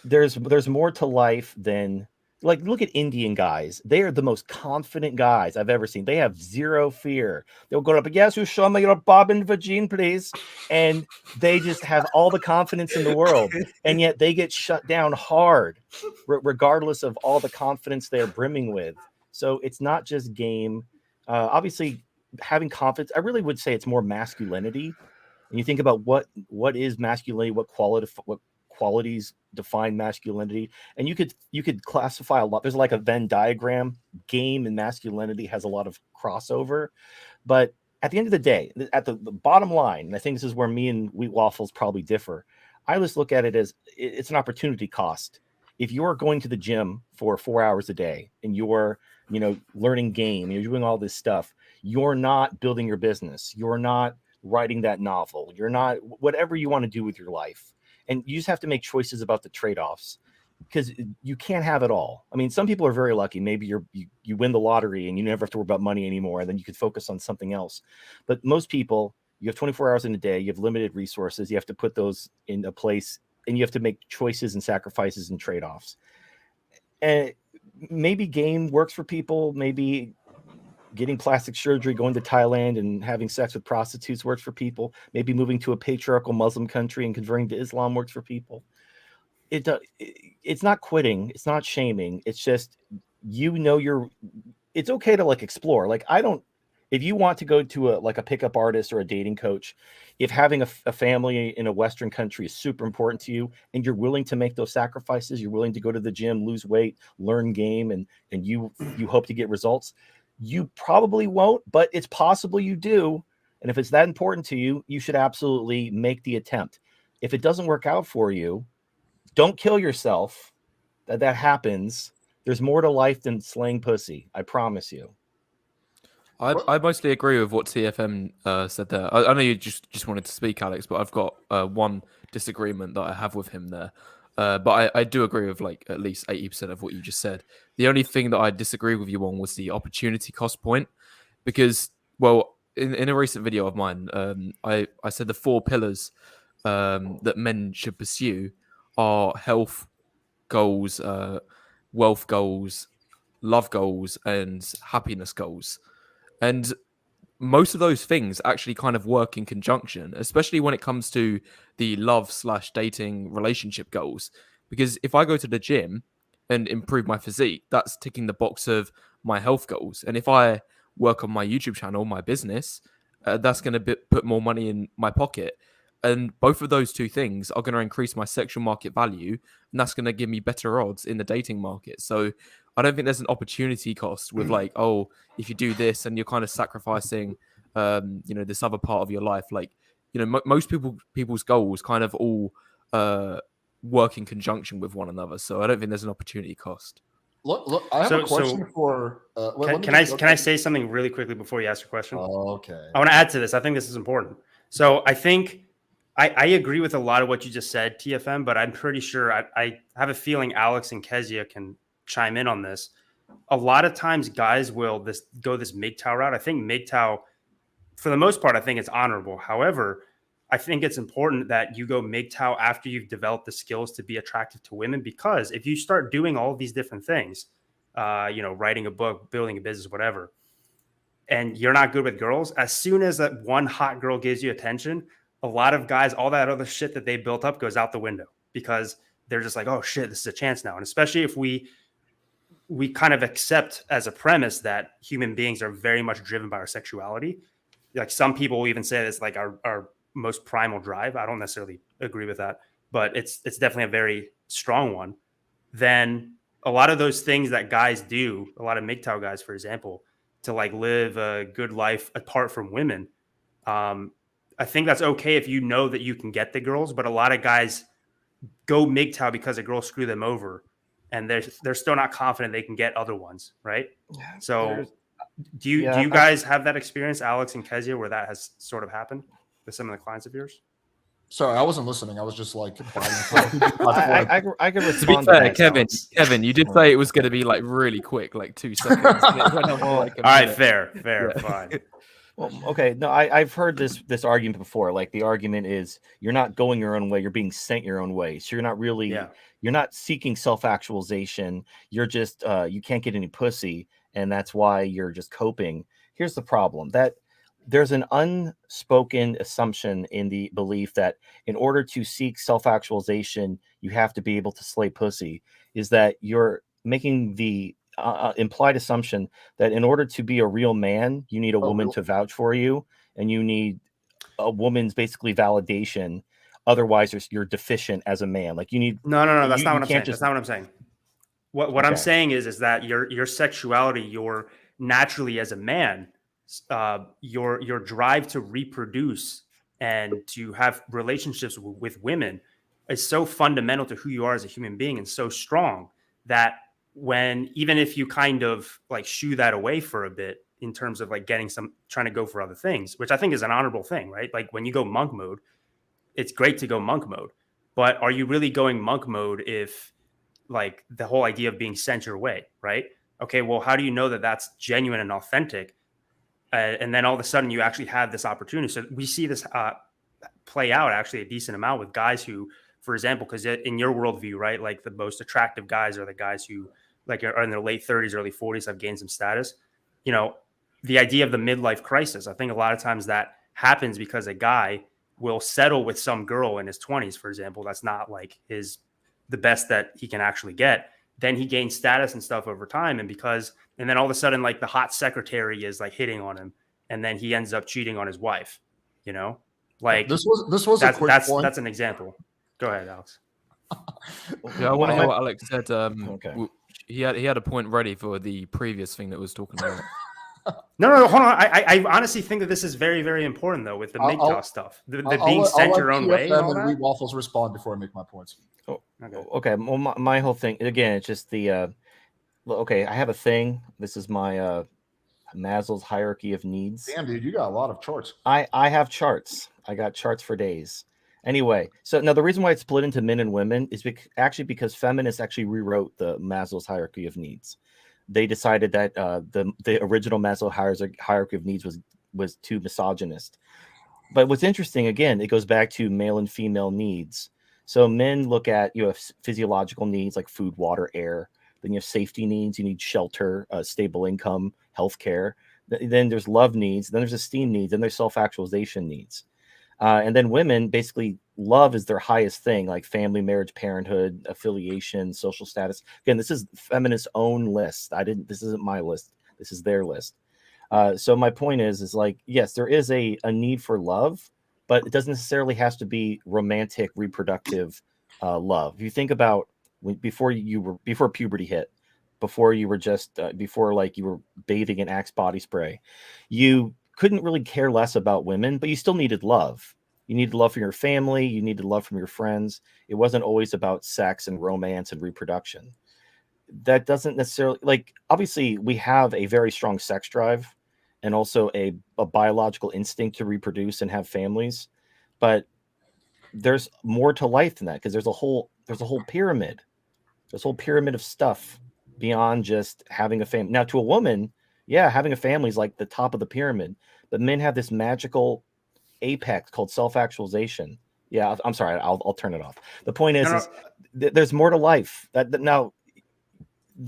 there's more to life than, like, look at Indian guys. They are the most confident guys I've ever seen. They have zero fear. They'll go up, yes, you show me your bobbin vagine, please. And they just have all the confidence in the world. And yet they get shut down hard, regardless of all the confidence they're brimming with. So it's not just game. Obviously, having confidence, I really would say it's more masculinity. And you think about what is masculinity, what qualities define masculinity, and you could classify a lot. There's like a Venn diagram. Game and masculinity has a lot of crossover, but at the end of the day, at the bottom line, and I think this is where me and Wheat Waffles probably differ, I just look at it as it's an opportunity cost. If you're going to the gym for 4 hours a day and you're learning game, you're doing all this stuff, you're not building your business, you're not writing that novel, you're not whatever you want to do with your life. And you just have to make choices about the trade-offs, because you can't have it all. I mean, some people are very lucky. Maybe you win the lottery and you never have to worry about money anymore, and then you can focus on something else. But most people, you have 24 hours in a day, you have limited resources, you have to put those in a place, and you have to make choices and sacrifices and trade-offs. And maybe game works for people. Maybe getting plastic surgery, going to Thailand and having sex with prostitutes works for people. Maybe moving to a patriarchal Muslim country and converting to Islam works for people. It's not quitting. It's not shaming. It's just, it's okay to like explore. Like, if you want to go to a pickup artist or a dating coach, if having a family in a Western country is super important to you and you're willing to make those sacrifices, you're willing to go to the gym, lose weight, learn game, and you hope to get results, you probably won't, but it's possible you do. And if it's that important to you, you should absolutely make the attempt. If it doesn't work out for you, don't kill yourself. That happens. There's more to life than slaying pussy. I promise you. I mostly agree with what TFM said there. I know you just wanted to speak, Alex, but I've got one disagreement that I have with him there. But I do agree with like at least 80% of what you just said. The only thing that I disagree with you on was the opportunity cost point, because, well, in a recent video of mine, I said the 4 pillars that men should pursue are health goals, wealth goals, love goals, and happiness goals. And most of those things actually kind of work in conjunction, especially when it comes to the love/dating relationship goals. Because if I go to the gym and improve my physique, that's ticking the box of my health goals. And if I work on my YouTube channel, my business, that's going to put more money in my pocket. And both of those two things are going to increase my sexual market value, and that's going to give me better odds in the dating market. So I don't think there's an opportunity cost with like, oh, if you do this and you're kind of sacrificing, this other part of your life. Like, most people's goals kind of all work in conjunction with one another. So I don't think there's an opportunity cost. Look, I have a question for. Can I say something really quickly before you ask your question? Okay. I want to add to this. I think this is important. So I think I agree with a lot of what you just said, TFM, but I'm pretty sure I have a feeling Alex and Kezia can chime in on this. A lot of times guys will go this MGTOW route. I think MGTOW, for the most part, I think it's honorable. However, I think it's important that you go MGTOW after you've developed the skills to be attractive to women, because if you start doing all of these different things, writing a book, building a business, whatever, and you're not good with girls, as soon as that one hot girl gives you attention, a lot of guys, all that other shit that they built up goes out the window, because they're just like, oh shit, this is a chance now. And especially if we kind of accept as a premise that human beings are very much driven by our sexuality. Like, some people will even say it's like our most primal drive. I don't necessarily agree with that, but it's definitely a very strong one. Then a lot of those things that guys do, a lot of MGTOW guys, for example, to like live a good life apart from women, I think that's okay if you know that you can get the girls, but a lot of guys go MGTOW because a girl screw them over, and they're still not confident they can get other ones, right? So do you guys have that experience, Alex and Kezia, where that has sort of happened with some of the clients of yours? Sorry, I wasn't listening. I was just like buying. I can respond to be fair, that, Kevin, you did say it was going to be like really quick, like 2 seconds. And it went on for, like, all right, fair, fine. Well, okay, no, I've heard this argument before. Like the argument is you're not going your own way, you're being sent your own way. So Yeah. you're not seeking self-actualization. You're just you can't get any pussy, and that's why you're just coping. Here's the problem: that there's an unspoken assumption in the belief that in order to seek self-actualization, you have to be able to slay pussy. Is that you're making the implied assumption that in order to be a real man, you need a woman to vouch for you, and you need a woman's basically validation. Otherwise, you're deficient as a man. Like you need. No. That's You not what I'm can't saying. just. That's not what I'm saying. What I'm Okay. saying is that your sexuality, your naturally as a man, your drive to reproduce and to have relationships with women is so fundamental to who you are as a human being and so strong that when even if you kind of like shoo that away for a bit in terms of like trying to go for other things, which I think is an honorable thing, right? Like when you go monk mode, it's great to go monk mode, but are you really going monk mode if like the whole idea of being sent your way, right? Okay, well, how do you know that that's genuine and authentic? And then all of a sudden you actually have this opportunity. So we see this play out actually a decent amount with guys who, for example, because in your worldview, right, like the most attractive guys are the guys who like are in their late 30s, early 40s, have gained some status. You know, the idea of the midlife crisis, I think a lot of times that happens because a guy will settle with some girl in his 20s, for example, that's not like the best that he can actually get. Then he gains status and stuff over time. And then all of a sudden, like the hot secretary is like hitting on him. And then he ends up cheating on his wife, you know, like this was a quick point. That's an example. Go ahead, Alex. Yeah, I want to hear what Alex said. Okay. He had a point ready for the previous thing that was talking about. No, hold on. I honestly think that this is very, very important, though, with the MGTOW stuff. The being sent your own way. And we Waffles respond before I make my points. Oh, okay. Well, my whole thing, again, it's just the, okay, I have a thing. This is my Maslow's hierarchy of needs. Damn, dude, you got a lot of charts. I have charts. I got charts for days. Anyway, so now the reason why it's split into men and women is actually because feminists actually rewrote the Maslow's hierarchy of needs. They decided that the original Maslow hierarchy of needs was too misogynist. But what's interesting, again, it goes back to male and female needs. So men look at, you have physiological needs like food, water, air. Then you have safety needs. You need shelter, stable income, healthcare. Then there's love needs. Then there's esteem needs. Then there's self-actualization needs. And then women, basically, love is their highest thing, like family, marriage, parenthood, affiliation, social status. Again, this is feminists' own list. This isn't my list. This is their list. So my point is like, yes, there is a need for love, but it doesn't necessarily have to be romantic, reproductive love. If you think about before puberty hit, before you were just before like you were bathing in Axe body spray, you couldn't really care less about women, but you still needed love. You needed love from your family. You needed love from your friends. It wasn't always about sex and romance and reproduction. That doesn't necessarily, like, obviously we have a very strong sex drive and also a biological instinct to reproduce and have families, but there's more to life than that, because there's a whole pyramid. There's a whole pyramid of stuff beyond just having a family. Now, to a woman, yeah, having a family is like the top of the pyramid, but men have this magical apex called self-actualization. Yeah, I'm sorry, I'll turn it off. The point is there's more to life.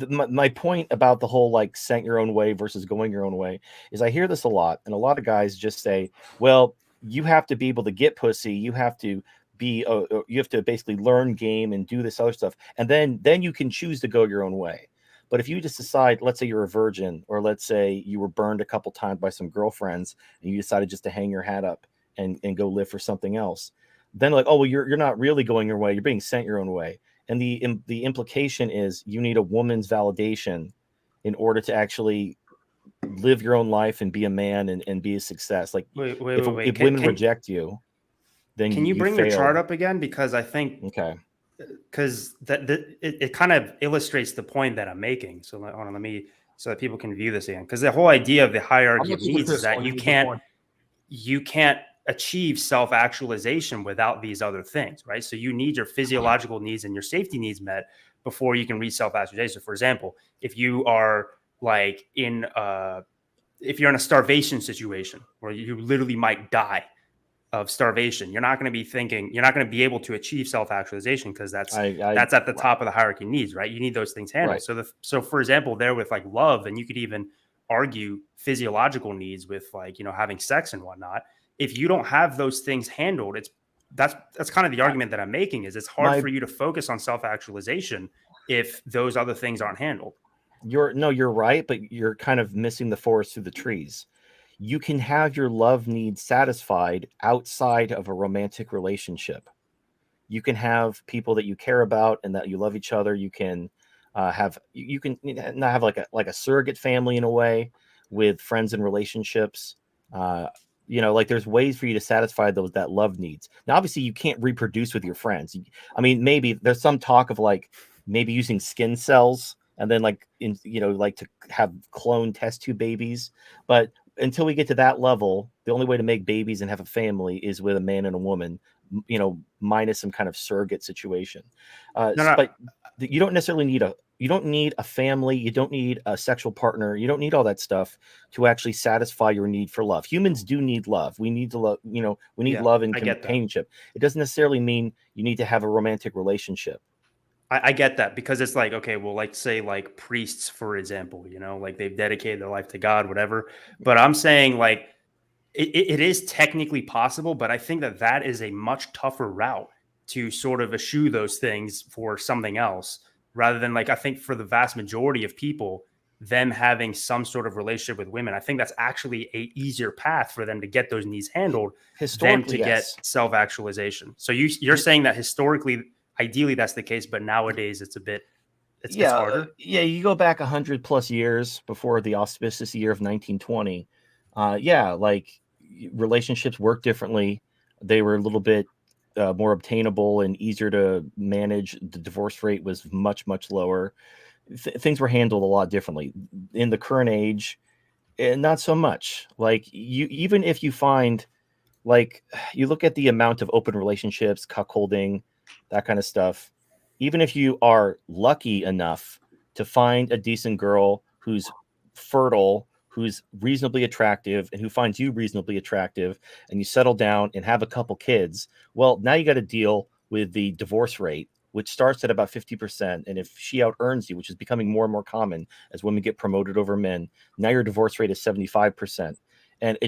My point about the whole like sent your own way versus going your own way is I hear this a lot, and a lot of guys just say, well, you have to be able to get pussy, you have to basically learn game and do this other stuff, and then you can choose to go your own way. But if you just decide, let's say you're a virgin, or let's say you were burned a couple times by some girlfriends and you decided just to hang your hat up and go live for something else, then like, oh, well, you're not really going your way, you're being sent your own way. And the implication is you need a woman's validation in order to actually live your own life and be a man and be a success. Like if women reject you, then can you bring your chart up again? Because I think because it kind of illustrates the point that I'm making. So hold on, so that people can view this again. Because the whole idea of the hierarchy of needs is that you can't achieve self-actualization without these other things, right? So you need your physiological needs and your safety needs met before you can reach self-actualization. So for example, if you are like in if you're in a starvation situation where you literally might die of starvation, you're not going to be thinking, you're not going to be able to achieve self-actualization, because that's at the top of the hierarchy needs, right? You need those things handled. Right. So for example, there with like love, and you could even argue physiological needs with like, having sex and whatnot. If you don't have those things handled, that's kind of the argument that I'm making, is it's hard for you to focus on self-actualization if those other things aren't handled. You're right, but you're kind of missing the forest through the trees. You can have your love needs satisfied outside of a romantic relationship. You can have people that you care about and that you love each other. You can not have like a surrogate family in a way, with friends and relationships. Like there's ways for you to satisfy that love needs. Now, obviously, you can't reproduce with your friends. I mean, maybe there's some talk of like maybe using skin cells and then like to have clone test tube babies, but until we get to that level, the only way to make babies and have a family is with a man and a woman, minus some kind of surrogate situation. But you don't necessarily need a family. You don't need a sexual partner. You don't need all that stuff to actually satisfy your need for love. Humans do need love. We need to love, we need love and companionship. It doesn't necessarily mean you need to have a romantic relationship. I get that, because it's like, okay, well, like say like priests, for example, like they've dedicated their life to God, whatever. But I'm saying like it is technically possible, but I think that is a much tougher route to sort of eschew those things for something else, rather than like, I think for the vast majority of people, them having some sort of relationship with women, I think that's actually a easier path for them to get those needs handled than to get self-actualization. So you're saying that historically, ideally that's the case, but nowadays it's harder. Yeah, you go back 100+ years before the auspicious year of 1920. Like relationships worked differently. They were a little bit more obtainable and easier to manage. The divorce rate was much, much lower. Things were handled a lot differently. In the current age, not so much. Like even if you find, like, you look at the amount of open relationships, cuckolding, that kind of stuff. Even if you are lucky enough to find a decent girl who's fertile, who's reasonably attractive, and who finds you reasonably attractive, and you settle down and have a couple kids, well, now you got to deal with the divorce rate, which starts at about 50%. And if she out earns you, which is becoming more and more common as women get promoted over men, now your divorce rate is 75%. And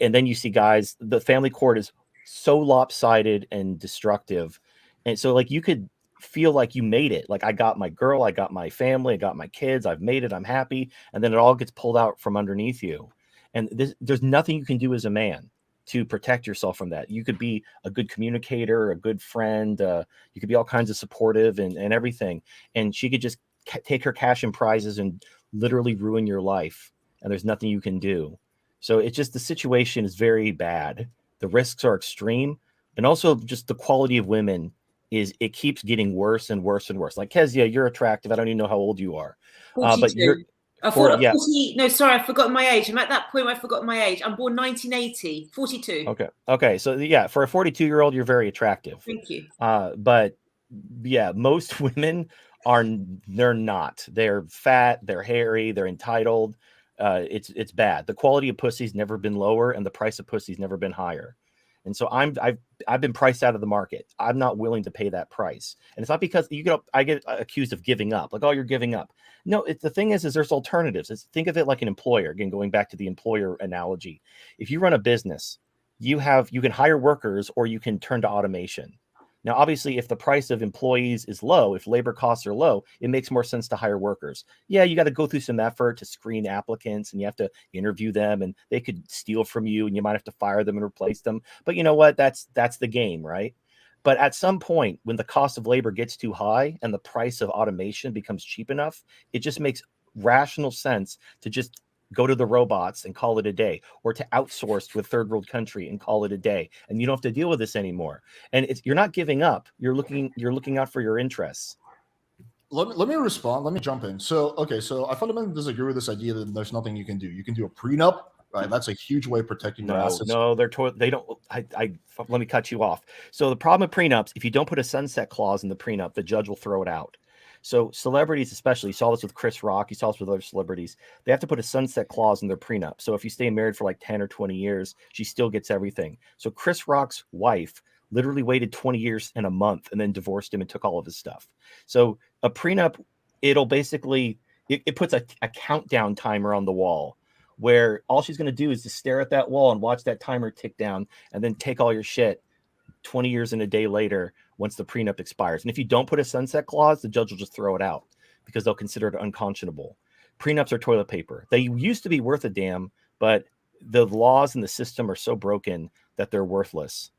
then you see guys, the family court is so lopsided and destructive. And so like you could feel like you made it. Like, I got my girl, I got my family, I got my kids, I've made it, I'm happy. And then it all gets pulled out from underneath you. And there's nothing you can do as a man to protect yourself from that. You could be a good communicator, a good friend. You could be all kinds of supportive and everything. And she could just take her cash and prizes and literally ruin your life. And there's nothing you can do. So it's just, the situation is very bad. The risks are extreme. And also just the quality of women it keeps getting worse and worse and worse. Like, Kezia, you're attractive. I don't even know how old you are. 42. But you're... I thought 40, no, sorry, I've forgotten my age. I'm at that point where I've forgotten my age. I'm born 1980, 42. Okay. So yeah, for a 42-year-old, you're very attractive. Thank you. But yeah, most women they're not. They're fat, they're hairy, they're entitled. It's bad. The quality of pussy's never been lower, and the price of pussy's never been higher. And so I've been priced out of the market. I'm not willing to pay that price. And it's not because I get accused of giving up. Like, oh, you're giving up. No, the thing is there's alternatives. Think of it like an employer. Again, going back to the employer analogy. If you run a business, you can hire workers, or you can turn to automation. Now, obviously, if the price of employees is low, if labor costs are low, it makes more sense to hire workers. Yeah, you got to go through some effort to screen applicants, and you have to interview them, and they could steal from you, and you might have to fire them and replace them. But you know what? That's the game, right? But at some point, when the cost of labor gets too high and the price of automation becomes cheap enough, it just makes rational sense to just go to the robots and call it a day, or to outsource to a third world country and call it a day. And you don't have to deal with this anymore. And you're not giving up. You're looking out for your interests. Let me respond. Let me jump in. So I fundamentally disagree with this idea that there's nothing you can do. You can do a prenup, right? That's a huge way of protecting your assets. No, they don't. Let me cut you off. So the problem with prenups, if you don't put a sunset clause in the prenup, the judge will throw it out. So celebrities, especially, you saw this with Chris Rock, you saw this with other celebrities, they have to put a sunset clause in their prenup. So if you stay married for like 10 or 20 years, she still gets everything. So Chris Rock's wife literally waited 20 years and a month and then divorced him and took all of his stuff. So a prenup, it'll basically, it puts a countdown timer on the wall where all she's going to do is just stare at that wall and watch that timer tick down and then take all your shit 20 years and a day later once the prenup expires. And if you don't put a sunset clause, the judge will just throw it out because they'll consider it unconscionable. Prenups are toilet paper. They used to be worth a damn, but the laws and the system are so broken that they're worthless.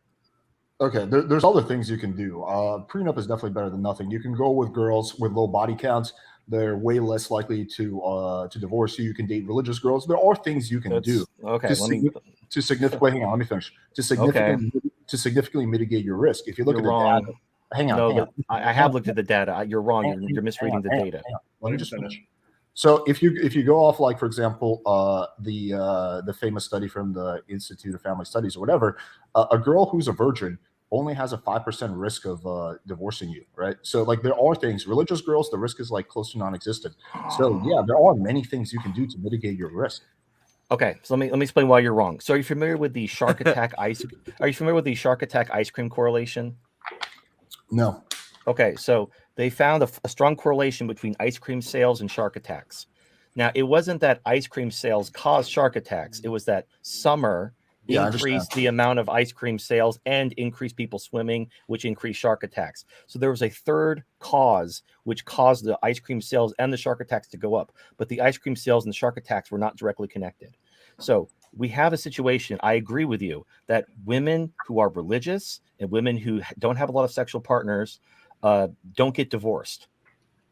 Okay, there's other things you can do. Prenup is definitely better than nothing. You can go with girls with low body counts. They're way less likely to divorce you. You can date religious girls. There are things you can do Okay, to significantly hang on. Let me finish. To significantly mitigate your risk. If you look at the data, hang on. I have looked at the data. You're wrong. You're misreading the data. Let me just finish. So if you go off, like, for example, the famous study from the Institute of Family Studies or whatever, a girl who's a virgin only has a 5% risk of divorcing you, right? So, like, there are things. Religious girls, the risk is like close to non-existent. So yeah, there are many things you can do to mitigate your risk. Okay, so let me explain why you're wrong. So are you familiar with the shark attack ice? Are you familiar with the shark attack ice cream correlation? No. Okay, so they found a strong correlation between ice cream sales and shark attacks. Now, it wasn't that ice cream sales caused shark attacks. It was that summer increased the amount of ice cream sales and increased people swimming, which increased shark attacks. So there was a third cause which caused the ice cream sales and the shark attacks to go up. But the ice cream sales and the shark attacks were not directly connected. So we have a situation, I agree with you, that women who are religious and women who don't have a lot of sexual partners don't get divorced.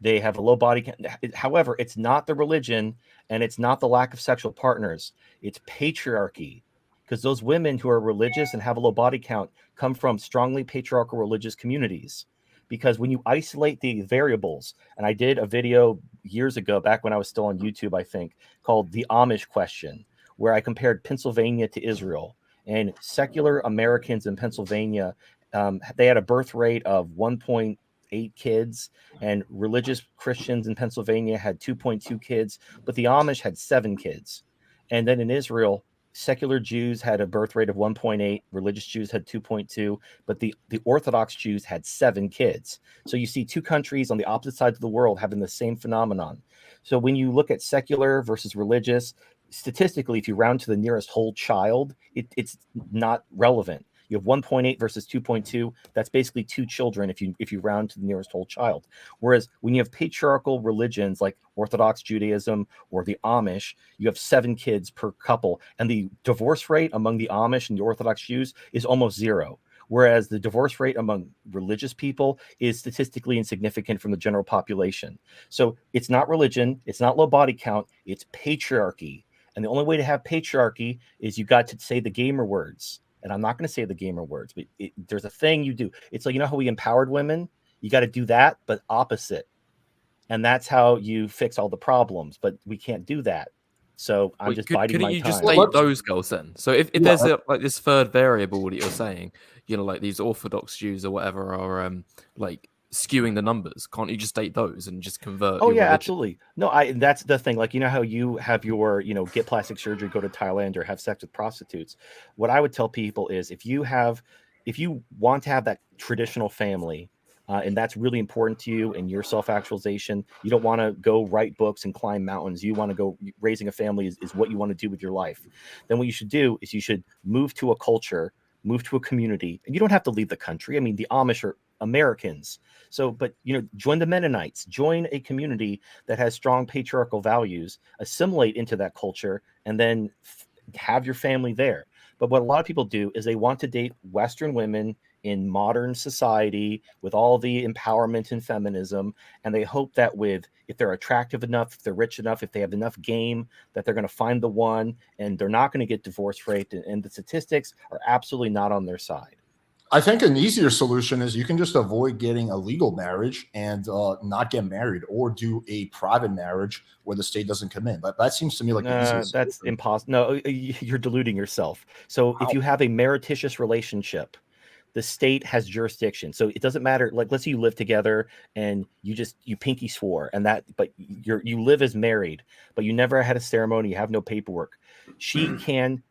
They have a low body count. However, it's not the religion and it's not the lack of sexual partners. It's patriarchy. Because those women who are religious and have a low body count come from strongly patriarchal religious communities. Because when you isolate the variables, and I did a video years ago, back when I was still on YouTube, I think, called The Amish Question, where I compared Pennsylvania to Israel. And secular Americans in Pennsylvania, they had a birth rate of 1.8 kids, and religious Christians in Pennsylvania had 2.2 kids, but the Amish had 7 kids. And then in Israel, secular Jews had a birth rate of 1.8, religious Jews had 2.2, but the Orthodox Jews had 7 kids. So you see 2 countries on the opposite sides of the world having the same phenomenon. So when you look at secular versus religious, statistically, if you round to the nearest whole child, it's not relevant. You have 1.8 versus 2.2. That's basically 2 children if you round to the nearest whole child. Whereas when you have patriarchal religions like Orthodox Judaism or the Amish, you have 7 kids per couple. And the divorce rate among the Amish and the Orthodox Jews is almost 0. Whereas the divorce rate among religious people is statistically insignificant from the general population. So it's not religion, it's not low body count, it's patriarchy. And the only way to have patriarchy is you got to say the gamer words. And I'm not going to say the gamer words, but there's a thing you do. It's like, you know how we empowered women? You got to do that, but opposite. And that's how you fix all the problems. But we can't do that. So I'm just biding my time. Couldn't you just state those girls then? So if there's like this third variable that you're saying, you know, like these Orthodox Jews or whatever are like skewing the numbers, can't you just date those and just convert? Oh yeah, religion? Absolutely. No, that's the thing. Like, you know how you have your, get plastic surgery, go to Thailand, or have sex with prostitutes. What I would tell people is if you want to have that traditional family, and that's really important to you in your self-actualization, you don't want to go write books and climb mountains. You want to go, raising a family is what you want to do with your life. Then what you should do is you should move to a culture, move to a community, and you don't have to leave the country. I mean, the Amish are Americans. So, but, join the Mennonites, join a community that has strong patriarchal values, assimilate into that culture, and then have your family there. But what a lot of people do is they want to date Western women in modern society with all the empowerment and feminism. And they hope that if they're attractive enough, if they're rich enough, if they have enough game, that they're going to find the one, and they're not going to get divorce rate. And the statistics are absolutely not on their side. I think an easier solution is you can just avoid getting a legal marriage and not get married, or do a private marriage where the state doesn't come in. But that seems to me like the easiest that's impossible. No, you're deluding yourself. So if you have a meretricious relationship, the state has jurisdiction. So it doesn't matter. Like, let's say you live together and you pinky swore, but you live as married, but you never had a ceremony. You have no paperwork. She can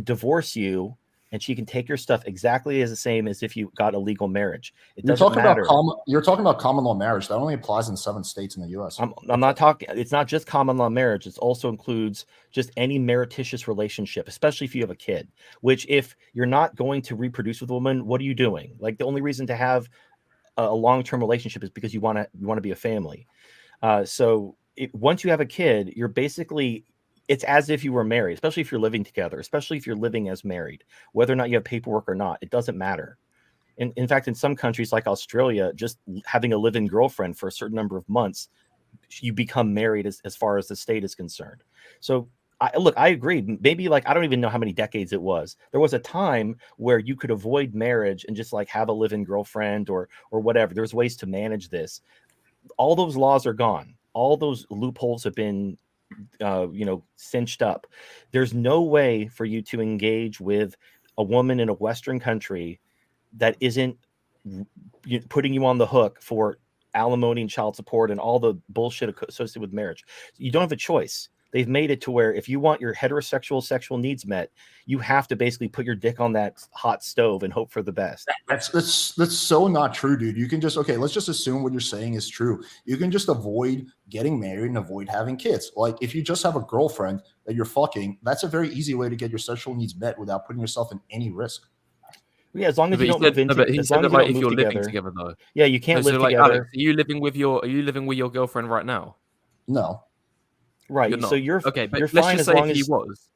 divorce you, and she can take your stuff exactly as the same as if you got a legal marriage. It doesn't matter. You're talking about common law marriage. That only applies in 7 states in the U.S. I'm not talking. It's not just common law marriage. It also includes just any meretricious relationship, especially if you have a kid. Which, if you're not going to reproduce with a woman, what are you doing? Like, the only reason to have a long-term relationship is because you want to be a family. So once you have a kid, you're basically, it's as if you were married, especially if you're living together, especially if you're living as married, whether or not you have paperwork or not, it doesn't matter. In fact, in some countries like Australia, just having a live-in girlfriend for a certain number of months, you become married as far as the state is concerned. So I agree. Maybe, like, I don't even know how many decades it was. There was a time where you could avoid marriage and just like have a live-in girlfriend or whatever. There's ways to manage this. All those laws are gone. All those loopholes have been cinched up. There's no way for you to engage with a woman in a Western country that isn't putting you on the hook for alimony and child support and all the bullshit associated with marriage. You don't have a choice. They've made it to where if you want your heterosexual sexual needs met, you have to basically put your dick on that hot stove and hope for the best. That's so not true, dude. You can just, let's just assume what you're saying is true. You can just avoid getting married and avoid having kids. Like, if you just have a girlfriend that you're fucking, that's a very easy way to get your sexual needs met without putting yourself in any risk. Yeah, as long as you don't move into together. If you're living together, though. Yeah, you can't live together. Alex, are you living with your girlfriend right now? No. Right. So you're okay, but you're let's fine just as say long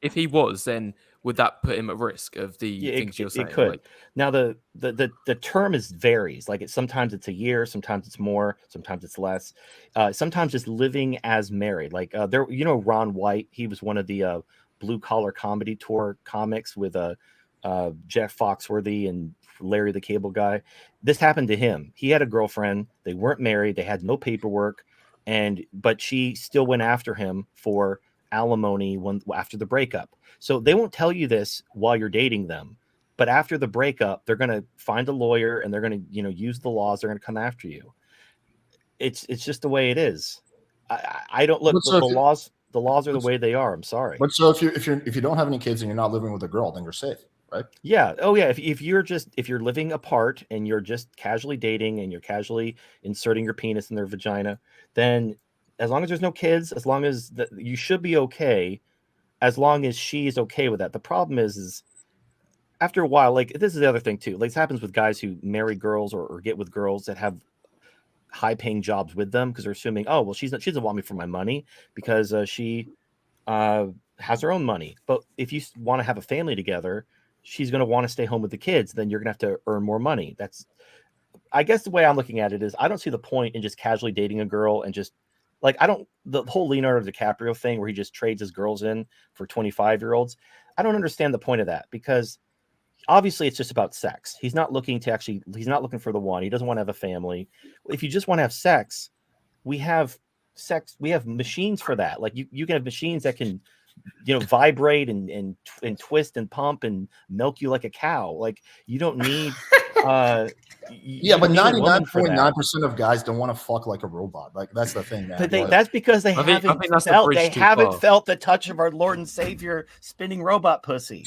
if he was, then would that put him at risk of the things you're saying? It could. Now the term varies. Like, sometimes it's a year, sometimes it's more, sometimes it's less. Sometimes it's living as married. Like, Ron White, he was one of the Blue Collar Comedy Tour comics with Jeff Foxworthy and Larry the Cable Guy. This happened to him. He had a girlfriend. They weren't married. They had no paperwork. But she still went after him for alimony after the breakup. So they won't tell you this while you're dating them, but after the breakup, they're going to find a lawyer and they're going to, use the laws. They're going to come after you. It's just the way it is. I don't look. The laws are the way they are. I'm sorry. But so if you don't have any kids and you're not living with a girl, then you're safe, right? Yeah. Oh yeah. If you're living apart and you're just casually dating and you're casually inserting your penis in their vagina, then as long as there's no kids, as long as you should be okay, as long as she's okay with that. The problem is after a while, like, this is the other thing too. Like, this happens with guys who marry girls or get with girls that have high-paying jobs with them because they're assuming, oh well, she doesn't want me for my money because she has her own money. But if you want to have a family together, she's going to want to stay home with the kids. Then you're going to have to earn more money. That's, I guess, the way I'm looking at it is I don't see the point in just casually dating a girl and just like, the whole Leonardo DiCaprio thing where he just trades his girls in for 25-year-olds. I don't understand the point of that because obviously it's just about sex. He's not looking for the one. He doesn't want to have a family. If you just want to have sex, we have machines for that. Like, you can have machines that can, vibrate and twist and pump and milk you like a cow. Like, you don't need but 99.9% of guys don't want to fuck like a robot. Like, that's the thing, man. But that's because they haven't felt the touch of our Lord and Savior spinning robot pussy.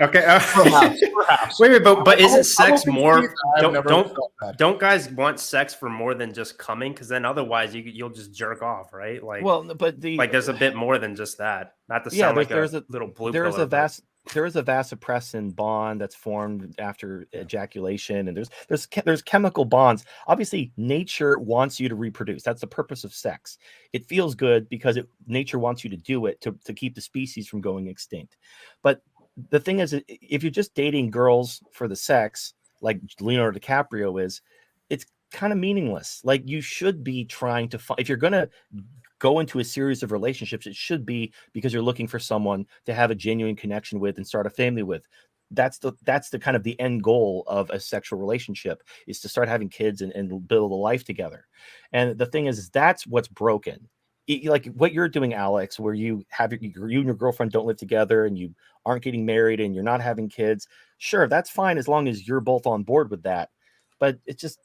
Okay. Perhaps. Wait, but isn't sex more? Don't guys want sex for more than just coming? Because then otherwise you'll just jerk off, right? Like, well, but there's a bit more than just that. Not to sound like a little blue. There is a vasopressin bond that's formed after ejaculation, and there's chemical bonds. Obviously, nature wants you to reproduce. That's the purpose of sex. It feels good because nature wants you to do it to keep the species from going extinct. But the thing is, if you're just dating girls for the sex, like Leonardo DiCaprio is, it's kind of meaningless. Like, you should be trying to find, if you're gonna go into a series of relationships, it should be because you're looking for someone to have a genuine connection with and start a family with. That's the kind of the end goal of a sexual relationship, is to start having kids and build a life together. And the thing is that's what's broken. like what you're doing, Alex, where you and your girlfriend don't live together and you aren't getting married and you're not having kids. Sure, that's fine as long as you're both on board with that. But it's just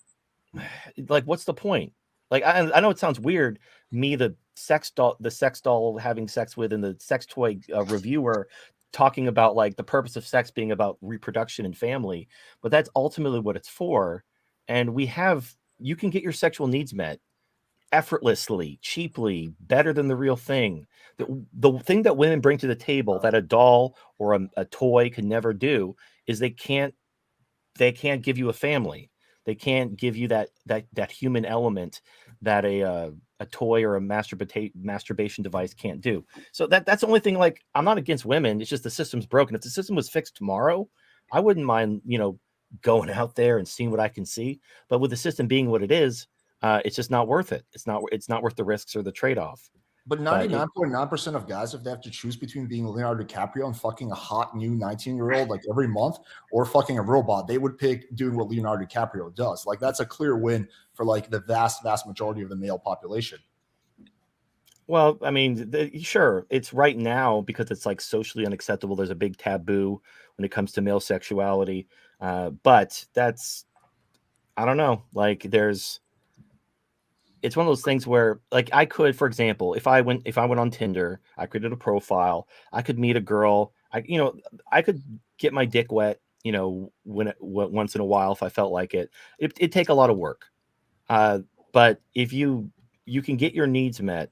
like, what's the point? Like, I know it sounds weird, me, the sex doll having sex with, and the sex toy reviewer talking about like the purpose of sex being about reproduction and family, but that's ultimately what it's for. And you can get your sexual needs met effortlessly, cheaply, better than the real thing. The thing that women bring to the table that a doll or a toy can never do is they can't give you a family. They can't give you that human element that a toy or a masturbation device can't do. So that's the only thing. Like, I'm not against women. It's just the system's broken. If the system was fixed tomorrow, I wouldn't mind, going out there and seeing what I can see. But with the system being what it is, it's just not worth it. It's not worth the risks or the trade-off. But 99.9% of guys, if they have to choose between being Leonardo DiCaprio and fucking a hot new 19-year-old like every month, or fucking a robot, they would pick doing what Leonardo DiCaprio does. Like, that's a clear win for like the vast majority of the male population. Well, I mean, sure, it's right now because it's like socially unacceptable. There's a big taboo when it comes to male sexuality. But that's, I don't know, like it's one of those things where, like, I could, for example, if I went on Tinder, I created a profile, I could meet a girl, I could get my dick wet, once in a while if I felt like it. It'd take a lot of work. But if you can get your needs met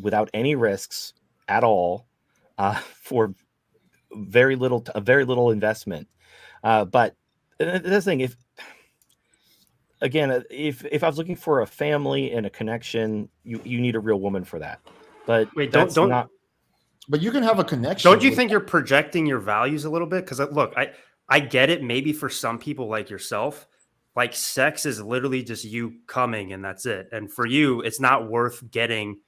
without any risks at all, for very little investment. But the thing, if I was looking for a family and a connection, you need a real woman for that. But wait, don't not. But you can have a connection. Don't you think you're projecting your values a little bit? Because look, I get it. Maybe for some people like yourself, like sex is literally just you coming and that's it. And for you, it's not worth getting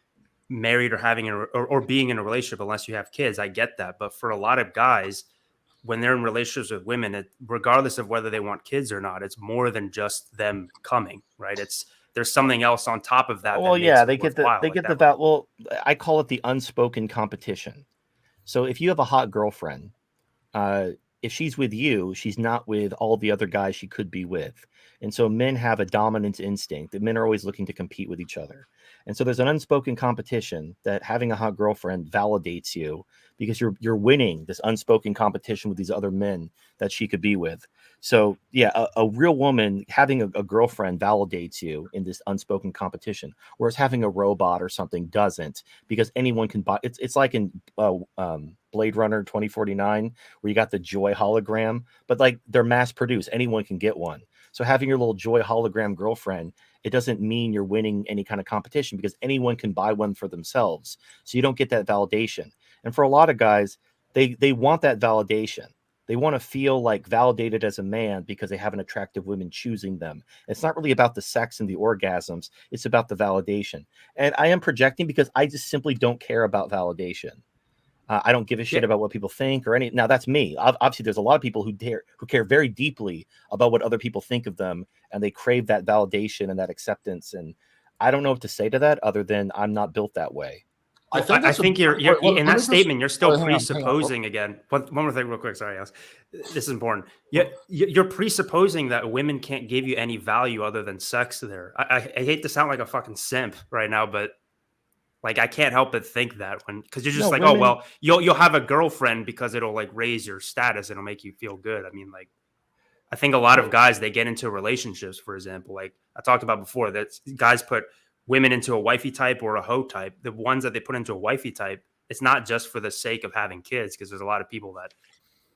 married or having or being in a relationship unless you have kids. I get that. But for a lot of guys, when they're in relationships with women, regardless of whether they want kids or not, it's more than just them coming, right? There's something else on top of that. Well, yeah, they get well, I call it the unspoken competition. So if you have a hot girlfriend, if she's with you, she's not with all the other guys she could be with. And so men have a dominance instinct that men are always looking to compete with each other. And so there's an unspoken competition that having a hot girlfriend validates you because you're winning this unspoken competition with these other men that she could be with. So yeah, a real woman having a girlfriend validates you in this unspoken competition, whereas having a robot or something doesn't, because anyone can buy. It's like in Blade Runner 2049, where you got the Joy hologram, but like they're mass produced. Anyone can get one. So having your little Joy hologram girlfriend, it doesn't mean you're winning any kind of competition because anyone can buy one for themselves. So you don't get that validation. And for a lot of guys, they want that validation. They want to feel like validated as a man because they have an attractive woman choosing them. It's not really about the sex and the orgasms. It's about the validation. And I am projecting because I just simply don't care about validation. I don't give a shit about what people think or any. Now that's me. Obviously, there's a lot of people who care very deeply about what other people think of them, and they crave that validation and that acceptance. And I don't know what to say to that other than I'm not built that way. I think you're in that statement. You're still presupposing again. One more thing, real quick. Sorry, Alex. This is important. You're presupposing that women can't give you any value other than sex. There, I hate to sound like a fucking simp right now, but like I can't help but think that because you're just women, oh well, you'll have a girlfriend because it'll like raise your status. It'll make you feel good. I mean, like I think a lot of guys they get into relationships, for example, like I talked about before, that guys put women into a wifey type or a hoe type. The ones that they put into a wifey type, it's not just for the sake of having kids, because there's a lot of people that,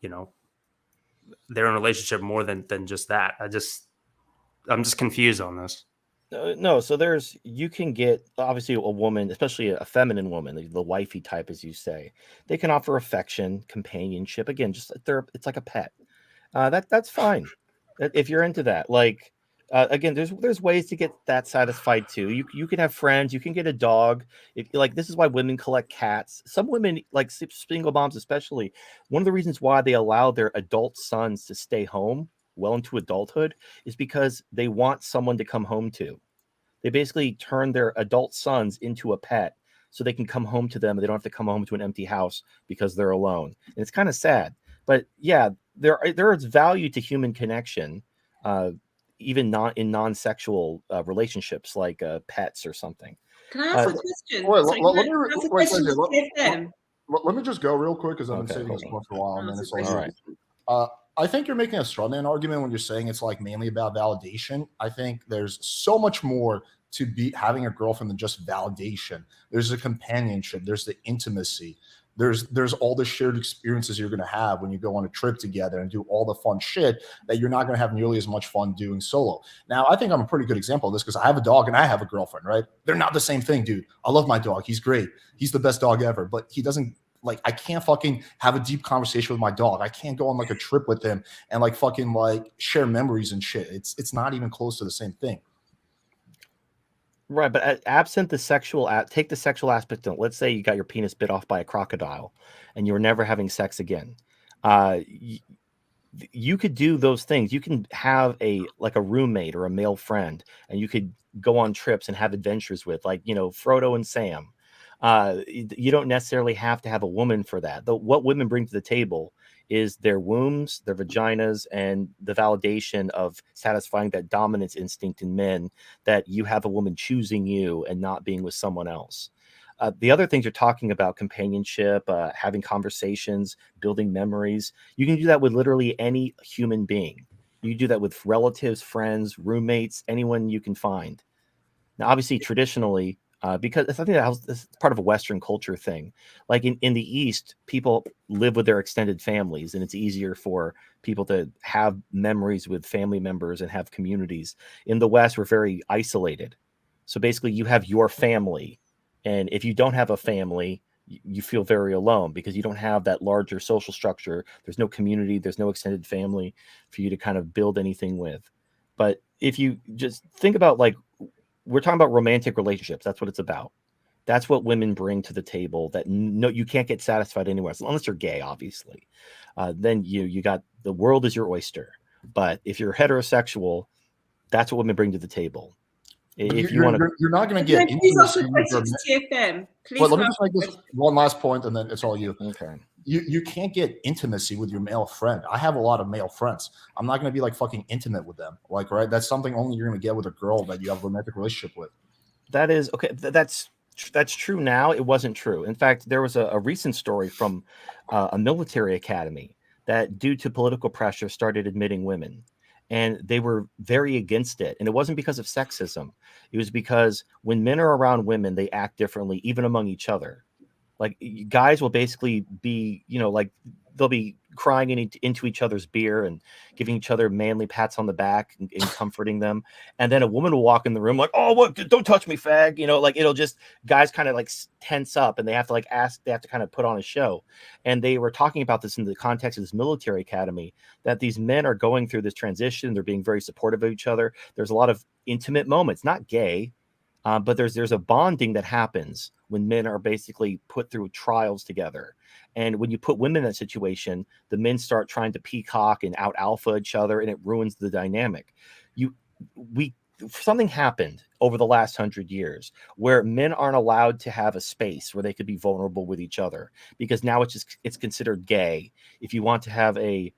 they're in a relationship more than just that. I'm just confused on this. No, so you can get obviously a woman, especially a feminine woman, the wifey type, as you say. They can offer affection, companionship. Again, just it's like a pet. That's fine if you're into that. Like again, there's ways to get that satisfied too. You can have friends. You can get a dog. This is why women collect cats. Some women, like single moms especially, one of the reasons why they allow their adult sons to stay home well into adulthood is because they want someone to come home to. They basically turn their adult sons into a pet so they can come home to them and they don't have to come home to an empty house because they're alone. And it's kind of sad. But yeah, there is value to human connection, even not in non-sexual relationships like pets or something. Can I ask a question? Wait, Sorry, let can me I ask a wait, question Kezia, to TFM? let me just go real quick because I've been Okay, saving this hold one for a while, and then it's all All you. right. I think you're making a straw man argument when you're saying it's like mainly about validation. I think there's so much more to be having a girlfriend than just validation. There's the companionship, there's the intimacy, there's all the shared experiences you're going to have when you go on a trip together and do all the fun shit that you're not going to have nearly as much fun doing solo. Now, I think I'm a pretty good example of this because I have a dog and I have a girlfriend, right? They're not the same thing, dude. I love my dog. He's great. He's the best dog ever, but he doesn't like, I can't fucking have a deep conversation with my dog. I can't go on like a trip with him and like fucking like share memories and shit. It's not even close to the same thing. Right, but absent the sexual, take the sexual aspect of it. Let's say you got your penis bit off by a crocodile, and you were never having sex again. You could do those things. You can have a roommate or a male friend, and you could go on trips and have adventures with, like, Frodo and Sam. You don't necessarily have to have a woman for that. What women bring to the table is their wombs, their vaginas, and the validation of satisfying that dominance instinct in men, that you have a woman choosing you and not being with someone else. The other things you're talking about, companionship, having conversations, building memories, you can do that with literally any human being. You do that with relatives, friends, roommates, anyone you can find. Now, obviously, traditionally, because I think that's part of a Western culture thing. Like in the East, people live with their extended families, and it's easier for people to have memories with family members and have communities. In the West, we're very isolated. So basically, you have your family. And if you don't have a family, you feel very alone because you don't have that larger social structure. There's no community, there's no extended family for you to kind of build anything with. But if you just think about, like, we're talking about romantic relationships. That's what it's about. That's what women bring to the table that no, you can't get satisfied anywhere, unless you're gay, obviously. Then you got the world is your oyster. But if you're heterosexual, that's what women bring to the table. If you want to, you're not going to get Please ask a intimacy with question your to TFM. Please Well, let me ask just make a this question. one last point, and then it's all you. okay. You can't get intimacy with your male friend. I have a lot of male friends. I'm not going to be like fucking intimate with them. Like, right? That's something only you're going to get with a girl that you have a romantic relationship with. That is okay. That's true now. It wasn't true. In fact, there was a recent story from a military academy that, due to political pressure, started admitting women, and they were very against it. And it wasn't because of sexism. It was because when men are around women, they act differently, even among each other. Like, guys will basically be, like, they'll be crying into each other's beer and giving each other manly pats on the back and comforting them. And then a woman will walk in the room like, "Oh, what? Don't touch me, fag." Like, it'll just, guys kind of like tense up, and they have to kind of put on a show. And they were talking about this in the context of this military academy, that these men are going through this transition. They're being very supportive of each other. There's a lot of intimate moments, not gay, but there's a bonding that happens when men are basically put through trials together. And when you put women in that situation, the men start trying to peacock and out alpha each other, and it ruins the dynamic. Something happened over the last 100 years where men aren't allowed to have a space where they could be vulnerable with each other, because now it's considered gay. If you want to have again,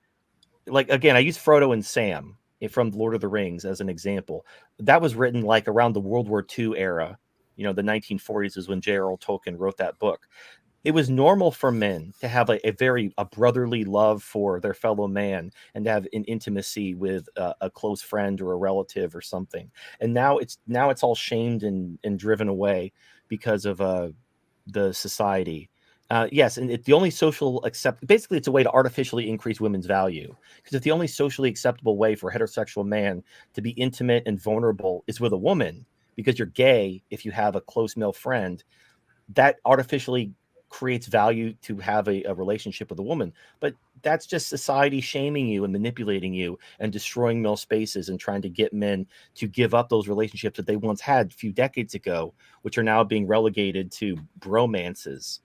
I use Frodo and Sam from Lord of the Rings as an example. That was written like around the World War II era. The 1940s is when J.R.R. Tolkien wrote that book. It was normal for men to have a brotherly love for their fellow man and to have an intimacy with a close friend or a relative or something. And now it's all shamed and driven away because of the society. Yes, and the only basically it's a way to artificially increase women's value, because if the only socially acceptable way for a heterosexual man to be intimate and vulnerable is with a woman, because you're gay if you have a close male friend, that artificially creates value to have a relationship with a woman. But that's just society shaming you and manipulating you and destroying male spaces and trying to get men to give up those relationships that they once had a few decades ago, which are now being relegated to bromances.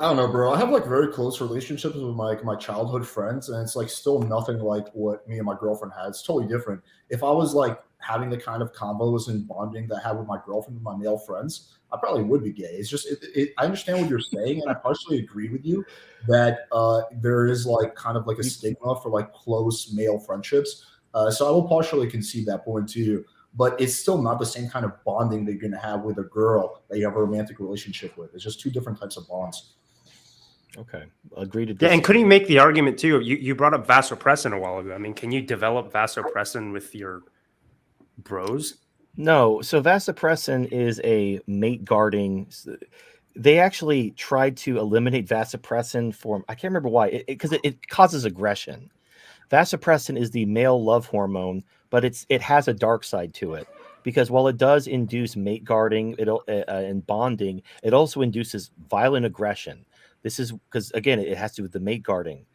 I don't know, bro. I have like very close relationships with my childhood friends, and it's like still nothing like what me and my girlfriend had. It's totally different. If I was like having the kind of combos and bonding that I have with my girlfriend and my male friends, I probably would be gay. It's just I understand what you're saying, and I partially agree with you that there is like kind of like a stigma for like close male friendships. So I will partially concede that point too. But it's still not the same kind of bonding that you're going to have with a girl that you have a romantic relationship with. It's just two different types of bonds. Okay, agree to Yeah, disagree. and couldn't you make the argument too? You brought up vasopressin a while ago. I mean, can you develop vasopressin with your bros? No, so vasopressin is a mate guarding. They actually tried to eliminate vasopressin for, I can't remember why, because it causes aggression. Vasopressin is the male love hormone, but it has a dark side to it, because while it does induce mate guarding and bonding, it also induces violent aggression. This is because, again, it has to do with the mate guarding.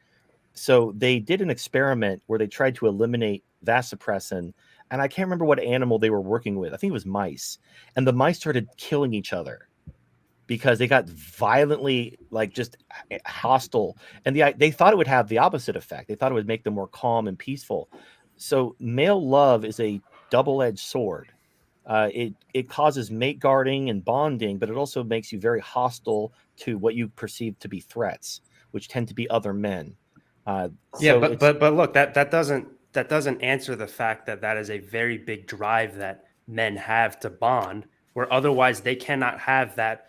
So they did an experiment where they tried to eliminate vasopressin, and I can't remember what animal they were working with. I think it was mice, and the mice started killing each other because they got violently, like, just hostile, and they thought it would have the opposite effect. They thought it would make them more calm and peaceful. So male love is a double-edged sword. It causes mate guarding and bonding, but it also makes you very hostile to what you perceive to be threats, which tend to be other men. Yeah, but look, that doesn't answer the fact that is a very big drive that men have to bond, where otherwise they cannot have that.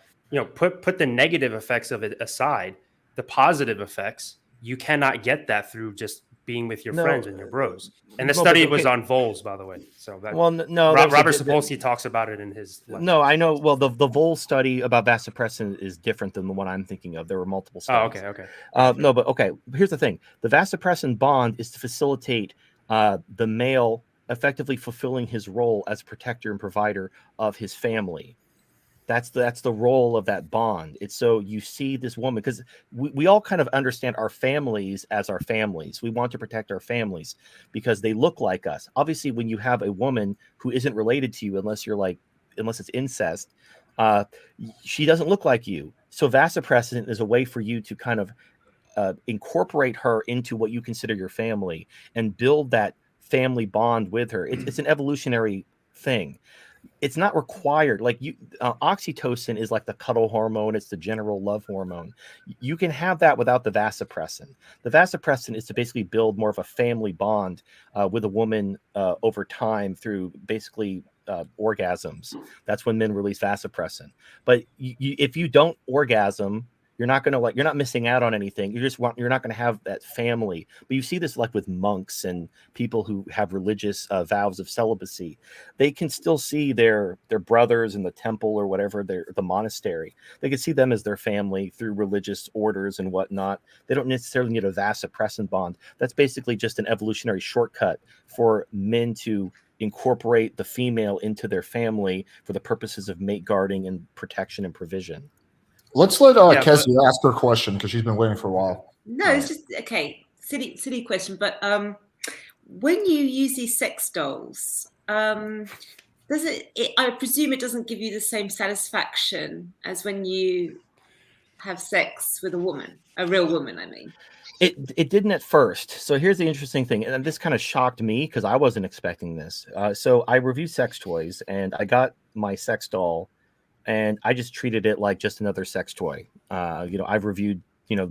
Put the negative effects of it aside, the positive effects, you cannot get that through just being with your friends and your bros. And the study was on voles, by the way. So Robert Sapolsky talks about it in his lecture. No, I know. Well, the vole study about vasopressin is different than the one I'm thinking of. There were multiple studies. Oh, okay. No, but okay. Here's the thing: the vasopressin bond is to facilitate the male effectively fulfilling his role as protector and provider of his family. That's the role of that bond. It's so you see this woman, because we all kind of understand our families as our families. We want to protect our families because they look like us. Obviously, when you have a woman who isn't related to you, unless it's incest, she doesn't look like you. So vasopressin is a way for you to kind of incorporate her into what you consider your family and build that family bond with her. It's an evolutionary thing. It's not required. Like oxytocin is like the cuddle hormone. It's the general love hormone. You can have that without the vasopressin. The vasopressin is to basically build more of a family bond with a woman over time through basically orgasms. That's when men release vasopressin. But if you don't orgasm, you're not missing out on anything. You're not going to have that family. But you see this like with monks and people who have religious vows of celibacy. They can still see their brothers in the temple or whatever, the monastery. They can see them as their family through religious orders and whatnot. They don't necessarily need a vasopressin bond. That's basically just an evolutionary shortcut for men to incorporate the female into their family for the purposes of mate guarding and protection and provision. Let's let Kezia ask her question because she's been waiting for a while. No, it's just okay. Silly question, but when you use these sex dolls, does it? I presume it doesn't give you the same satisfaction as when you have sex with a real woman. I mean, it didn't at first. So here's the interesting thing, and this kind of shocked me because I wasn't expecting this. So I review sex toys, and I got my sex doll. And I just treated it like just another sex toy. I've reviewed,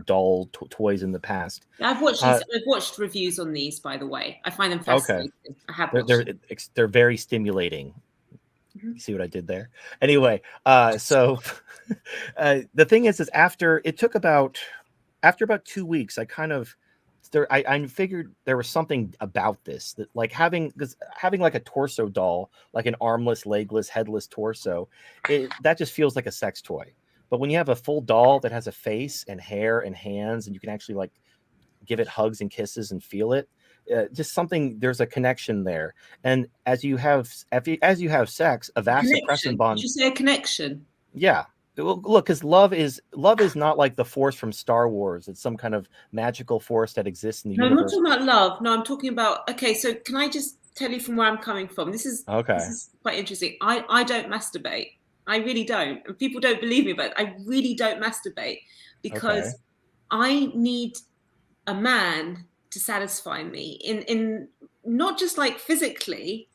doll toys in the past. I've watched reviews on these, by the way. I find them fascinating. Okay. I have watched they're very stimulating. Mm-hmm. You see what I did there? Anyway, so the thing is after about 2 weeks, I figured there was something about this that like having like a torso doll, like an armless, legless, headless torso, that just feels like a sex toy. But when you have a full doll that has a face and hair and hands, and you can actually like give it hugs and kisses and feel it, just something, there's a connection there. And as you have sex, a vasopressin bond. Did you say a connection? Yeah. Look, because love is not like the force from Star Wars. It's some kind of magical force that exists in the universe. No, I'm not talking about love. No, I'm talking about. Okay, so can I just tell you from where I'm coming from? This is quite interesting. I don't masturbate. I really don't. And people don't believe me, but I really don't masturbate because I need a man to satisfy me in not just like physically.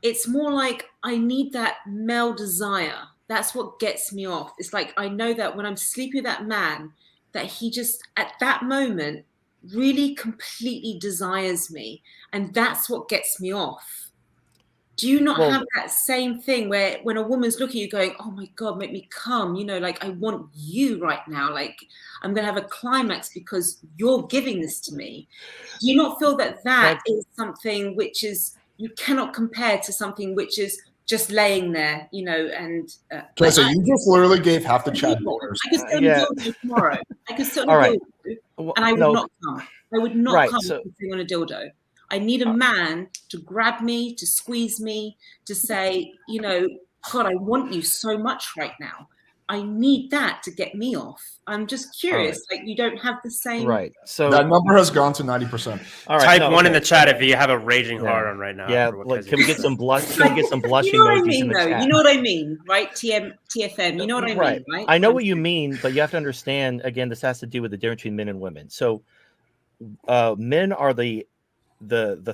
It's more like I need that male desire. That's what gets me off. It's like I know that when I'm sleeping with that man, that he just at that moment really completely desires me. And that's what gets me off. Do you not have that same thing where when a woman's looking at you going, oh my God, make me come, you know, like I want you right now. Like I'm going to have a climax because you're giving this to me. Do you not feel that that is something which is, you cannot compare to something which is just laying there, you know, and so you just literally gave half the chat voters. I could sit on a dildo tomorrow. I could sit on a dildo and I would not come. I would not come sitting on a dildo. I need a man to grab me, to squeeze me, to say, you know, God, I want you so much right now. I need that to get me off. I'm just curious, like you don't have the same. Right. So that number has gone to 90%. All right. Type 1 in the chat if you have a raging hard on right now. Yeah. Like, can we get some blush? Can we get some blushing you know what I emojis mean, in the though? chat? You know what I mean, right? TFM. You know what I mean, right? I know what you mean, but you have to understand. Again, this has to do with the difference between men and women. So, men are the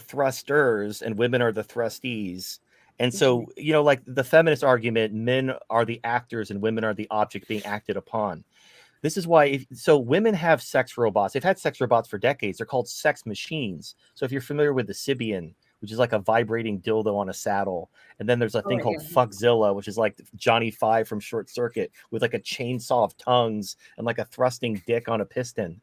thrusters and women are the thrustees. And so, you know, like the feminist argument, men are the actors and women are the object being acted upon. This is why, so women have sex robots. They've had sex robots for decades. They're called sex machines. So if you're familiar with the Sibian, which is like a vibrating dildo on a saddle. And then there's a thing called Fuckzilla, which is like Johnny Five from Short Circuit with like a chainsaw of tongues and like a thrusting dick on a piston.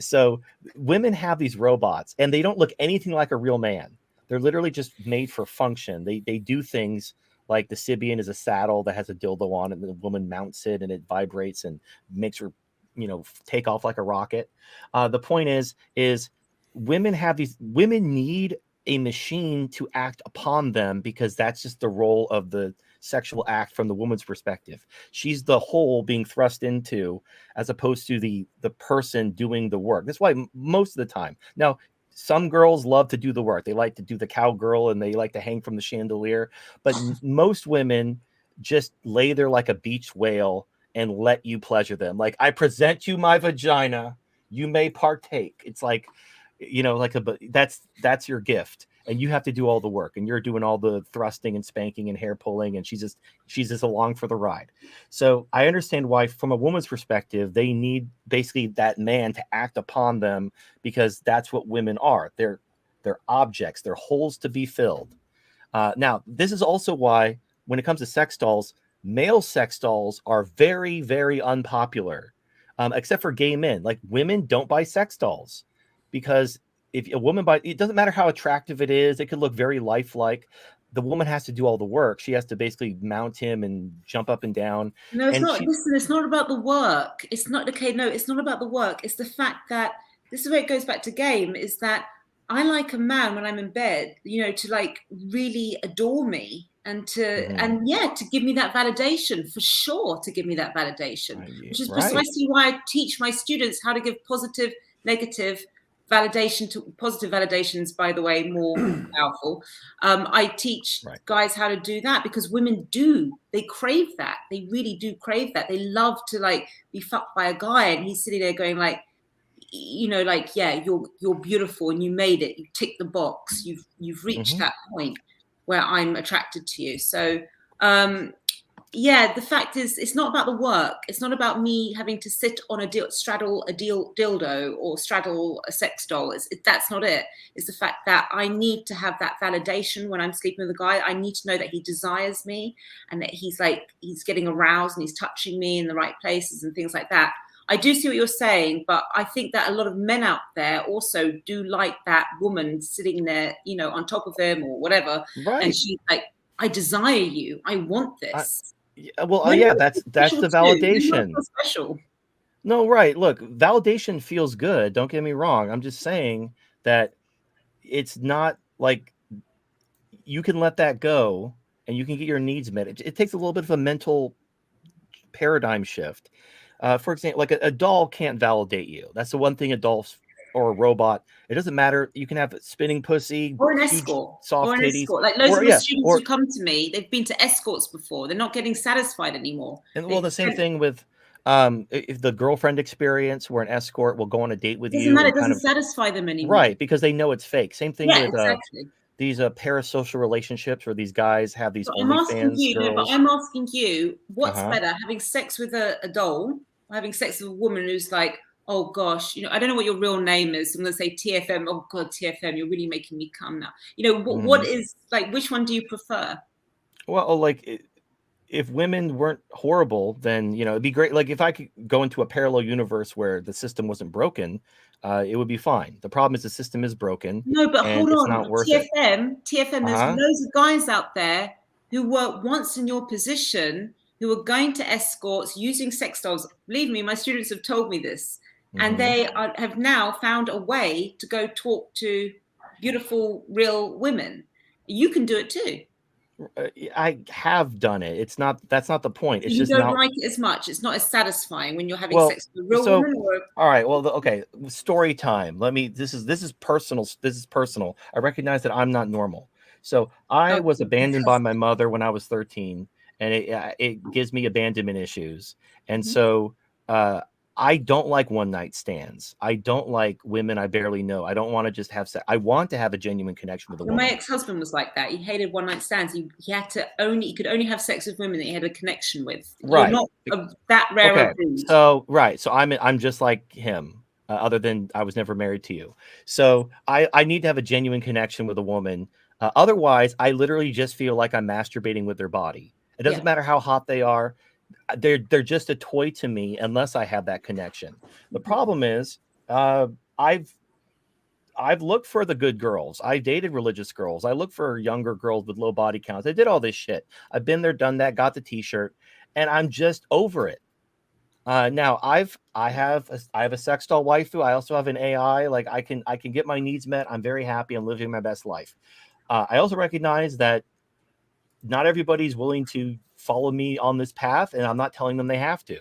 So women have these robots and they don't look anything like a real man. They're literally just made for function. They do things like the Sibian is a saddle that has a dildo on it and the woman mounts it and it vibrates and makes her, you know, take off like a rocket. The point is women need a machine to act upon them because that's just the role of the sexual act from the woman's perspective. She's the hole being thrust into as opposed to the person doing the work. That's why most of the time. Now, some girls love to do the work. They like to do the cowgirl and they like to hang from the chandelier. But most women just lay there like a beach whale and let you pleasure them. Like, I present you my vagina, you may partake. It's like, you know, like that's your gift, and you have to do all the work, and you're doing all the thrusting and spanking and hair pulling, and she's just along for the ride. So I understand why, from a woman's perspective, they need basically that man to act upon them because that's what women are. They're objects. They're holes to be filled. Now, this is also why, when it comes to sex dolls, male sex dolls are very, very unpopular, except for gay men. Like, women don't buy sex dolls. Because if a woman buys, it doesn't matter how attractive it is. It could look very lifelike. The woman has to do all the work. She has to basically mount him and jump up and down. No, it's not. Listen, it's not about the work. It's not okay. No, it's not about the work. It's the fact that this is where it goes back to game. Is that I like a man when I'm in bed, you know, to like really adore me and to to give me that validation, for sure, to give me that validation, which is precisely why I teach my students how to give positive, negative validation. To positive validations, by the way, more powerful. I teach guys how to do that because women they crave that. They really do crave that. They love to like be fucked by a guy and he's sitting there going like, you know, like, yeah, you're beautiful and you made it. You tick the box. You've reached that point where I'm attracted to you. So the fact is, it's not about the work. It's not about me having to sit on straddle a dildo or straddle a sex doll. That's not it. It's the fact that I need to have that validation when I'm sleeping with a guy. I need to know that he desires me and that he's getting aroused and he's touching me in the right places and things like that. I do see what you're saying, but I think that a lot of men out there also do like that woman sitting there, you know, on top of him or whatever. Right. And she's like, I desire you. I want this. That's the validation. Special. No, right. Look, validation feels good. Don't get me wrong. I'm just saying that it's not like you can let that go and you can get your needs met. It takes a little bit of a mental paradigm shift. For example, like a doll can't validate you. That's the one thing a doll or a robot. It doesn't matter. You can have spinning pussy, or an huge escort, soft or an titties, escort. Like loads or of the yeah, students or who come to me, they've been to escorts before. They're not getting satisfied anymore. and well, the same thing with if the girlfriend experience where an escort will go on a date with It doesn't you matter. and It kind doesn't of satify them anymore. right because they know it's fake. Same thing Yeah, with exactly. these parasocial relationships where these guys have these But I'm asking OnlyFans you, no, but girls. I'm asking you, what's Uh-huh. better, having sex with a doll, or having sex with a woman who's like, oh gosh, you know, I don't know what your real name is. I'm going to say TFM. Oh God, TFM, you're really making me come now. You know, what is like, which one do you prefer? Well, like if women weren't horrible, then it'd be great. Like if I could go into a parallel universe where the system wasn't broken, it would be fine. The problem is the system is broken. No, but and hold it's on, not worth TFM, it. there's Uh-huh. loads of guys out there who were once in your position, who are going to escorts using sex dolls. Believe me, my students have told me this, and they have now found a way to go talk to beautiful, real women. You can do it too. I have done it. That's not the point. It's You just don't not like it as much. It's not as satisfying when you're having well. sex with a real So woman. Or all right. Well, okay. Story time. This is personal. This is personal. I recognize that I'm not normal. So I was abandoned by my mother when I was 13, and it gives me abandonment issues. And so I don't like one night stands. I don't like women I barely know. I don't want to just have sex. I want to have a genuine connection with a woman. my ex-husband was like that. He hated one night stands. He could only have sex with women that he had a connection with. Right. You're not that rare Okay. of breed. So I'm just like him. Other than I was never married to you. So I need to have a genuine connection with a woman. Otherwise, I literally just feel like I'm masturbating with their body. It doesn't matter how hot they are. They're just a toy to me unless I have that connection. The problem is I've looked for the good girls. I dated religious girls. I look for younger girls with low body counts. I did all this shit. I've been there, done that, got the t-shirt, and I'm just over it. Now I have a sex doll waifu. I also have an AI. Like I can get my needs met. I'm very happy. I'm living my best life. I also recognize that not everybody's willing to follow me on this path, and I'm not telling them they have to.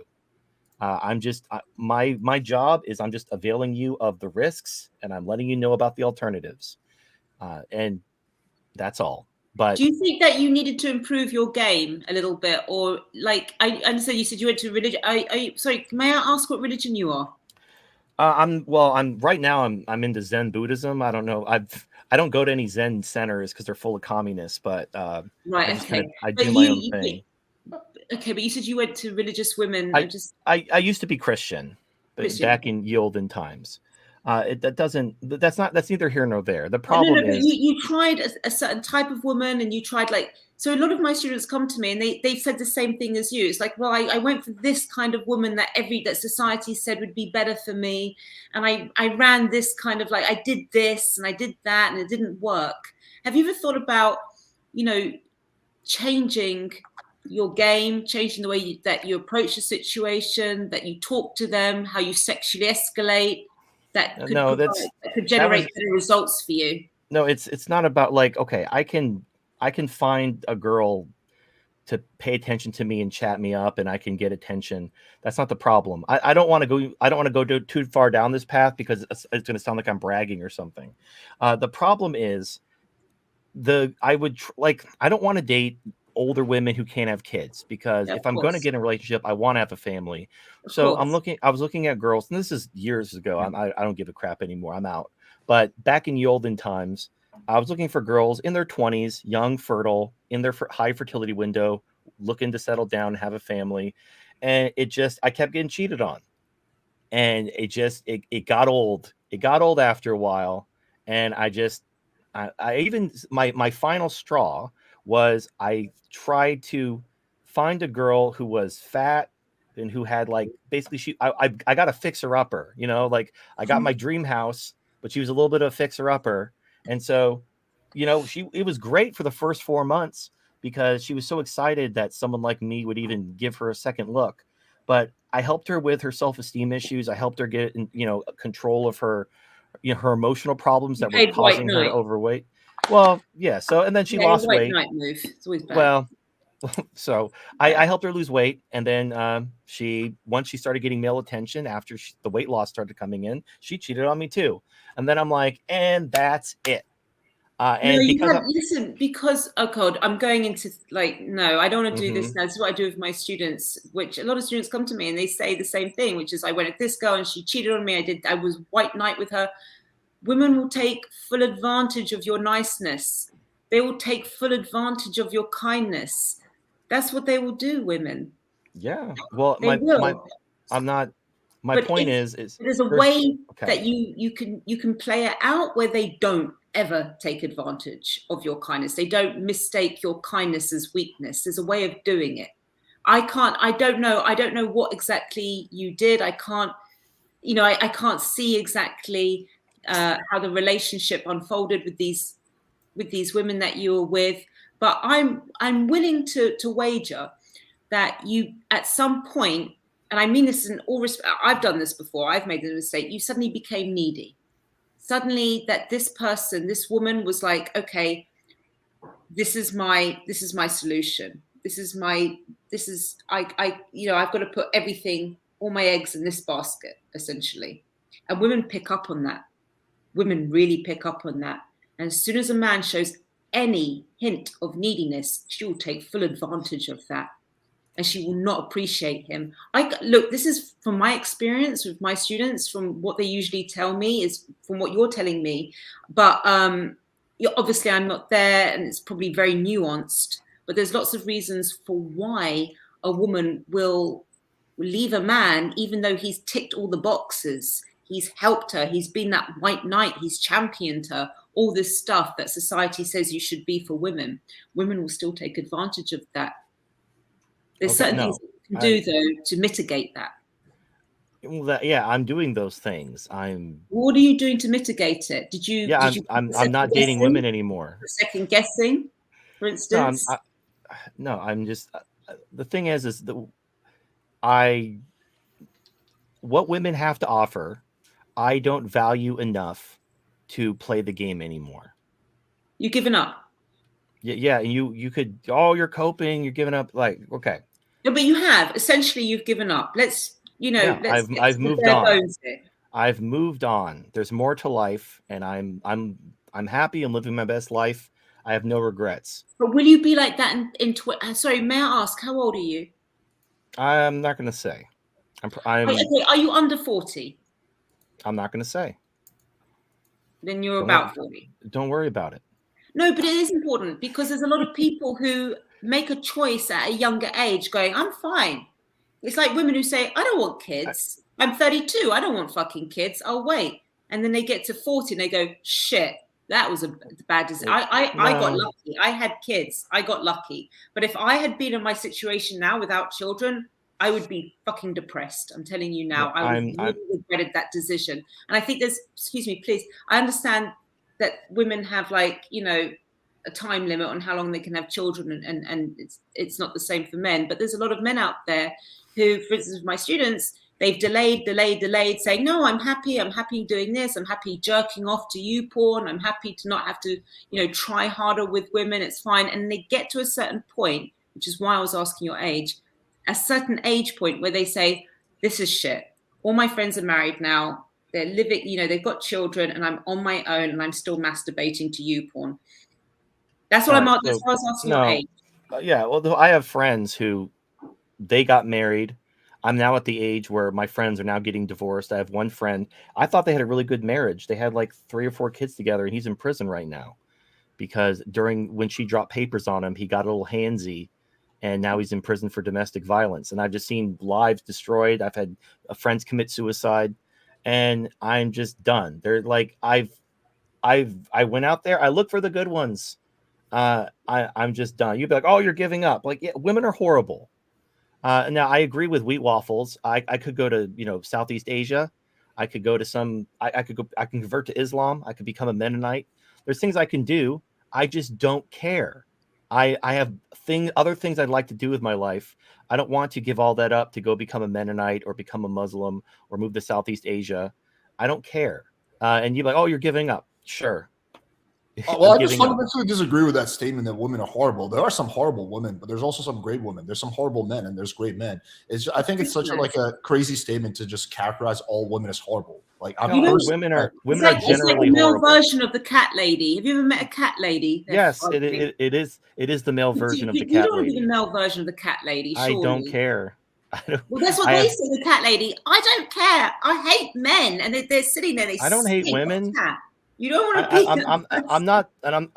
I'm just my job is I'm just availing you of the risks, and I'm letting you know about the alternatives, and that's all. But do you think that you needed to improve your game a little bit, or like I understand you said you went to religion? Sorry, may I ask what religion you are? I'm right now I'm into Zen Buddhism. I don't know. I don't go to any Zen centers because they're full of communists. But right, I do my own thing. Okay, but you said you went to religious women. I used to be Christian. Back in ye olden times. That's neither here nor there. The problem is you tried a certain type of woman, and you tried so a lot of my students come to me and they've said the same thing as you. It's like, well, I went for this kind of woman that society said would be better for me, and I ran this kind of I did this and I did that and it didn't work. Have you ever thought about changing your game, changing the way that you approach the situation, that you talk to them, how you sexually escalate? That could generate better results for you. No, it's not about okay, I can find a girl to pay attention to me and chat me up, and I can get attention. That's not the problem. I don't want to go too far down this path because it's going to sound like I'm bragging or something. The problem is I don't want to date older women who can't have kids because if I'm going to get in a relationship, I want to have a family. So I was looking at girls, and this is years ago. I don't give a crap anymore. I'm out. But back in the olden times, I was looking for girls in their 20s, young, fertile, in their high fertility window, looking to settle down and have a family. And I kept getting cheated on. And it got old. It got old after a while. And my final straw was I tried to find a girl who was fat and who had basically I got a fixer upper, I got my dream house, but she was a little bit of a fixer upper. And so, it was great for the first 4 months because she was so excited that someone like me would even give her a second look. But I helped her with her self-esteem issues. I helped her get, control of her, her emotional problems that were causing her to overweight. Well, yeah. So, and then she lost weight. Night move. It's always bad. Well, So I helped her lose weight, and then once she started getting male attention after the weight loss started coming in, she cheated on me too. And then I'm like, and that's it. No, And because listen, because oh God, I'm going into no, I don't want to do this Mhm. now. This is what I do with my students, which a lot of students come to me and they say the same thing, which is I went at this girl and she cheated on me. I was white knight with her. Women will take full advantage of your niceness. They will take full advantage of your kindness. That's what they will do, women. Yeah. Well, They will. I'm not. My But point if is there's a there's way okay. that you can play it out where they don't ever take advantage of your kindness. They don't mistake your kindness as weakness. There's a way of doing it. I don't know what exactly you did. I can't see exactly how the relationship unfolded with these women that you were with, but I'm willing to wager that you at some point, and I mean this in all respect, I've done this before, I've made the mistake, you suddenly became needy. Suddenly that this woman was like, okay, this is my solution. I've got to put all my eggs in this basket, essentially. And women pick up on that. Women really pick up on that. And as soon as a man shows any hint of neediness, she will take full advantage of that. And she will not appreciate him. Look, this is from my experience with my students, from what they usually tell me, is from what you're telling me. But obviously I'm not there, and it's probably very nuanced. But there's lots of reasons for why a woman will leave a man, even though he's ticked all the boxes. He's helped her. He's been that white knight. He's championed her. All this stuff that society says you should be for women. Women will still take advantage of that. There's certain things you can do, though, to mitigate that. Well, I'm doing those things. What are you doing to mitigate it? Did you? Yeah, did you I'm not dating women anymore. Second guessing, for instance. No, I'm just. The thing is what women have to offer, I don't value enough to play the game anymore. You've given up. Yeah, you could. Oh, you're coping. You're giving up. Like, okay. No, but you have. Essentially, you've given up. I've moved on. I've moved on. There's more to life, and I'm happy. I'm living my best life. I have no regrets. But will you be like that sorry, may I ask, how old are you? I'm not going to say. Okay, are you under 40? I'm not going to say. Then you're about 40. Don't worry about it. No, but it is important, because there's a lot of people who make a choice at a younger age going, I'm fine. It's like women who say, I don't want kids. I'm 32. I don't want fucking kids. I'll wait. And then they get to 40 and they go, shit, that was a bad decision. I got lucky. I had kids. I got lucky. But if I had been in my situation now without children, I would be fucking depressed. I'm telling you now. I would really regretted that decision. And I think excuse me, please. I understand that women have a time limit on how long they can have children, and it's not the same for men. But there's a lot of men out there who, for instance, with my students, they've delayed, saying, no, I'm happy doing this. I'm happy jerking off to you porn. I'm happy to not have to, try harder with women. It's fine. And they get to a certain point, which is why I was asking your age, a certain age point where they say, this is shit. All my friends are married now. They're living, they've got children, and I'm on my own, and I'm still masturbating to you porn. That's what that's why I was asking your age. Yeah, well, I have friends who they got married. I'm now at the age where my friends are now getting divorced. I have one friend. I thought they had a really good marriage. They had like 3 or 4 kids together, and he's in prison right now because when she dropped papers on him, he got a little handsy, and now he's in prison for domestic violence. And I've just seen lives destroyed. I've had friends commit suicide, and I'm just done. They're like, I went out there. I look for the good ones. I'm just done. You'd be like, oh, you're giving up. Like, yeah, women are horrible. Now I agree with wheat waffles. I could go to, Southeast Asia. I could go to I can convert to Islam. I could become a Mennonite. There's things I can do. I just don't care. I have other things I'd like to do with my life. I don't want to give all that up to go become a Mennonite or become a Muslim or move to Southeast Asia. I don't care. And you're like, oh, you're giving up. Sure. Well, I just giving up. fundamentally disagree with that statement that women are horrible. There are some horrible women, but there's also some great women. There's some horrible men, and there's great men. I think it's such a crazy statement to just characterize all women as horrible. Like, women are generally it's like a male horrible. version of the cat lady. Have you ever met a cat lady? Yes, it is the male version of the cat You don't lady. be the male version of the cat lady. Surely. I don't care. Well, that's what they say. The cat lady. I don't care. I hate men, and they're sitting there. I don't hate women. You don't want to be. I'm not, and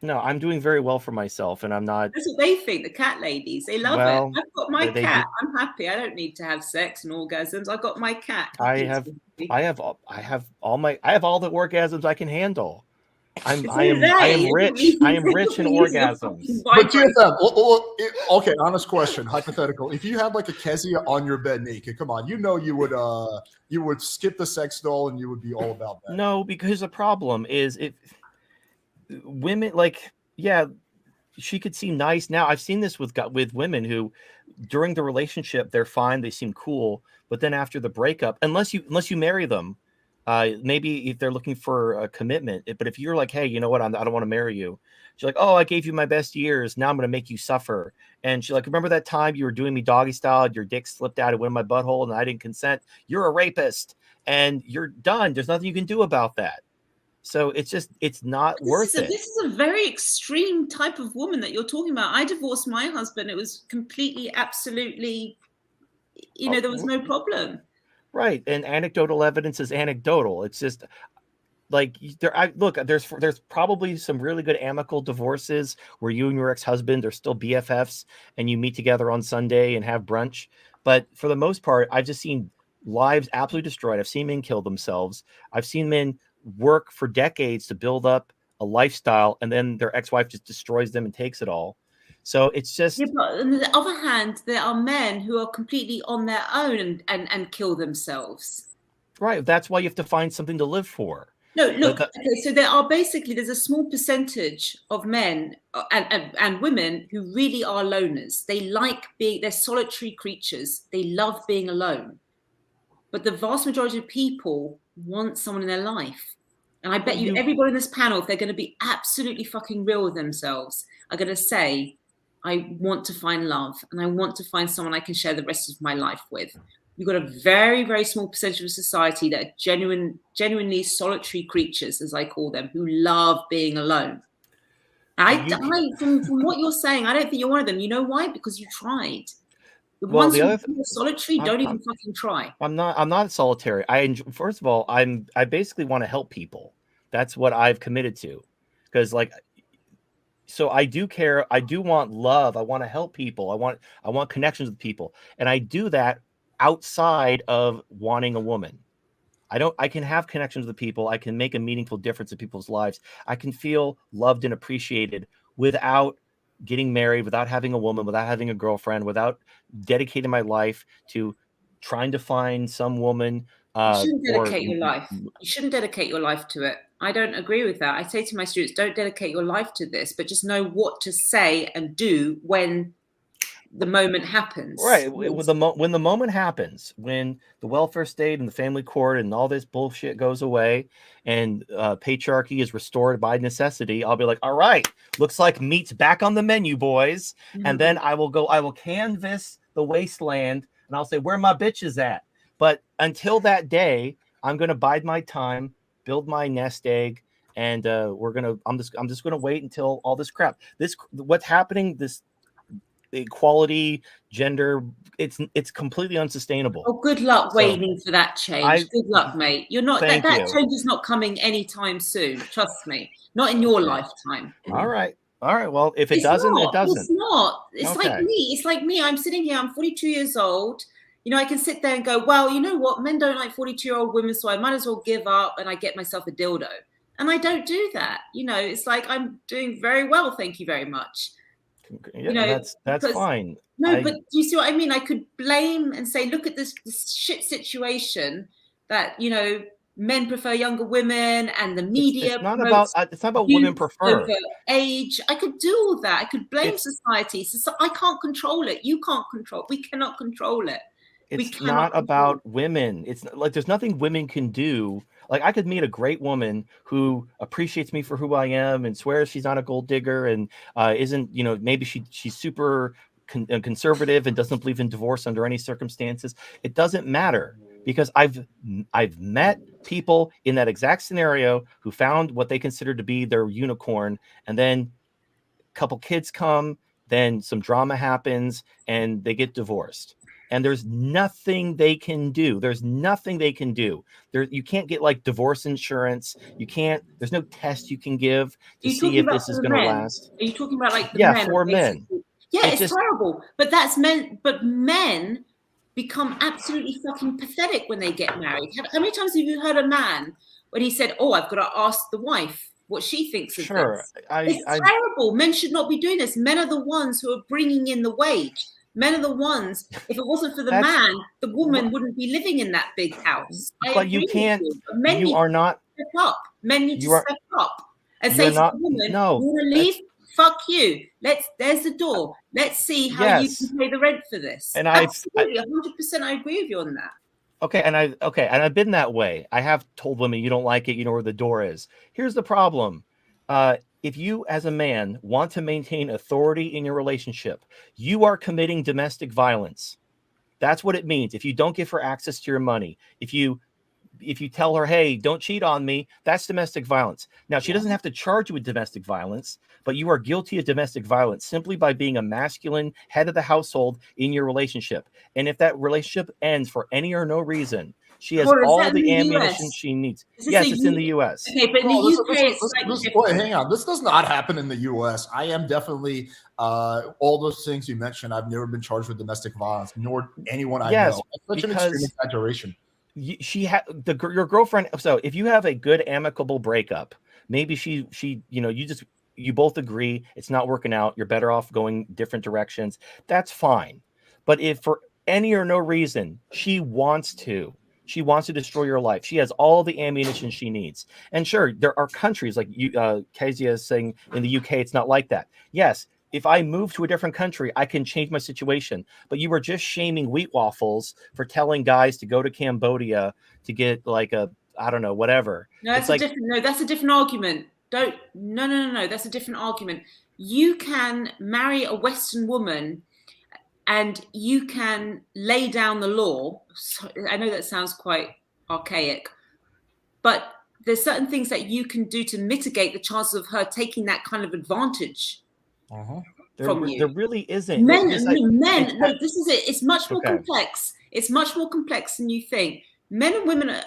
No, I'm doing very well for myself, and I'm not. That's what they think. The cat ladies, they love it. I've got my cat. I'm happy. I don't need to have sex and orgasms. I've got my cat. I have all the orgasms I can handle. I am rich. I am rich in orgasms. But TFM, okay, honest question, hypothetical. If you had like a Kezia on your bed naked, come on, you would skip the sex doll and you would be all about that. No, because the problem is if women she could seem nice. Now I've seen this with women who during the relationship they're fine, they seem cool, but then after the breakup, unless you marry them, maybe if they're looking for a commitment, but if you're like, hey, you know what, I don't want to marry you, she's like, oh, I gave you my best years, now I'm going to make you suffer. And she's like, remember that time you were doing me doggy style, your dick slipped out and went in my butthole and I didn't consent? You're a rapist and you're done. There's nothing you can do about that. So it's not worth it. This is a very extreme type of woman that you're talking about. I divorced my husband. It was completely, absolutely, there was no problem. Right. And anecdotal evidence is anecdotal. It's just like there's probably some really good amicable divorces where you and your ex-husband are still BFFs and you meet together on Sunday and have brunch. But for the most part, I've just seen lives absolutely destroyed. I've seen men kill themselves. I've seen men work for decades to build up a lifestyle and then their ex-wife just destroys them and takes it all. So it's just but on the other hand, there are men who are completely on their own and kill themselves. Right. That's why you have to find something to live for. No, look, okay, so there's a small percentage of men and women who really are loners. They're solitary creatures. They love being alone. But the vast majority of people want someone in their life. And I bet you everybody in this panel, if they're going to be absolutely fucking real with themselves, are going to say, I want to find love and I want to find someone I can share the rest of my life with. You've got a very, very small percentage of society that are genuinely solitary creatures, as I call them, who love being alone. From what you're saying, I don't think you're one of them. You know why? Because you tried. The ones who are solitary don't even fucking try. I'm not solitary. First of all, I basically want to help people. That's what I've committed to. Because so I do care. I do want love. I want to help people. I want connections with people. And I do that outside of wanting a woman. I can have connections with people. I can make a meaningful difference in people's lives. I can feel loved and appreciated without getting married, without having a woman, without having a girlfriend, without dedicating my life to trying to find some woman. You shouldn't dedicate your life. You shouldn't dedicate your life to it. I don't agree with that. I say to my students, don't dedicate your life to this, but just know what to say and do when the moment happens. Right. When the moment happens, when the welfare state and the family court and all this bullshit goes away and patriarchy is restored by necessity, I'll be like, all right, looks like meat's back on the menu, boys. Mm-hmm. And then I will canvass the wasteland and I'll say, where my bitches at? But until that day, I'm going to bide my time, build my nest egg. And I'm just going to wait until all this crap, what's happening, this equality, gender, it's completely unsustainable. Oh, good luck waiting for that change. Good luck, mate. You're not that change is not coming anytime soon. Trust me, not in your lifetime. All right. Well, if it doesn't, it doesn't. It's not. It's like me. It's like me. I'm sitting here. I'm 42 years old. I can sit there and go, well, you know what? Men don't like 42-year-old women, so I might as well give up and I get myself a dildo. And I don't do that. It's like I'm doing very well. Thank you very much. Yeah, that's fine. No, but do you see what I mean? I could blame and say, look at this shit situation that, men prefer younger women and the media. It's not about women prefer age. I could do all that. I could blame society. So I can't control it. You can't control. We cannot control it. It's not about women. It's like there's nothing women can do. Like I could meet a great woman who appreciates me for who I am and swears she's not a gold digger and isn't, you know, maybe she's super conservative and doesn't believe in divorce under any circumstances. It doesn't matter, because I've met people in that exact scenario who found what they consider to be their unicorn, and then a couple kids come, then some drama happens, and they get divorced. And there's nothing they can do. There's nothing they can do. You can't get like divorce insurance. You can't. There's no test you can give to see if this is going to last. Are you talking about like the yeah, men? for men. Yeah, it's terrible. But that's men. But men become absolutely fucking pathetic when they get married. How many times have you heard a man when he said, "Oh, I've got to ask the wife what she thinks of this"? It's terrible. Men should not be doing this. Men are the ones who are bringing in the wage. Men are the ones. If it wasn't for the man, the woman wouldn't be living in that big house. But you can't. You are not. Step up. Men need to step up and say to the woman, "No, you want to leave? Fuck you. There's the door. Let's see how you can pay the rent for this." And absolutely 100%, I agree with you on that. Okay, and I've been that way. I have told women, "You don't like it, you know where the door is." Here's the problem. If you as a man want to maintain authority in your relationship, you are committing domestic violence. That's what it means. If you don't give her access to your money, if you tell her, "Hey, don't cheat on me," that's domestic violence. Now, she doesn't have to charge you with domestic violence, but you are guilty of domestic violence simply by being a masculine head of the household in your relationship. And if that relationship ends for any or no reason, she has all the ammunition she needs. Yes, it's in the U.S. Okay, but in the UK, it's like wait, hang on. This does not happen in the U.S. I am definitely all those things you mentioned. I've never been charged with domestic violence, nor anyone I know. It's such an extreme exaggeration. Your girlfriend. So if you have a good amicable breakup, maybe she you both agree it's not working out, you're better off going different directions, that's fine. But if for any or no reason she wants to destroy your life, she has all the ammunition she needs. And sure, there are countries like Kezia is saying in the UK it's not like that. Yes, if I move to a different country, I can change my situation. But you were just shaming Wheat Waffles for telling guys to go to Cambodia to get like I don't know, whatever. No, that's a different argument. No. That's a different argument. You can marry a Western woman and you can lay down the law. I know that sounds quite archaic, but there's certain things that you can do to mitigate the chances of her taking that kind of advantage. From you. There really isn't. Men. This is it. It's much more complex. It's much more complex than you think. Men and women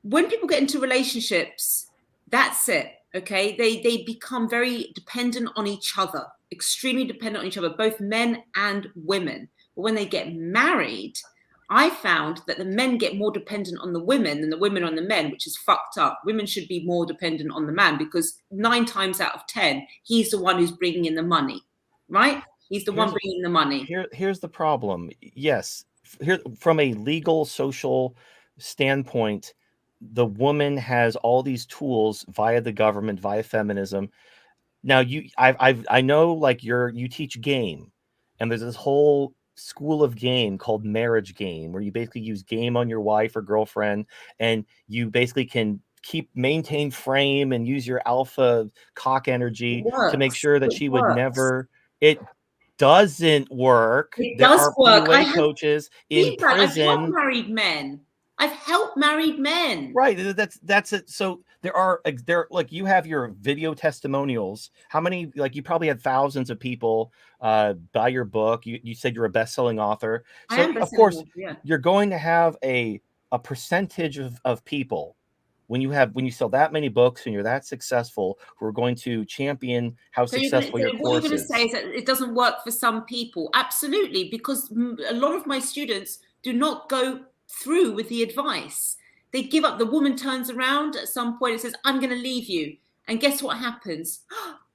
when people get into relationships, that's it. Okay, they become very dependent on each other, extremely dependent on each other, both men and women. But when they get married, I found that the men get more dependent on the women than the women on the men, which is fucked up. Women should be more dependent on the man because 9 times out of 10, he's the one who's bringing in the money, right? He's the one bringing the money. Here's the problem. Yes, from a legal, social standpoint, the woman has all these tools via the government, via feminism. Now, I know, like you teach game, and there's this whole school of game called marriage game, where you basically use game on your wife or girlfriend, and you basically can maintain frame and use your alpha cock energy to make sure that she would never. It doesn't work. It does work. I have coaches in prison. I've helped married men. Right. That's it. So there like you have your video testimonials. How many, like you probably had thousands of people buy your book. You said you're a best-selling author. So of course you're going to have a percentage of people when you sell that many books and you're that successful who are going to champion how successful your course is. What you're going to say is that it doesn't work for some people. Absolutely, because a lot of my students do not go through with the advice. They give up. The woman turns around at some point and says, "I'm going to leave you." And guess what happens?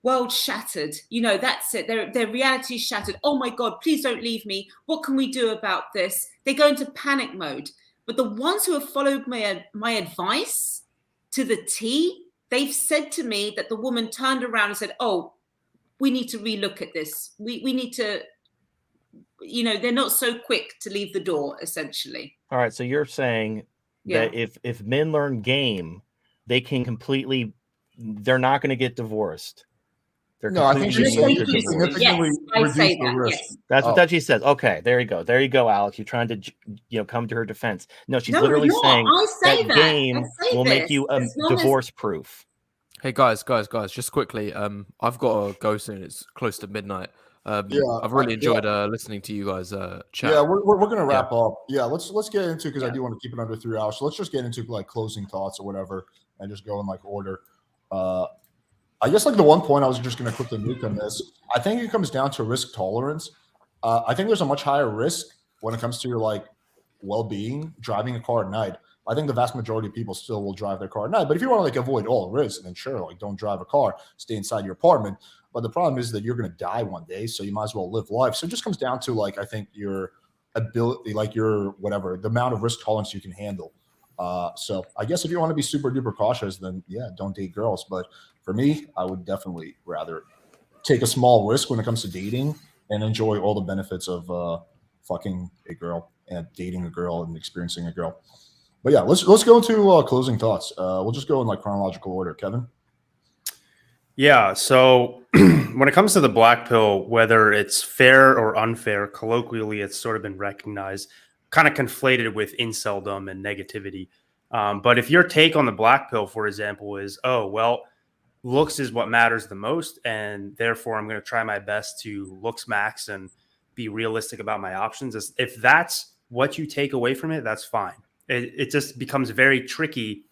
World shattered. That's it. Their reality is shattered. Oh my God, please don't leave me. What can we do about this? They go into panic mode. But the ones who have followed my advice to the T, they've said to me that the woman turned around and said, "Oh, we need to relook at this. We need to," they're not so quick to leave the door, essentially. All right. So you're saying that if men learn game, they can completely. They're not going to get divorced. They're No, I think completely she's immune saying to you can divorce. significantly Yes, I reduce say the that, risk. yes. That's what she says. Okay, there you go. There you go, Alex. You're trying to, come to her defense. No, she's No, literally I'm not. saying I say that that. game I say will make this. you As long as divorce proof. Hey guys, just quickly. I've got to go soon. It's close to midnight. Yeah, I've really enjoyed listening to you guys chat. Yeah, we're gonna wrap up. Yeah, let's get into, because I do want to keep it under 3 hours. So let's just get into like closing thoughts or whatever, and just go in like order. I guess like the one point I was just gonna quickly make on this, I think it comes down to risk tolerance. I think there's a much higher risk when it comes to your like well-being driving a car at night. I think the vast majority of people still will drive their car at night. But if you want to like avoid all risk, then sure, like don't drive a car, stay inside your apartment. But the problem is that you're going to die one day, so you might as well live life. So it just comes down to like I think your ability, like your whatever, the amount of risk tolerance you can handle. So I guess if you want to be super duper cautious, then yeah, don't date girls. But for me, I would definitely rather take a small risk when it comes to dating and enjoy all the benefits of fucking a girl and dating a girl and experiencing a girl. But yeah, let's go into closing thoughts. We'll just go in like chronological order. Kevin. Yeah. So when it comes to the black pill, whether it's fair or unfair, colloquially, it's sort of been recognized, kind of conflated with inceldom and negativity. But if your take on the black pill, for example, is, oh, well, looks is what matters the most, and therefore I'm going to try my best to looks max and be realistic about my options. If that's what you take away from it, that's fine. It just becomes very tricky,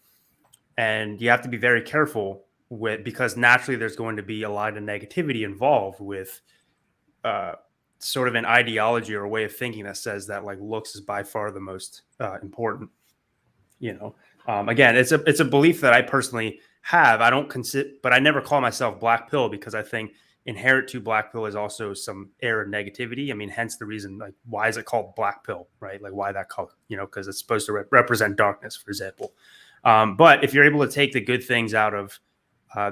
and you have to be very careful with, because naturally there's going to be a lot of negativity involved with sort of an ideology or a way of thinking that says that like looks is by far the most important. Again, it's a belief that I personally have. I don't consider, but I never call myself black pill, because I think inherent to black pill is also some air of negativity. I mean, hence the reason, like, why is it called black pill, right? Like, why that color? Because it's supposed to represent darkness, for example. But if you're able to take the good things out of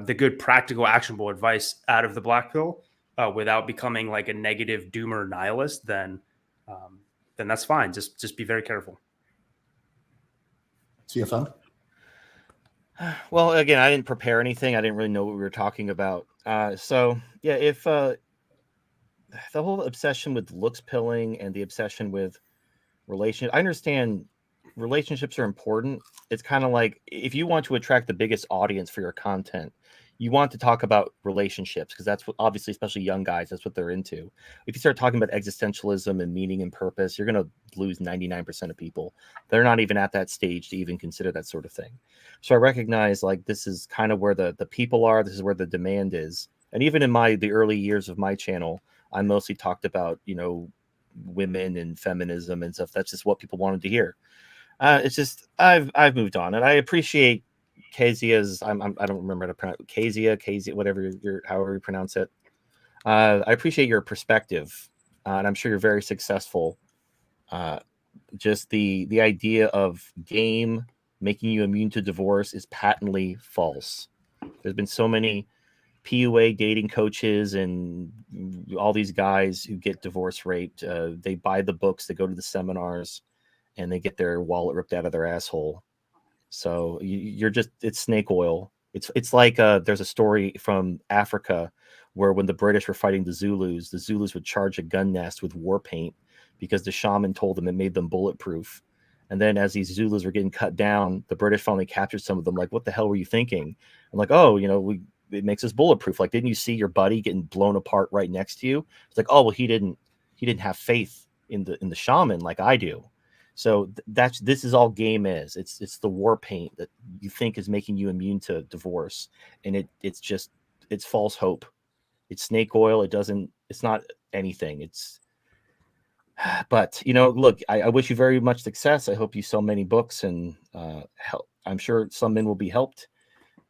the good, practical, actionable advice out of the black pill without becoming like a negative doomer nihilist, then that's fine. Just be very careful. TFM. Well, again, I didn't prepare anything. I didn't really know what we were talking about. So yeah, if the whole obsession with looks pilling and the obsession with I understand relationships are important. It's kind of like if you want to attract the biggest audience for your content, you want to talk about relationships, because that's what, obviously, especially young guys, that's what they're into. If you start talking about existentialism and meaning and purpose, you're going to lose 99% of people. They're not even at that stage to even consider that sort of thing. So I recognize like this is kind of where the people are. This is where the demand is. And even in the early years of my channel, I mostly talked about, women and feminism and stuff. That's just what people wanted to hear. It's just I've moved on, and I appreciate Kezia's. I don't remember how to pronounce Kezia, whatever however you pronounce it. I appreciate your perspective, and I'm sure you're very successful. Just the idea of game making you immune to divorce is patently false. There's been so many PUA dating coaches and all these guys who get divorce raped. They buy the books, they go to the seminars, and they get their wallet ripped out of their asshole. So it's snake oil. It's like there's a story from Africa where when the British were fighting the Zulus would charge a gun nest with war paint because the shaman told them it made them bulletproof. And then as these Zulus were getting cut down, the British finally captured some of them. Like, what the hell were you thinking? I'm like, oh, it makes us bulletproof. Like, didn't you see your buddy getting blown apart right next to you? It's like, oh, well, he didn't have faith in the shaman like I do. So this is all game is. It's the war paint that you think is making you immune to divorce, and it's false hope. It's snake oil. It's not anything. But look, I wish you very much success. I hope you sell many books and help. I'm sure some men will be helped,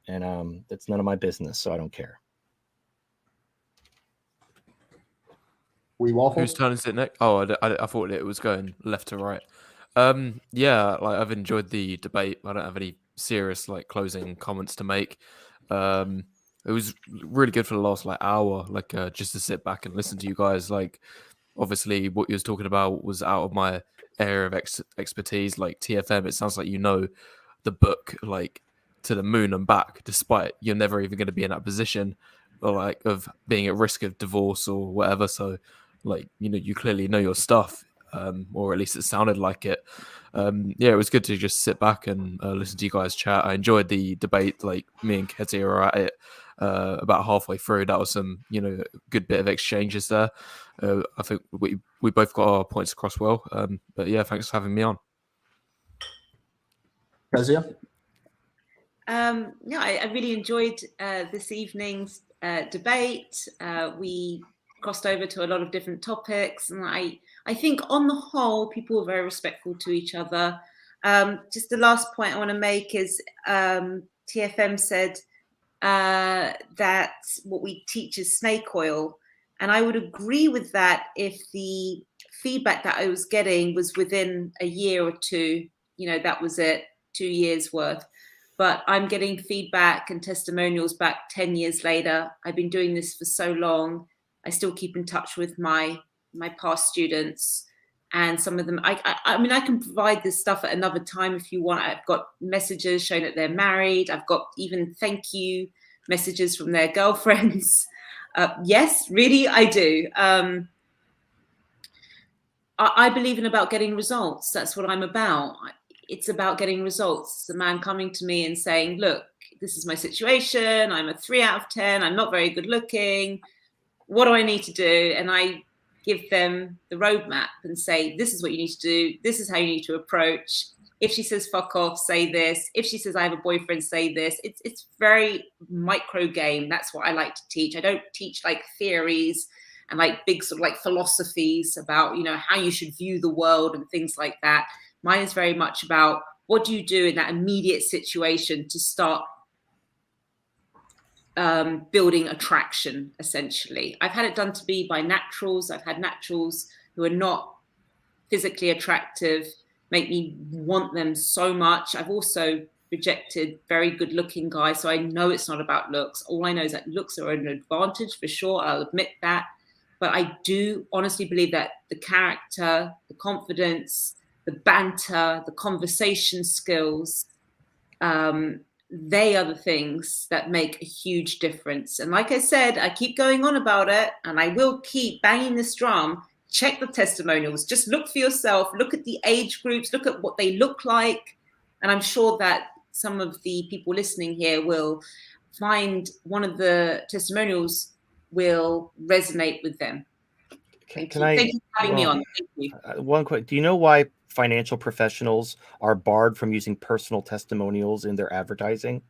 and that's none of my business, so I don't care. Waffles? Whose turn is it next? Oh, I thought it was going left to right. Yeah, like I've enjoyed the debate. I don't have any serious like closing comments to make. It was really good for the last like hour, just to sit back and listen to you guys. Like, obviously, what you was talking about was out of my area of expertise. Like TFM, it sounds like you know the book like to the moon and back, despite you're never even going to be in that position, or like of being at risk of divorce or whatever. So, like, you know, you clearly know your stuff, or at least it sounded like it. Yeah, it was good to just sit back and listen to you guys chat. I enjoyed the debate. Like, me and Kezia were at it about halfway through. That was some, you know, good bit of exchanges there. I think we both got our points across well. But yeah, thanks for having me on. Kezia? Yeah, I really enjoyed this evening's debate. We crossed over to a lot of different topics, and I think on the whole, people were very respectful to each other. Just the last point I want to make is TFM said that what we teach is snake oil, and I would agree with that if the feedback that I was getting was within a year or two. You know, that was it, 2 years worth. But I'm getting feedback and testimonials back 10 years later. I've been doing this for so long. I still keep in touch with my past students, and some of them, I mean, I can provide this stuff at another time if you want. I've got messages showing that they're married. I've got even thank you messages from their girlfriends. Yes, really, I do. I believe in about getting results. That's what I'm about. It's about getting results. It's a man coming to me and saying, look, this is my situation. I'm a 3 out of 10. I'm not very good looking. What do I need to do? And I give them the roadmap and say, this is what you need to do. This is how you need to approach. If she says, fuck off, say this. If she says, I have a boyfriend, say this. It's very micro game. That's what I like to teach. I don't teach like theories and like big sort of like philosophies about, you know, how you should view the world and things like that. Mine is very much about what do you do in that immediate situation to start building attraction, essentially. I've had it done to me by naturals. I've had naturals who are not physically attractive make me want them so much. I've also rejected very good looking guys. So I know it's not about looks. All I know is that looks are an advantage for sure. I'll admit that. But I do honestly believe that the character, the confidence, the banter, the conversation skills, they are the things that make a huge difference. And like I said, I keep going on about it, and I will keep banging this drum. Check the testimonials. Just look for yourself. Look at the age groups. Look at what they look like. And I'm sure that some of the people listening here will find one of the testimonials will resonate with them. Thank you. Thank you for having me on. Thank you. One quick, do you know why financial professionals are barred from using personal testimonials in their advertising?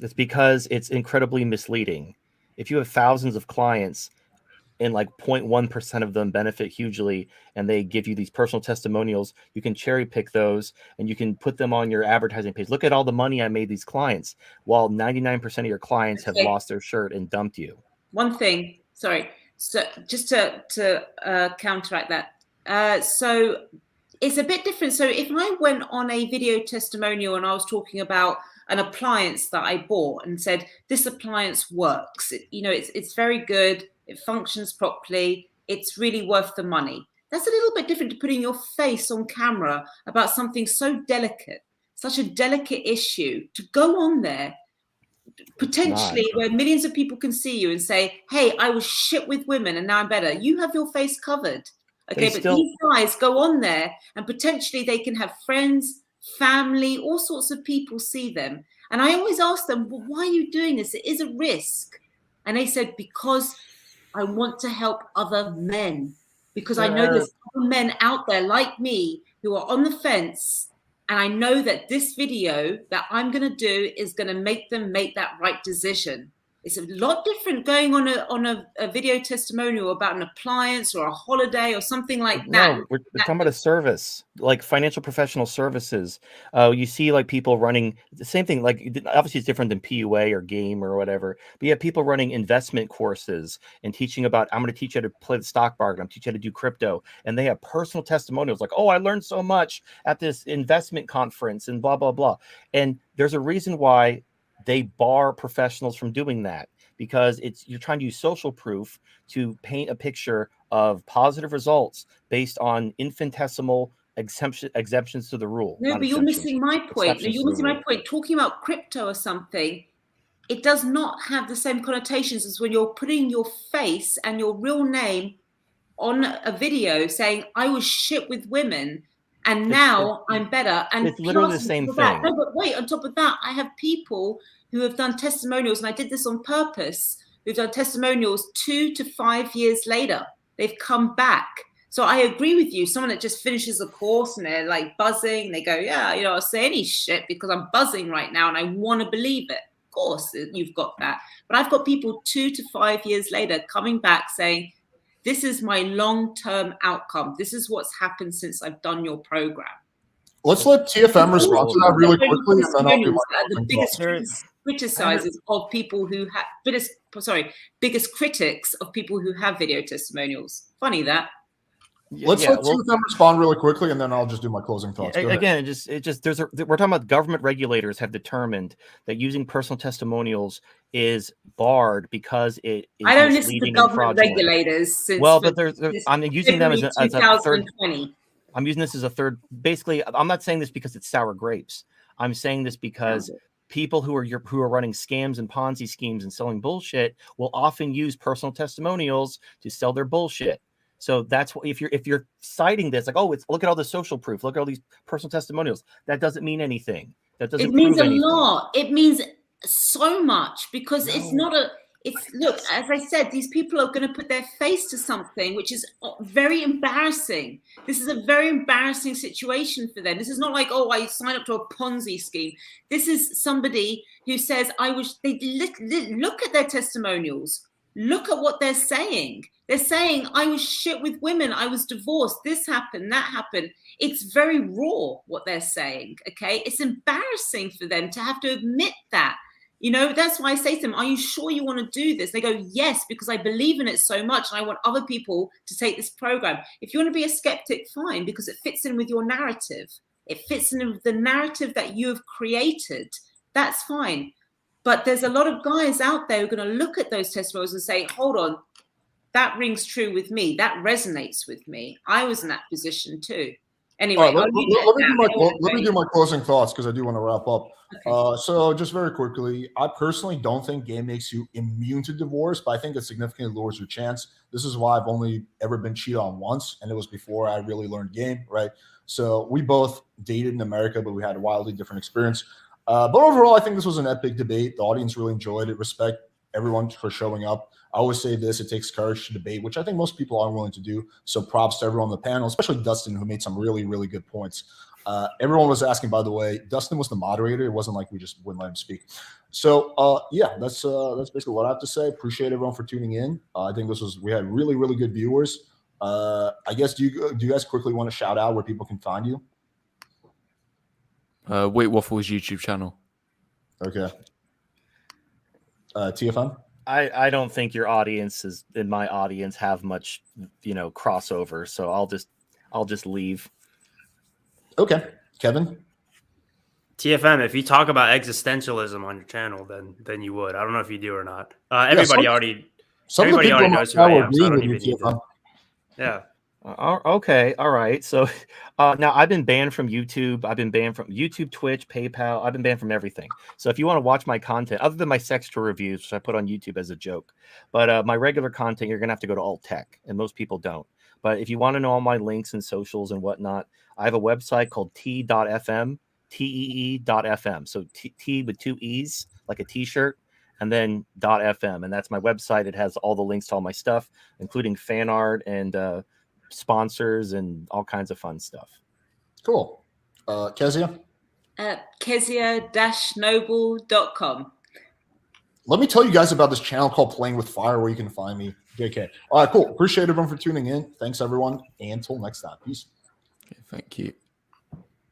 It's because it's incredibly misleading. If you have thousands of clients and like 0.1% of them benefit hugely, and they give you these personal testimonials, you can cherry pick those and you can put them on your advertising page. Look at all the money I made these clients, while 99% of your clients have lost their shirt and dumped you. One thing, sorry. So just to counteract that. So it's a bit different. So if I went on a video testimonial and I was talking about an appliance that I bought and said, this appliance works, it's very good, it functions properly, it's really worth the money. That's a little bit different to putting your face on camera about something so delicate, such a delicate issue, to go on there potentially where millions of people can see you and say, hey, I was shit with women and now I'm better. You have your face covered. Okay, but these guys go on there and potentially they can have friends, family, all sorts of people see them. And I always ask them, well, why are you doing this? It is a risk. And they said, because I want to help other men. Because I know there's other men out there like me who are on the fence. And I know that this video that I'm going to do is going to make them make that right decision. It's a lot different going on a video testimonial about an appliance or a holiday or something like that. No, we're talking about a service, like financial professional services. You see like people running the same thing. Like obviously it's different than PUA or game or whatever. But you have people running investment courses and teaching about, I'm going to teach you how to play the stock market. I'm going to teach you how to do crypto. And they have personal testimonials like, oh, I learned so much at this investment conference and blah, blah, blah. And there's a reason why they bar professionals from doing that, because you're trying to use social proof to paint a picture of positive results based on infinitesimal exemptions to the rule. No, Not but you're exemptions, missing my point. No, exceptions you're to the missing my rule. point. Talking about crypto or something, it does not have the same connotations as when you're putting your face and your real name on a video saying, I was shit with women and now I'm better. And it's literally plus, the same on top of that, thing. no, but wait, on top of that, I have people who have done testimonials, and I did this on purpose, who've done testimonials 2 to 5 years later. They've come back. So I agree with you. Someone that just finishes a course and they're like buzzing, and they go, yeah, you know, I'll say any shit because I'm buzzing right now and I want to believe it. Of course, you've got that. But I've got people 2 to 5 years later coming back saying, this is my long-term outcome. This is what's happened since I've done your program. Let's let TFM respond to that really quickly, and then I'll do the biggest criticizers of people who have biggest critics of people who have video testimonials. Funny that. Let's let TFM respond really quickly, and then I'll just do my closing thoughts. Again, we're talking about government regulators have determined that using personal testimonials is barred because it is I don't listen to misleading and government fraudulent. regulators since I'm using them as a third. 2020. I'm using this as a third. Basically, I'm not saying this because it's sour grapes. I'm saying this because people who are running scams and Ponzi schemes and selling bullshit will often use personal testimonials to sell their bullshit. So that's what, if you're citing this, like, oh, look at all the social proof, look at all these personal testimonials. That doesn't mean anything. That doesn't. It means prove a anything. lot. It means so much because it's not a. Look, as I said, these people are going to put their face to something which is very embarrassing. This is a very embarrassing situation for them. This is not like, oh, I signed up to a Ponzi scheme. This is somebody who says, I wish they look at their testimonials. Look at what they're saying. They're saying, I was shit with women. I was divorced. This happened, that happened. It's very raw what they're saying, okay? It's embarrassing for them to have to admit that. You know, that's why I say to them, are you sure you want to do this? They go, yes, because I believe in it so much and I want other people to take this program. If you want to be a skeptic, fine, because it fits in with your narrative. It fits in with the narrative that you have created. That's fine. But there's a lot of guys out there who are going to look at those testimonials and say, hold on, that rings true with me. That resonates with me. I was in that position too. Anyway, let me do my closing thoughts because I do want to wrap up. Okay. So just very quickly, I personally don't think game makes you immune to divorce, but I think it significantly lowers your chance. This is why I've only ever been cheated on once, and it was before I really learned game, right? So we both dated in America, but we had a wildly different experience. But overall, I think this was an epic debate. The audience really enjoyed it. Respect everyone for showing up. I always say this, it takes courage to debate, which I think most people aren't willing to do. So props to everyone on the panel, especially Dustin, who made some really, really good points. Everyone was asking, by the way, Dustin was the moderator. It wasn't like we just wouldn't let him speak. So yeah, that's basically what I have to say. Appreciate everyone for tuning in. I think we had really, really good viewers. I guess, do you guys quickly want to shout out where people can find you? Waffles YouTube channel. Okay. TFM? I don't think your audiences and my audience have much, crossover. So I'll just leave. Okay. Kevin? TFM, if you talk about existentialism on your channel, then you would. I don't know if you do or not. Everybody already knows who I am, so I don't even need to. Yeah. Okay. All right. So now I've been banned from YouTube. I've been banned from YouTube, Twitch, PayPal. I've been banned from everything. So if you want to watch my content, other than my sex tour reviews, which I put on YouTube as a joke, but my regular content, you're going to have to go to Alt Tech, and most people don't. But if you want to know all my links and socials and whatnot, I have a website called t.fm, TEE.fm. So T with 2 E's, like a t-shirt, and then .fm. And that's my website. It has all the links to all my stuff, including fan art and sponsors and all kinds of fun stuff. Cool. Kezia? Kezia-noble.com. Let me tell you guys about this channel called Playing with Fire, where you can find me. JK. All right, cool. Appreciate everyone for tuning in. Thanks, everyone. And until next time. Peace. Okay, thank you.